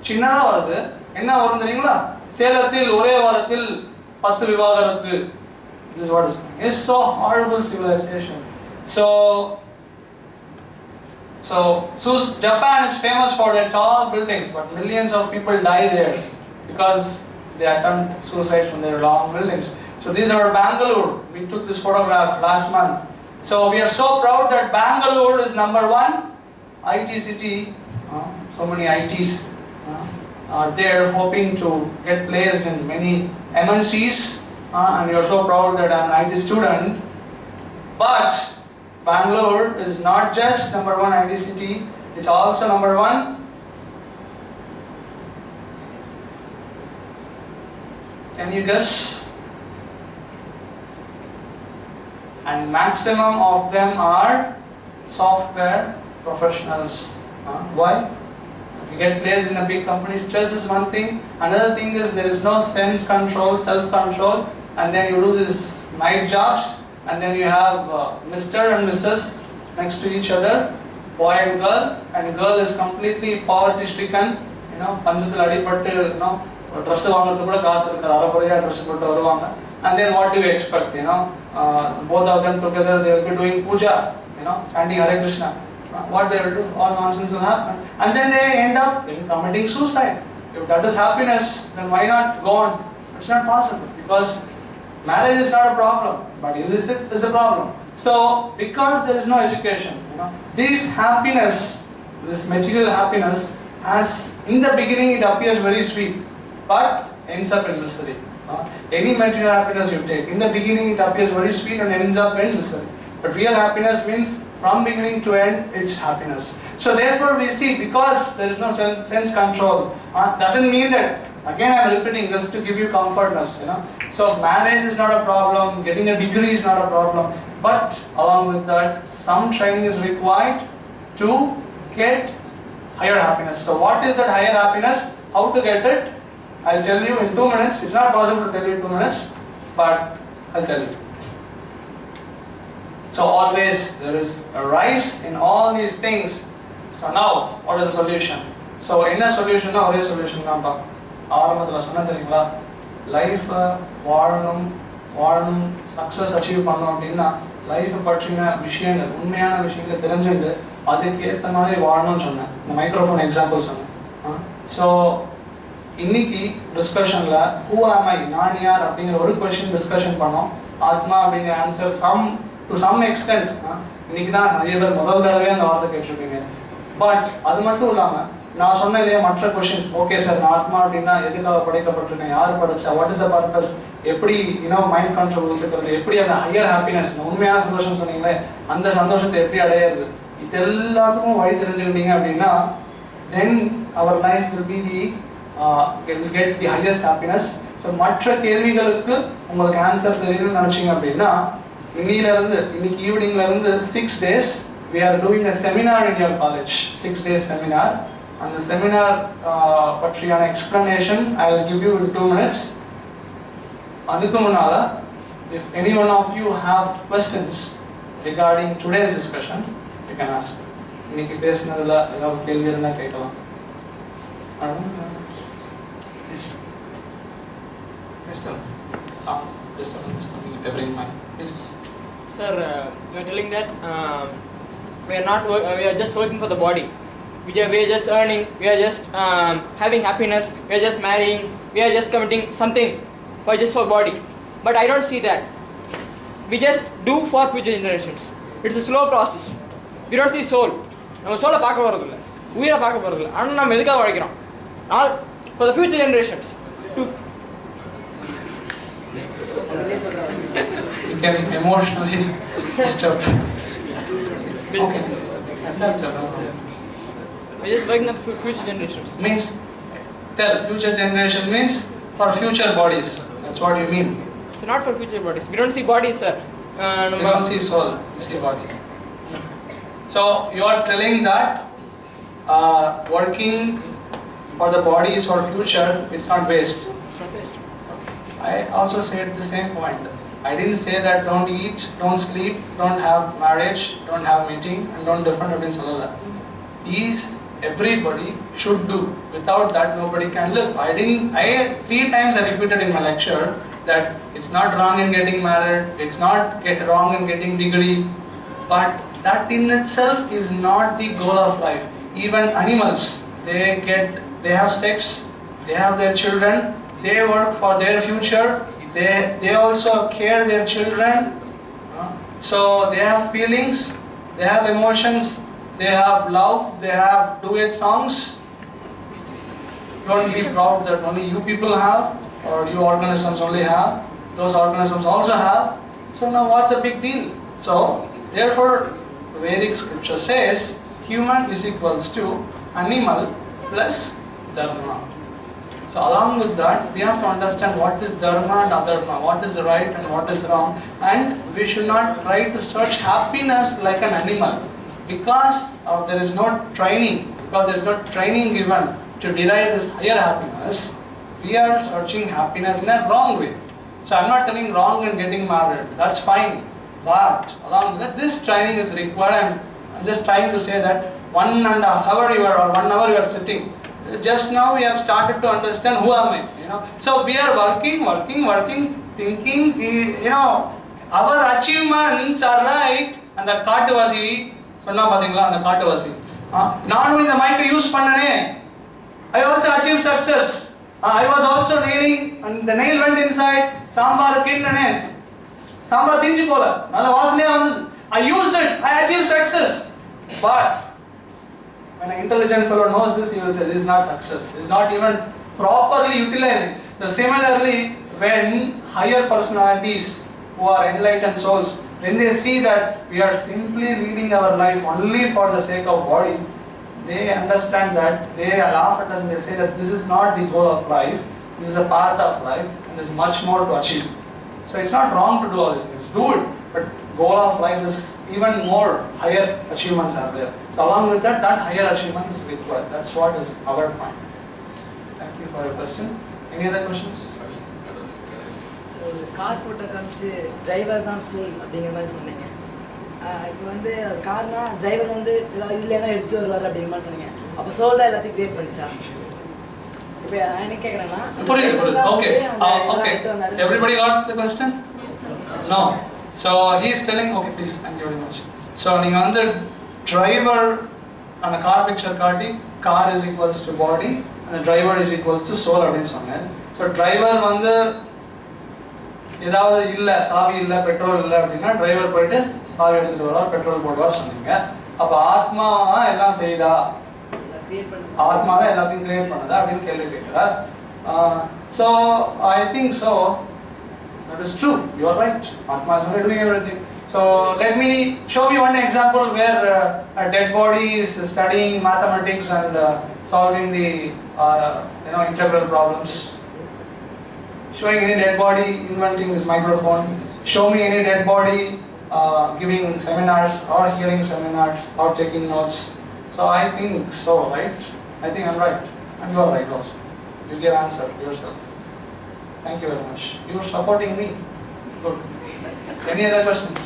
Speaker 1: சின்னதா வருது. என்ன வரும் தெரியுங்களா? சேலத்தில் ஒரே வாரத்தில் 10 விவாகரத்து. This is what is. It's so horrible civilization. So Japan is famous for their tall buildings, but millions of people die there because they attempt suicide from their long buildings. So these are Bangalore. We took this photograph last month. So we are so proud that Bangalore is #1 IT city. So many ITs are there hoping to get placed in many MNCs. And we are so proud that I'm an IT student. But Bangalore is not just #1 IT city. It's also #1. Can you guess? and maximum of them are software professionals. Why? You get placed in a big company, stress is one thing. Another thing is there is no sense control, self-control, and then you do these night jobs, and then you have Mr. and Mrs. next to each other, boy and girl is completely poverty-stricken. பஞ்சத்தில் அடிபட்டு dress வாங்குறது கூட காசு இருக்காது, அரைக்குறையா dress போட்டு வருவாங்க. And then what do you expect? Both of them together they will be doing puja, chanting Hare Krishna. What they will do? All nonsense will happen, and then they end up in committing suicide. If that is happiness, then why not go on? It's not possible, because marriage is not a problem, but illicit is a problem. So because there is no education, this happiness, this material happiness, as in the beginning it appears very sweet, but ends up in misery. Any material happiness you take, in the beginning it appears very sweet and ends up in misery. But real happiness means from beginning to end it's happiness. So therefore we see, because there is no sense control, doesn't mean that, again I am repeating just to give you comfortness. So marriage is not a problem, getting a degree is not a problem, but along with that some training is required to get higher happiness. So what is that higher happiness? How to get it? I'll tell you in 2 minutes. It's not possible to tell you in 2 minutes, but I'll tell you. So always there is a rise in all these things. So now, what is the solution? So என்ன சொல்யூஷன்னா ஒரே solution தான்ப்பா. ஆரம்பத்தில் சொன்னது தெரியுங்களா, life வாழணும் success achieve பண்ணணும் அப்படின்னா லைஃப்பை பற்றின விஷயங்கள், உண்மையான விஷயங்களை தெரிஞ்சுட்டு அதுக்கு ஏற்ற மாதிரி வாழணும்னு சொன்னேன். இந்த மைக்ரோஃபோன் எக்ஸாம்பிள் சொன்னேன். ஸோ இன்னைக்கு டிஸ்கஷனில் ஹூ ஆம் ஐ, நான் யார் அப்படிங்கிற ஒரு கொஸ்டின் டிஸ்கஷன் பண்ணோம். ஆத்மா அப்படிங்கிற ஆன்சர் டு சம் எக்ஸ்டென்ட் இன்னைக்கு தான் நிறைய பேர் முதல் தடவையே அந்த வார்த்தை கேட்டிருப்பீங்க. பட் அது மட்டும் இல்லாமல் நான் சொன்ன இல்லையா மற்ற கொஸ்டின்ஸ், ஓகே சார் நான் ஆத்மா அப்படின்னா எதுக்காக படைக்கப்பட்டிருக்கேன், யார் படைச்சா, வாட் இஸ் த பர்பஸ், எப்படி மைண்ட் கண்ட்ரோல் இருக்கிறது, எப்படி அந்த ஹையர் ஹாப்பினஸ், உண்மையான சந்தோஷம் சொன்னீங்களே அந்த சந்தோஷத்தை எப்படி அடையிறது, இது எல்லாத்துக்கும் வழி தெரிஞ்சுக்கிட்டீங்க அப்படின்னா then our life will be will get the highest happiness. So மற்ற கேள்விகளுக்கு உங்களுக்கு ஆன்சர் தெரியணும்னு நினைச்சீங்க அப்படின்னா இன்னைக்கு ஈவினிங்ல இருந்து 6 days we are doing a seminar in your college, 6 days seminar. அந்த செமினார் பற்றியான explanation I will give you in 2 minutes. அதுக்கு முன்னால if any one of you have questions regarding today's discussion, you can ask. இன்னைக்கு பேசினதுல ஏதாவது கேள்வி இருந்தா கேட்கலாம்.
Speaker 11: Sir, you are telling that we are just working for the body. We are just earning, we are just having happiness, we are just marrying, we are just committing something just for body. But I don't see that. We just do for future generations. It's a slow process. We don't see soul. நம்ம சோலை பார்க்க போகிறதில்ல, உயிரை பார்க்க போகிறதில்ல, ஆனால் நம்ம எதுக்காக உழைக்கிறோம்? For the future generations.
Speaker 1: You can emotionally disturbed. Okay.
Speaker 11: We're just working on future generations.
Speaker 1: Means, tell, future generation means for future bodies. That's what you mean.
Speaker 11: It's not for future bodies. We don't see bodies, sir.
Speaker 1: You don't see soul, you see body. So you are telling that working for the body is for future, it's not waste.
Speaker 11: It's not waste.
Speaker 1: I also said the same point. I didn't say that don't eat, don't sleep, don't have marriage, don't have meeting, and don't defend against Allah. These everybody should do. Without that, nobody can live. 3 times I repeated in my lecture that it's not wrong in getting married, it's not wrong in getting degree, but that in itself is not the goal of life. Even animals, they have sex, they have their children, they work for their future, they also care their children, so they have feelings, they have emotions, they have love, they have duet songs. Don't be proud that only you people have, or you organisms only have, those organisms also have. So now what's the big deal? So therefore Vedic scripture says human is equals to animal plus dharma. So So along with that, we have to understand what is dharma and adharma, what is right and what is wrong, and we should not try to search happiness like an animal, because there is no training, given to derive this higher happiness. We are searching happiness in a wrong way. So I'm not telling wrong and getting married, that's fine, but along with that, this training is required, and I'm just trying to say that 1.5 hours you are sitting. Just now we have started to understand who am I, So we are working, thinking, our achievements are right, and that Kaatuvasi, sonna pathingala, and the Kaatuvasi. Nanu in the mic use pannane. I also achieved success. I was also nailing, and the nail went inside. Sambar kinnanes. Sambar thinji pola. Nalla vasane vandu. I used it. I achieved success. But when an intelligent fellow knows this, he will say, this is not success. This is not even properly utilizing. So similarly, when higher personalities who are enlightened souls, when they see that we are simply leading our life only for the sake of body, they understand that, they laugh at us and they say that this is not the goal of life, this is a part of life, and there is much more to achieve. So it's not wrong to do all these things, do it, but goal of life is even more higher achievements are there. So along with that, higher achievements is required. That's what is our point. Thank you for your question. Any other questions?
Speaker 12: So car photo comes driver தான் soul அப்படிங்கிற மாதிரி சொன்னீங்க. இப்போ வந்து Karnaugh driver வந்து இல்லைன்னா எடுத்து வருவார் அப்படிங்கிற மாதிரி சொன்னீங்க. அப்போ சோல் தான் எல்லாத்தையும் கிரியேட் பண்ணிச்சா? இப்போ என்ன கேட்குறேன்னா
Speaker 1: okay. Everybody got the question? No. So he is telling, okay, please, thank you very much. So நீங்க வந்து driver அந்த car picture காட்டி car is equals to body and the driver is equals to soul அப்படின்னு சொன்னேன். So driver வந்து ஏதாவது இல்ல, சாவி இல்ல, பெட்ரோல் இல்ல அப்படின்னா டிரைவர் போயிட்டு சாவி எடுத்துட்டு வருவார், பெட்ரோல் போடுவார் சொன்னீங்க. அப்ப ஆத்மா தான் எல்லாம் செய்தா, ஆத்மா தான் எல்லாத்தையும் கிரியேட் பண்ணதா அப்படின்னு கேள்வி கேட்கிறார். So I think so. That is true. You are right. Atma is only doing everything. So let me show me one example where a dead body is studying mathematics and solving the integral problems. Showing any dead body inventing this microphone. Show me any dead body giving seminars or hearing seminars or taking notes. So I think so, right? I think I'm right, and you are right also. You give answer yourself. Thank you very much. You are supporting me. Good. Any other questions?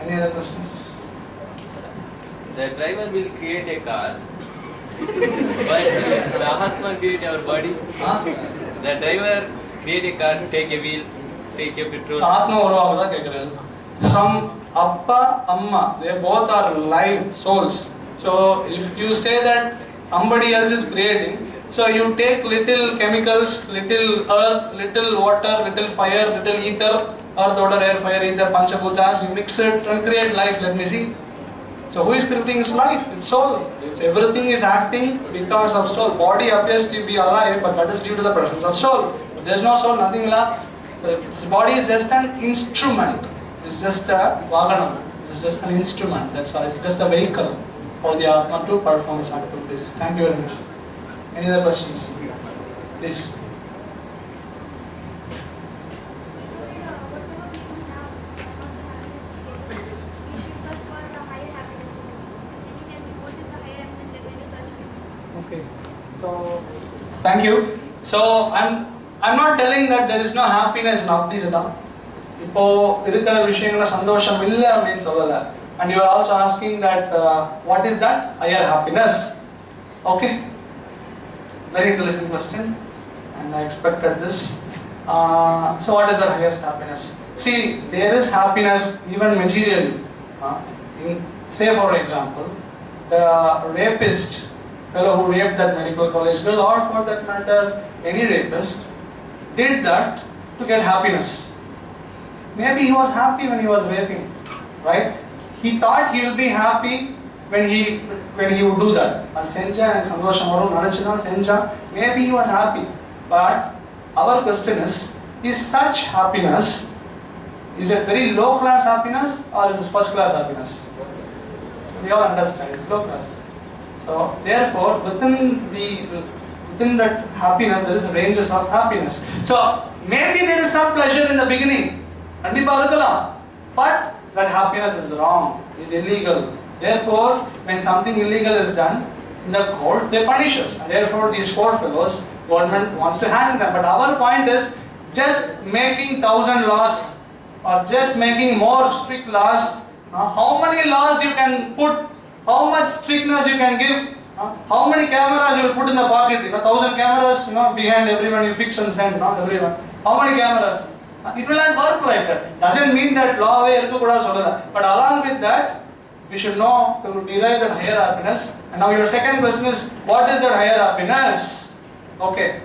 Speaker 1: Any other questions?
Speaker 13: The driver will create a car, but the Atma create our body. The driver create a car, take a wheel, take a petrol.
Speaker 1: Atma uruvavada kekkuren. From Appa, Amma, they both are live souls. So if you say that somebody else is creating, so you take little chemicals, little earth, little water, little fire, little ether, earth, water, air, fire, ether, Panchabhutas, you mix it and create life. Let me see. So who is creating his life? It's soul. Everything is acting because of soul. Body appears to be alive, but that is due to the presence of soul. If there is no soul, nothing left. This body is just an instrument. It's just a vaganam. It's just an instrument. That's why it's just a vehicle for the Atma to perform its activities. Thank you very much. Any other questions? Please. Okay. So, thank you. So, I'm not telling that there is no happiness now. Please allow. இப்போ இருக்கிற விஷயங்கள சந்தோஷம் இல்லை அப்படின்னு சொல்லல. And you are also asking that what is that higher happiness? Okay. Very intelligent question, and I expected this. So what is the highest happiness? See, there is happiness even materially. Say for example, the rapist, fellow who raped that medical college girl, or for that matter, any rapist, did that to get happiness. Maybe he was happy when he was raping, right? He thought he will be happy when he would do that. Maybe he was happy. But our question is such happiness, is it very low class happiness or is it first class happiness? We all understand it's low class. So therefore, within that happiness, there is ranges of happiness. So maybe there is some pleasure in the beginning, but that happiness is wrong, is illegal. Therefore, when something illegal is done in the court, they punish us. And therefore, these four fellows, government wants to hang them. But our point is, just making 1,000 laws or just making more strict laws, how many laws you can put, how much strictness you can give, how many cameras you will put in the pocket, 1,000 cameras behind everyone you fix and send, everyone. How many cameras? It will not work like that. Doesn't mean that law way but along with that, we should know to derive that higher happiness. And now your second question is, what is that higher happiness? Okay.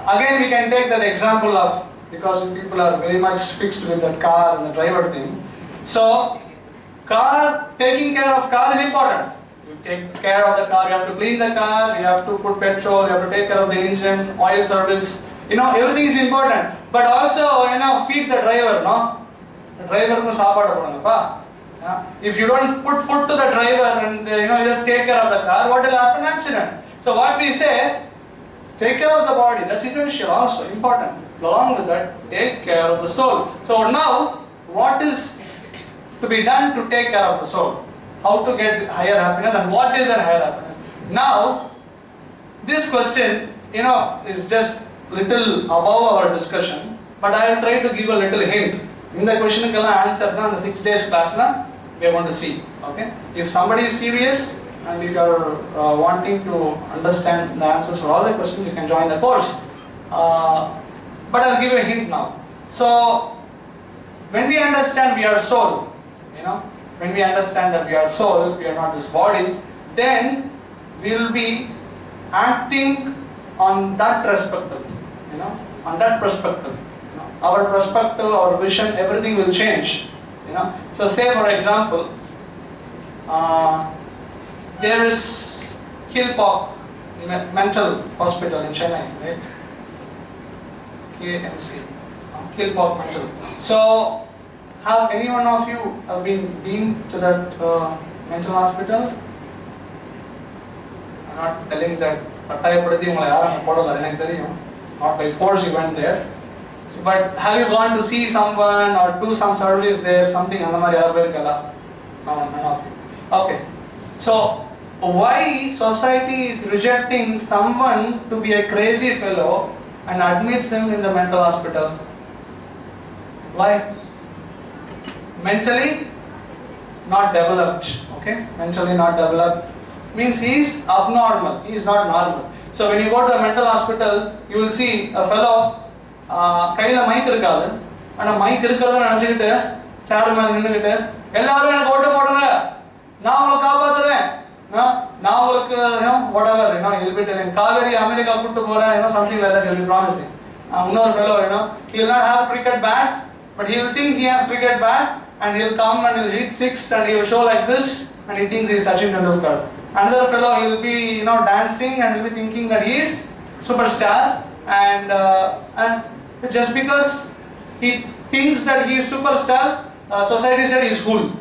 Speaker 1: Again we can take that example of, because people are very much fixed with that car and the driver thing. So, taking care of car is important. You take care of the car, you have to clean the car, you have to put petrol, you have to take care of the engine, oil service. Everything is important. But also, feed the driver, no? The driver ko saapadu podunga. If you don't put food to the driver and just take care of the car, what will happen? Accident. So what we say, take care of the body, that's essential also, important. Along with that, take care of the soul. So now, what is to be done to take care of the soul? How to get higher happiness and what is that higher happiness? Now, this question, is just little above our discussion, but I will try to give a little hint. In the question answer in the 6 days class, we are going to see. Okay? If somebody is serious and if you are wanting to understand the answers for all the questions, you can join the course. But I'll give you a hint now. So, when we understand we are soul, when we understand that we are soul, we are not this body, then we will be acting on that perspective, on that perspective. Our perspective, our vision, everything will change. So say for example, there is Kilpok mental hospital in Chennai, right? KMC, Kilpok mental. So have any one of you been to that mental hospital? I'm not telling that, not by force you went there. But have you gone to see someone or do some service there, something? No, none of you. Okay. So, why society is rejecting someone to be a crazy fellow and admits him in the mental hospital? Why? Mentally not developed. Okay? Mentally not developed means he is abnormal, he is not normal. So, when you go to the mental hospital, you will see a fellow கையில mic இருக்காது, ஆனா mic இருக்கிறத நினைச்சுக்கிட்டு சேர் மேல நின்னுக்கிட்டு எல்லாரும் எனக்கு ஓட்டு போடுங்க, நான் உங்களுக்கு காப்பாத்துறேன், நான் உங்களுக்கு whatever, he'll be telling Kaveri America கூட்டு போறேன், something like that he'll be promising. Another fellow, he will not have cricket bat, but he will think he has cricket bat and he'll come and he'll hit six and he will show like this and he thinks he is Sachin Tendulkar. Another fellow, he will be dancing and he will be thinking that he is superstar and just because he thinks that he is superstar, society said he is fool.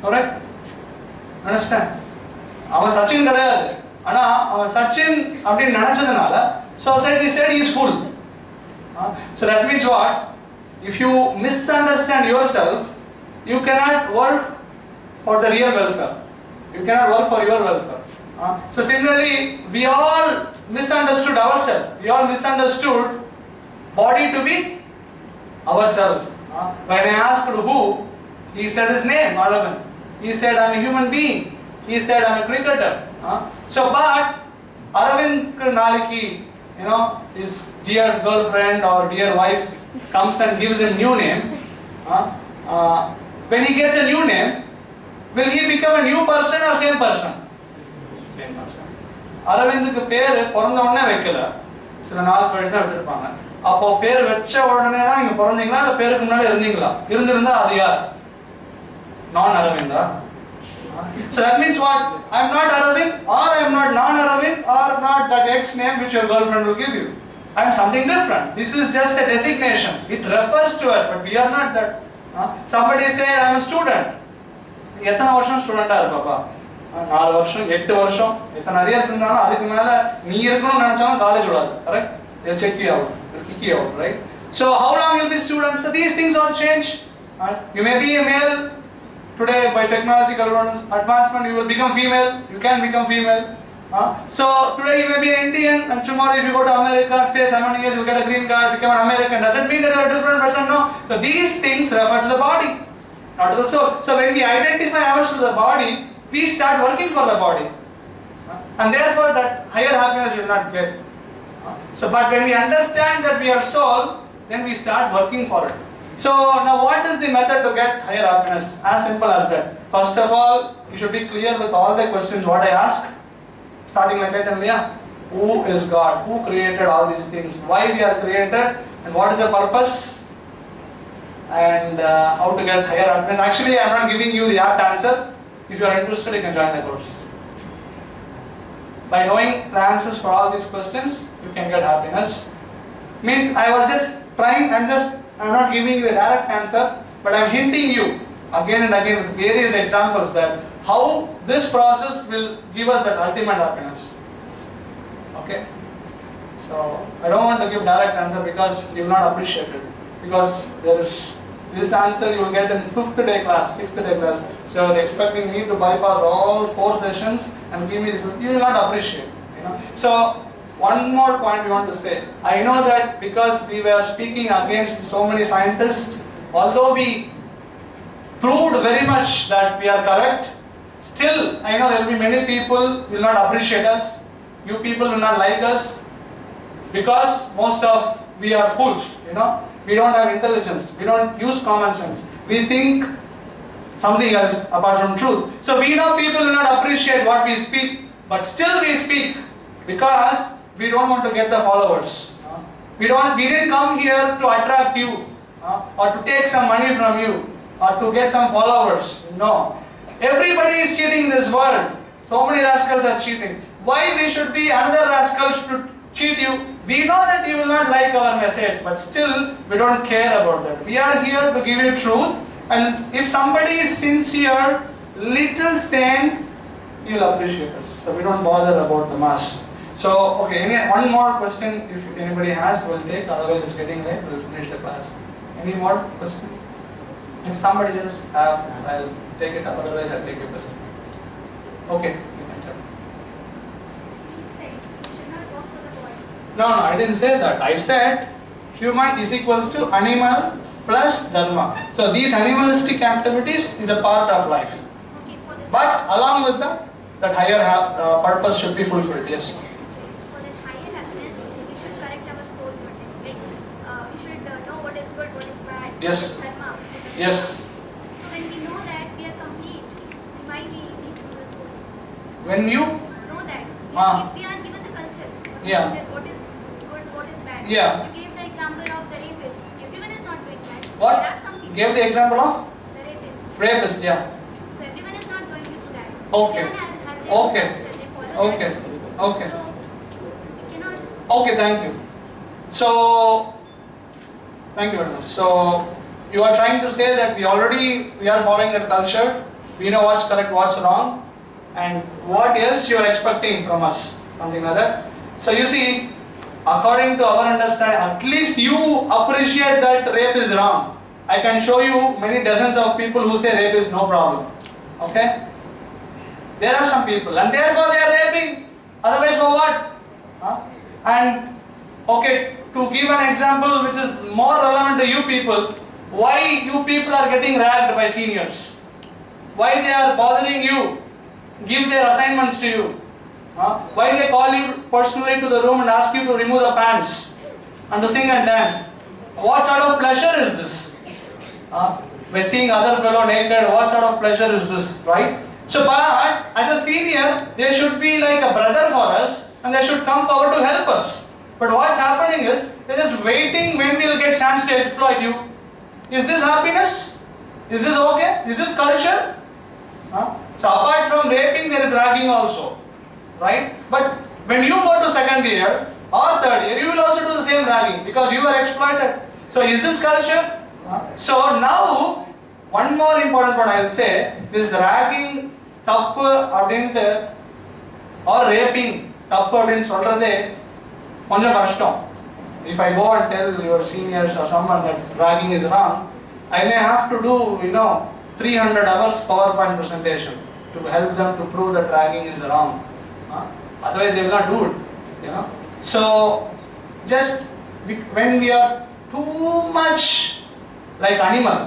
Speaker 1: Alright? Understand? Avan Sachin kadayadu. Ana avan Sachin appdi nanachadanaala society said he is fool. So that means what? If you misunderstand yourself, you cannot work for the real welfare. You cannot work for your welfare. So similarly, we all misunderstood ourselves. We all misunderstood body to be ourselves. When I asked who, he said his name, Aravind. He said, I am a human being. He said, I am a cricketer. So, but Aravind Naliki, his dear girlfriend or dear wife comes and gives him new name. When he gets a new name, will he become a new person or same person? Same person. Aravinduku பேரு பிறந்த உடனே வைக்கல, சில நாள் கழிச்சு தான் வச்சிருப்பாங்க. அப்போ பேர் வச்ச உடனே தான் நீங்க பிறந்தீங்களா இல்ல பேருக்கு முன்னாடி இருந்தீங்களா? இருந்திருந்தா அது யார்? நான் Aravinda? So that means what? I am not Aravind or I am not non-Aravind or not that X name which your girlfriend will give you. I am something different. This is just a designation. It refers to us, but we are not that. Somebody said I am a student. எத்தனை வருஷம் ஸ்டூடெண்டா இருப்பாப்பா? 4 வருஷம் 8 வருஷம் எத்தனை arrears இருந்தாலும் அதுக்கு மேல நீ இருக்கணும்னு நினைச்சாலும் காலேஜ் விடாது. Correct? They'll check you out, they'll kick you out, right? So how long you'll be student? So these things all change. Right? You may be a male today, by technological advancement you will become female. You can become female. So today you may be an Indian, and tomorrow if you go to America, stay 7 years, you get a green card, become an American. Does it mean that you are a different person? No. So these things refer to the body, not to the soul. So when we identify ourselves with the body, we start working for the body, and therefore that higher happiness you will not get. So but when we understand that we are soul, then we start working for it. So now what is the method to get higher happiness? As simple as that. First of all, you should be clear with all the questions what I asked. Starting like I tell you, who is God? Who created all these things? Why we are created? And what is the purpose? And how to get higher happiness? Actually, I am not giving you the apt answer. If you are interested, you can join the course. By knowing the answers for all these questions, you can get happiness. Means I was just trying, I'm not giving you the direct answer, but I'm hinting you again and again with various examples that how this process will give us that ultimate happiness. Okay? So I don't want to give direct answer because you will not appreciate it. Because there is this answer you will get in 5th day class, 6th day class. So you are expecting me to bypass all 4 sessions and give me this. You will not appreciate. So one more point we want to say. I know that because we were speaking against so many scientists, although we proved very much that we are correct, still I know there will be many people will not appreciate us. You people will not like us because most of we are fools. We don't have intelligence. We don't use common sense. We think something else apart from truth. So we know people will not appreciate what we speak, but still we speak because we don't want to get the followers. We didn't come here to attract you or to take some money from you or to get some followers. No. Everybody is cheating in this world. So many rascals are cheating. Why we should be another rascal to cheat you? We know that you will not like our message, but still we don't care about that. We are here to give you truth, and if somebody is sincere, little sane, you will appreciate us. So we don't bother about the mass. So okay, one more question if anybody has, we'll take. Otherwise it's getting late. We'll finish the class. Any more question? If somebody else have, I'll take it up. Otherwise I'll take your question. Okay, you can tell. No, I didn't say that. I said human is equals to animal plus dharma. So these animalistic activities is a part of life.
Speaker 14: Okay, for this.
Speaker 1: But along with that higher purpose should be fulfilled. Yes.
Speaker 14: For that higher happiness, we should correct our soul content. Like we should know what is good, what is bad,
Speaker 1: Yes.
Speaker 14: what is dharma.
Speaker 1: Yes.
Speaker 14: So when we know that we are complete, why we need to do the soul?
Speaker 1: When you
Speaker 14: Know that we are given the culture.
Speaker 1: Yeah.
Speaker 14: That what is good, what is bad.
Speaker 1: Yeah.
Speaker 14: You gave the example of the rapist. Everyone is not doing that.
Speaker 1: What?
Speaker 14: There are some people.
Speaker 1: Gave the example of
Speaker 14: The rapist.
Speaker 1: rapist. Yeah.
Speaker 14: So everyone is not going to do that.
Speaker 1: Okay.
Speaker 14: Everyone has their own
Speaker 1: Okay.
Speaker 14: culture. They follow
Speaker 1: Okay.
Speaker 14: that.
Speaker 1: Okay.
Speaker 14: So we cannot.
Speaker 1: Okay. Thank you. So thank you very much. So you are trying to say that we are following that culture. We know what's correct, what's wrong, and what else you are expecting from us, something like that. So you see, according to our understanding, at least you appreciate that rape is wrong. I can show you many dozens of people who say rape is no problem. Okay? There are some people, and therefore they are raping. Otherwise for what? And okay, to give an example which is more relevant to you people, why you people are getting ragged by seniors? Why they are bothering you? Give their assignments to you? Why they call you personally to the room and ask you to remove the pants and to sing and dance? What sort of pleasure is this? By seeing other fellow naked, what sort of pleasure is this, right? So but as a senior, they should be like a brother for us and they should come forward to help us. But what's happening is, they're just waiting when we'll get chance to exploit you. Is this happiness? Is this okay? Is this culture? So apart from raping, there is ragging also, right? But when you go to 2nd year or 3rd year, you will also do the same ragging because you are exploited. So is this culture? So now, one more important point I will say, this ragging தப்பு அப்படின்ட்டு or raping தப்பு அப்படின்னு சொல்றதே கொஞ்சம் கஷ்டம். If I go and tell your seniors or someone that ragging is wrong, I may have to do 300 hours PowerPoint presentation to help them to prove that ragging is wrong. Otherwise they will not do it. So just when we are too much like animal,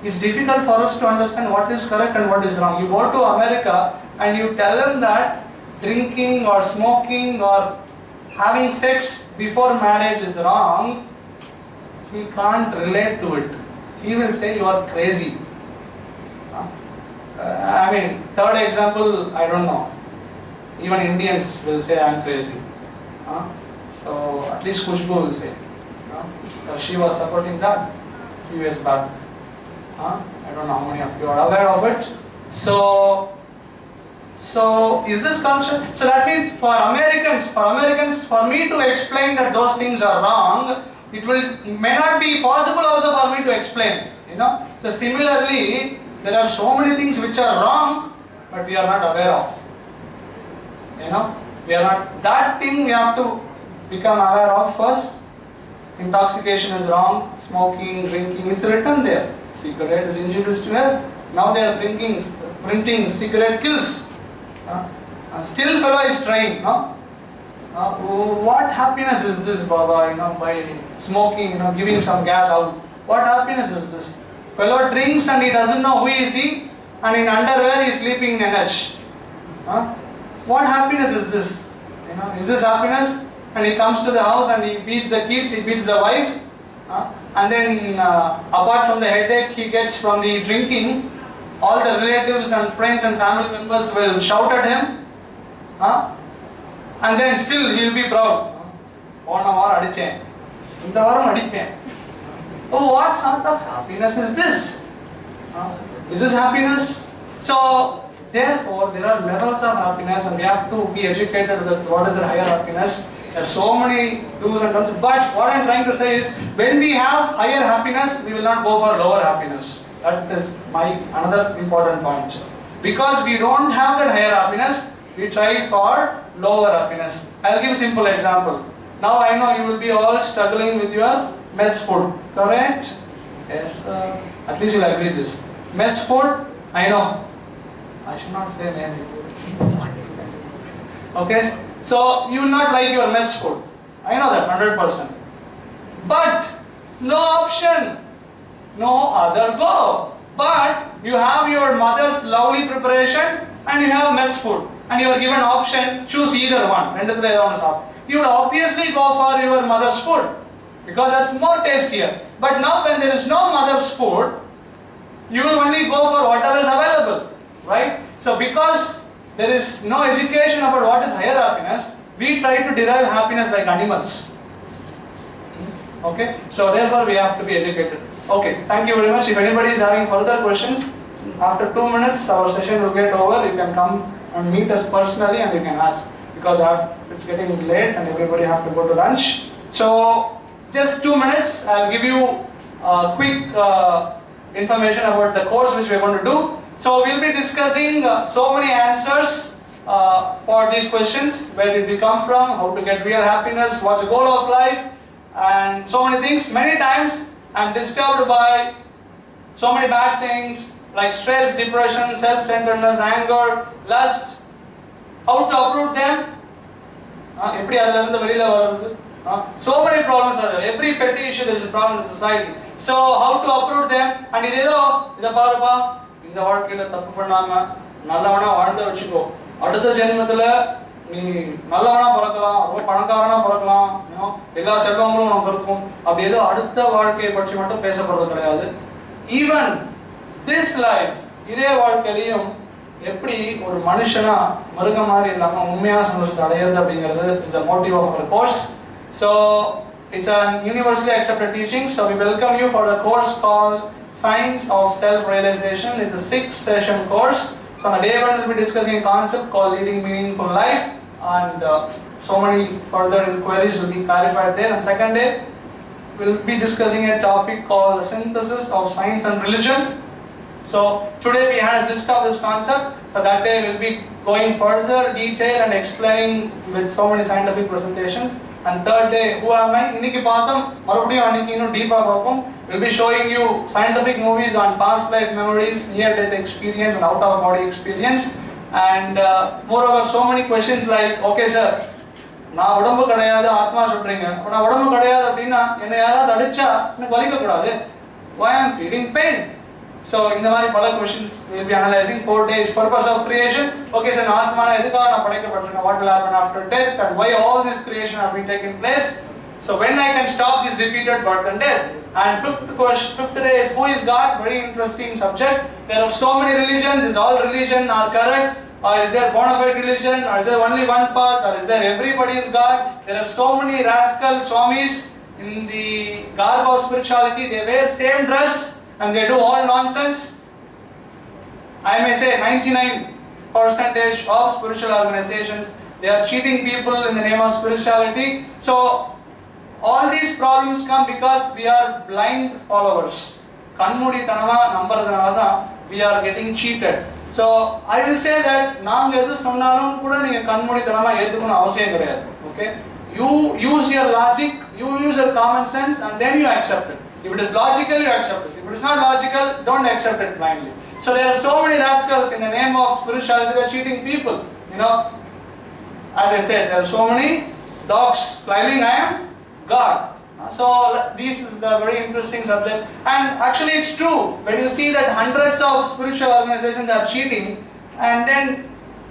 Speaker 1: it's difficult for us to understand what is correct and what is wrong. You go to America and you tell them that drinking or smoking or having sex before marriage is wrong, he can't relate to it. He will say you are crazy. Third example, I don't know. Even Indians will say I am crazy. So at least Kushbu will say. She was supporting that a few years back. I don't know how many of you are aware of it. So is this culture? So that means for Americans, for me to explain that those things are wrong, it may not be possible also for me to explain. So similarly, there are so many things which are wrong, but we are not aware of. We are not. That thing we have to become aware of first. Intoxication is wrong. Smoking, drinking, it's written there. Cigarette is injurious to health. Now they are printing cigarette kills. Still fellow is trying. What happiness is this, Baba? By smoking, giving some gas out. What happiness is this? Fellow drinks and he doesn't know who is he, and in underwear he is sleeping in NH. What happiness is this? Is this happiness? And he comes to the house and he beats the kids, he beats the wife, and then apart from the headache he gets from the drinking, all the relatives and friends and family members will shout at him, and then still he will be proud. Oh, what sort of happiness is this? Is this happiness? So therefore there are levels of happiness and we have to be educated with what is the higher happiness. There are so many do's and don'ts, but what I am trying to say is when we have higher happiness, we will not go for lower happiness. That is another important point. Because we don't have that higher happiness, we try for lower happiness. I'll give a simple example. Now I know you will be all struggling with your mess food, correct? Yes, at least you'll agree this. Mess food, I know. I should not say maybe. Okay? So you will not like your mess food. I know that 100%. But no option. No other go. But you have your mother's lovely preparation and you have mess food. And you are given option, choose either one. You would obviously go for your mother's food. Because that's more tastier. But now when there is no mother's food, you will only go for whatever is available. Right? So because there is no education about what is higher happiness, we try to derive happiness like animals. Okay? So therefore we have to be educated. Okay, thank you very much. If anybody is having further questions, after 2 minutes our session will get over. You can come and meet us personally and you can ask. Because it's getting late and everybody have to go to lunch. So just 2 minutes, I'll give you quick information about the course which we are going to do. So we'll be discussing so many answers for these questions. Where did we come from? How to get real happiness? What's the goal of life? And so many things. Many times I'm disturbed by so many bad things like stress, depression, self-centeredness, anger, lust. How to uproot them? So many problems are there. Every petty issue there is a problem in society. So how to uproot them? And இந்த வாழ்க்கையில தப்பு பண்ணாம நல்லவனா வாழ்ந்து வச்சுக்கோ. அடுத்த ஜென்மத்துல நீ நல்லவனா பிறக்கலாம், ரொம்ப பணக்காரனா பிறக்கலாம், எல்லா செல்வங்களும் நமக்கு இருக்கும். அப்படி ஏதோ அடுத்த வாழ்க்கையை பற்றி மட்டும் பேசப்படுறது கிடையாது. ஈவன் திஸ் லைஃப், இதே வாழ்க்கையிலையும் எப்படி ஒரு மனுஷனா மிருக மாதிரி இல்லாம உண்மையான சந்தோஷத்தை அடையிறது அப்படிங்கிறது is a motive of our course. So it's a universally accepted teaching. So we welcome you for the course called Science of Self-Realization. It's a 6-session course. So on the day 1 we'll be discussing a concept called leading meaningful life, and so many further inquiries will be clarified there. And second day we'll be discussing a topic called the synthesis of science and religion. So today we had a gist of this concept. So that day we'll be going further detail and explaining with so many scientific presentations. And third day, who am I? Inniki paatham, marubadiyum aniki innu deepa paapom. We'll be showing you scientific movies on past life memories, near-death experience and out-of-body experience. And moreover, so many questions like, okay sir, நான் உடம்பு கிடையாது ஆத்மா சொல்றீங்க, அப்ப நான் உடம்பு கிடையாது அப்படின்னா என்ன யாராவது அடிச்சா எனக்கு வலிக்க கூடாது, why I am feeling pain? So இந்த மாதிரி பல questions we will be analyzing. 4 days purpose of creation. Okay sir, நான் ஆத்மா எதுக்காக நான் படைக்கப்பட்டிருக்கேன், what will happen after death and why all this creation have been taken place. So when I can stop this repeated birth and death. And fifth day is who is God? Very interesting subject. There are so many religions. Is all religion are correct? Or is there bona fide religion? Or is there only one path? Or is there everybody is God? There are so many rascal swamis in the garb of spirituality. They wear same dress and they do all nonsense. I may say 99% of spiritual organizations, they are cheating people in the name of spirituality. So all these problems come because we are blind followers. Kanmuditanama nambaradhanala we are getting cheated. So I will say that naanga edhu sonnalum kuda neenga kanmuditanama edukonu avasiyam kedaiyadhu. Okay, you use your logic, you use your common sense, and then you accept it. If it is logical, you accept it. If it is not logical, don't accept it blindly. So there are so many rascals in the name of spirituality that are cheating people. You know, as I said, there are so many dogs claiming I am God. So this is the very interesting subject, and actually it's true when you see that hundreds of spiritual organizations are cheating, and then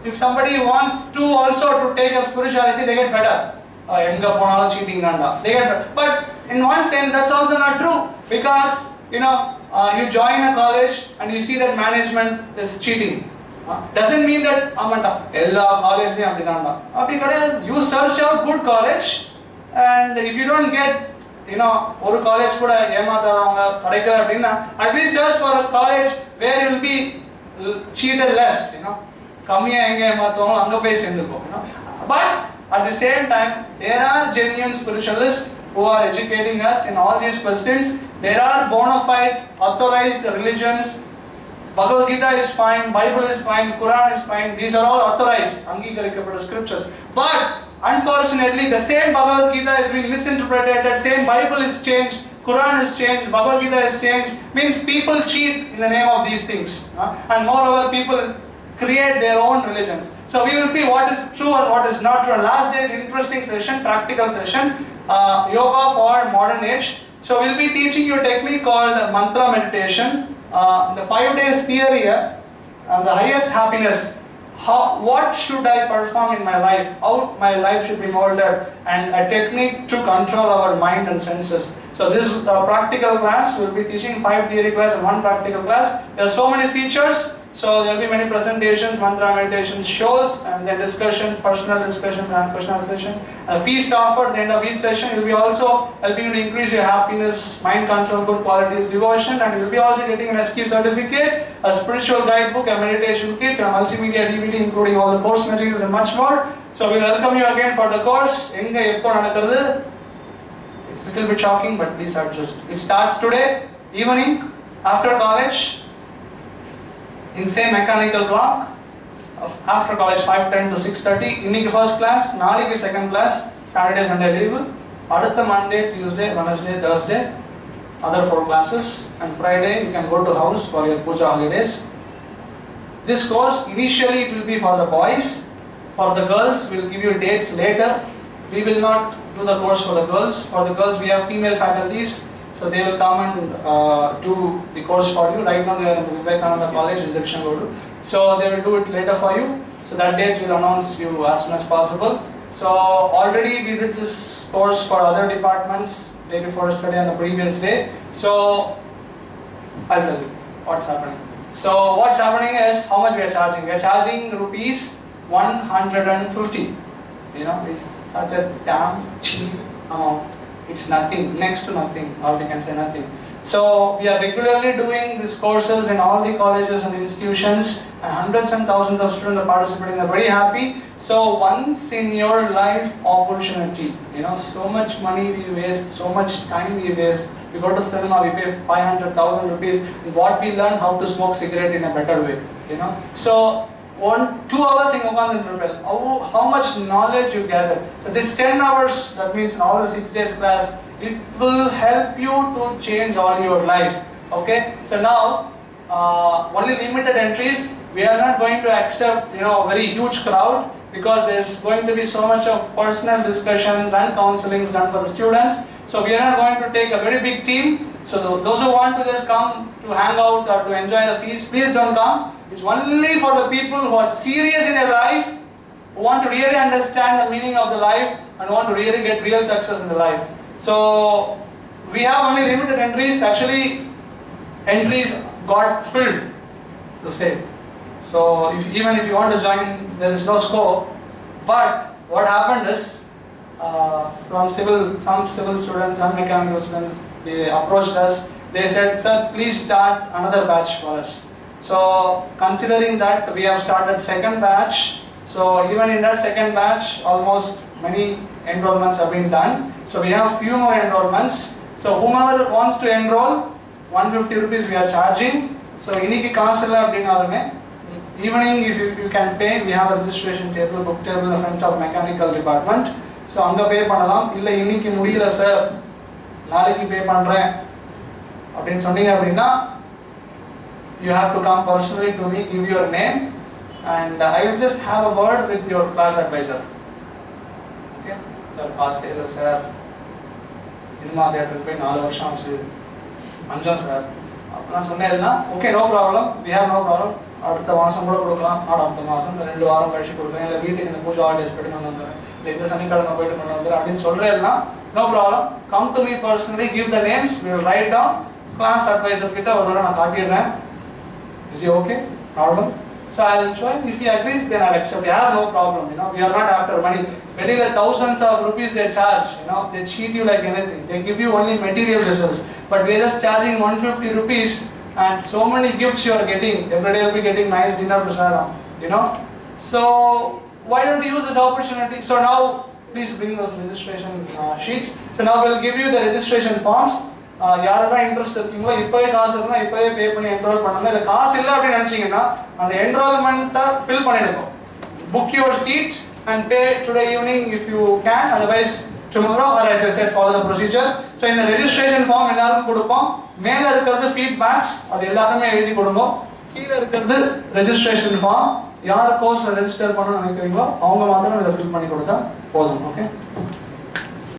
Speaker 1: if somebody wants to also to take up spirituality, they get fed up. Enga ponalum cheating anda, they get fed up. But in one sense that's also not true, because you know you join a college and you see that management is cheating. Doesn't mean that amanta ella college ni appadina apdi kadai. You search out good college, and if you don't get, you know, ஒரு college கூட ஏமாத்தாதவங்க கிடைக்கல அப்படின்னா at least search for a college where you will be cheated less, you know, கம்மியா எங்க ஏமாத்துவாங்களோ அங்க போய் சேர்ந்துப்போம், you know. But at the same time there are genuine spiritualists who are educating us in all these questions. There are bona fide authorized religions. Bhagavad Gita is fine, Bible is fine, Quran is fine. These are all authorized, angikarikkapada scriptures. But unfortunately, the same Bhagavad Gita has been misinterpreted, same Bible is changed, Quran is changed, Bhagavad Gita is changed. Means people cheat in the name of these things. And moreover, people create their own religions. So we will see what is true and what is not true. Last day's interesting session, practical session, yoga for modern age. So we will be teaching you a technique called mantra meditation. The 5 days theory, the highest happiness. What should I perform in my life? How my life should be molded, and a technique to control our mind and senses. So this is a practical class. We will be teaching 5 theory class and 1 practical class. There are so many features. So there will be many presentations, mantra meditation shows, and then discussions, personal discussions and personal session. A feast offered at the end of each session. You will be also helping you to increase your happiness, mind control, good qualities, devotion, and you will be also getting an SQ certificate, a spiritual guidebook, a meditation kit, a multimedia DVD including all the course materials and much more. So we welcome you again for the course. Enga eppo nadakradhu? It's a little bit shocking, but please adjust. It starts today evening after college. In same mechanical block after college, 5:10 to 6:30. Inniki first class, naaliki second class, Saturday Sunday leave. Adutha Monday, Tuesday, Wednesday, Thursday other 4 classes, and Friday you can go to house for your puja holidays. This course initially it will be for the boys. For the girls we will give you dates later. We will not do the course for the girls. For the girls we have female faculties. So they will come and do the course for you. Right now they are in the Vivekananda College in Dikshangodu. So they will do it later for you. So that dates will announce you as soon as possible. So already we did this course for other departments day before yesterday and the previous day. So I'll tell you what's happening. So what's happening is how much we are charging. We are charging rupees 150. You know, it's such a damn cheap amount. It's nothing, next to nothing, or we can say nothing. So we are regularly doing these courses in all the colleges and institutions, and hundreds and thousands of students are participating. They're very happy. So once in your life opportunity, you know, so much money we waste, so much time we waste. We go to cinema, we pay 500,000 rupees. What we learn, how to smoke cigarette in a better way, you know. So 2 hours in how much knowledge you gather. So this 10 hours, that means in all the 6 days class, it will help you to change all your life. Okay, so now only limited entries. We are not going to accept a very huge crowd, because there's going to be so much of personal discussions and counselings done for the students. So we are not going to take a very big team. So those who want to just come to hang out or to enjoy the feast, please don't come. It's only for the people who are serious in their life, who want to really understand the meaning of the life and want to really get real success in the life. So we have only limited entries. Actually, entries got filled to say. So even if you want to join, there is no scope. But what happened is, from some civil students, some mechanical students, they approached us. They said, "Sir, please start another batch for us." So considering that, we have started second batch. So even in that second batch, almost many enrollments have been done. So we have few more enrollments. So whomever wants to enroll, 150 rupees we are charging. So iniki kaasilla appadinalume, evening if you can pay, we have a registration table, book table in the front of mechanical department. So anga pay pannalam. Illa iniki mudiyala sir, naaliki pay pandren appdin sonninga appadina, you have to come personally to me, give your name, and I will just have a word with your class advisor. Okay, sir, pass hello sir, cinema theatre pay 4 varsham achu anjam sir apna sonnadna, okay, no problem, we have no problem. அடுத்த மாதம் கூட கொடுக்கலாம், அடுத்த மாதம் 2 வாரம் கழிச்சு கொடுக்கலாம், இல்லை வீட்டுக்கு இந்த பூஜை ஆர்டர்ஸ் போய்ட்டு கொண்டு வந்துடுறேன், இல்லை இந்த சனிக்கிழமை போய்ட்டு கொண்டு வந்துடுறேன் அப்படின்னு சொல்கிறேன்னா, no problem, come to me personally, give the names, we will write down, class advisor கிட்ட ஒரு தடவை நான் காட்டிடுறேன். Is it okay? Normal? So I will join. If he agrees, then I will accept. I have no problem. We are not after money. Very thousands of rupees they charge. They cheat you like anything. They give you only material results. But we are just charging 150 rupees, and so many gifts you are getting. Every day you will be getting nice dinner prasadam. So why don't you use this opportunity? So now please bring those registration sheets. So now we will give you the registration forms. யாரெல்லாம் interest இருக்கீங்களோ இப்போவே காசு இருந்தால் இப்போவே பே பண்ணி enrol பண்ணணும். இல்லை காசு இல்லை அப்படின்னு நினச்சிங்கன்னா அந்த என்ரோல்மெண்ட்டை ஃபில் பண்ணிடுவோம். Book your seat and pay today evening if you can, otherwise tomorrow or as I said follow the procedure. ஸோ இந்த ரெஜிஸ்ட்ரேஷன் ஃபார்ம் எல்லாருக்கும் கொடுப்போம். மேலே இருக்கிறது ஃபீட்பேக்ஸ், அது எல்லாருமே எழுதி கொடுங்க. கீழே இருக்கிறது ரெஜிஸ்ட்ரேஷன் ஃபார்ம். யார் கோர்ஸில் ரெஜிஸ்டர் பண்ணணும்னு நினைக்கிறீங்களோ அவங்க மாத்திரம் இதை ஃபில் பண்ணி கொடுத்தா போதும். ஓகே.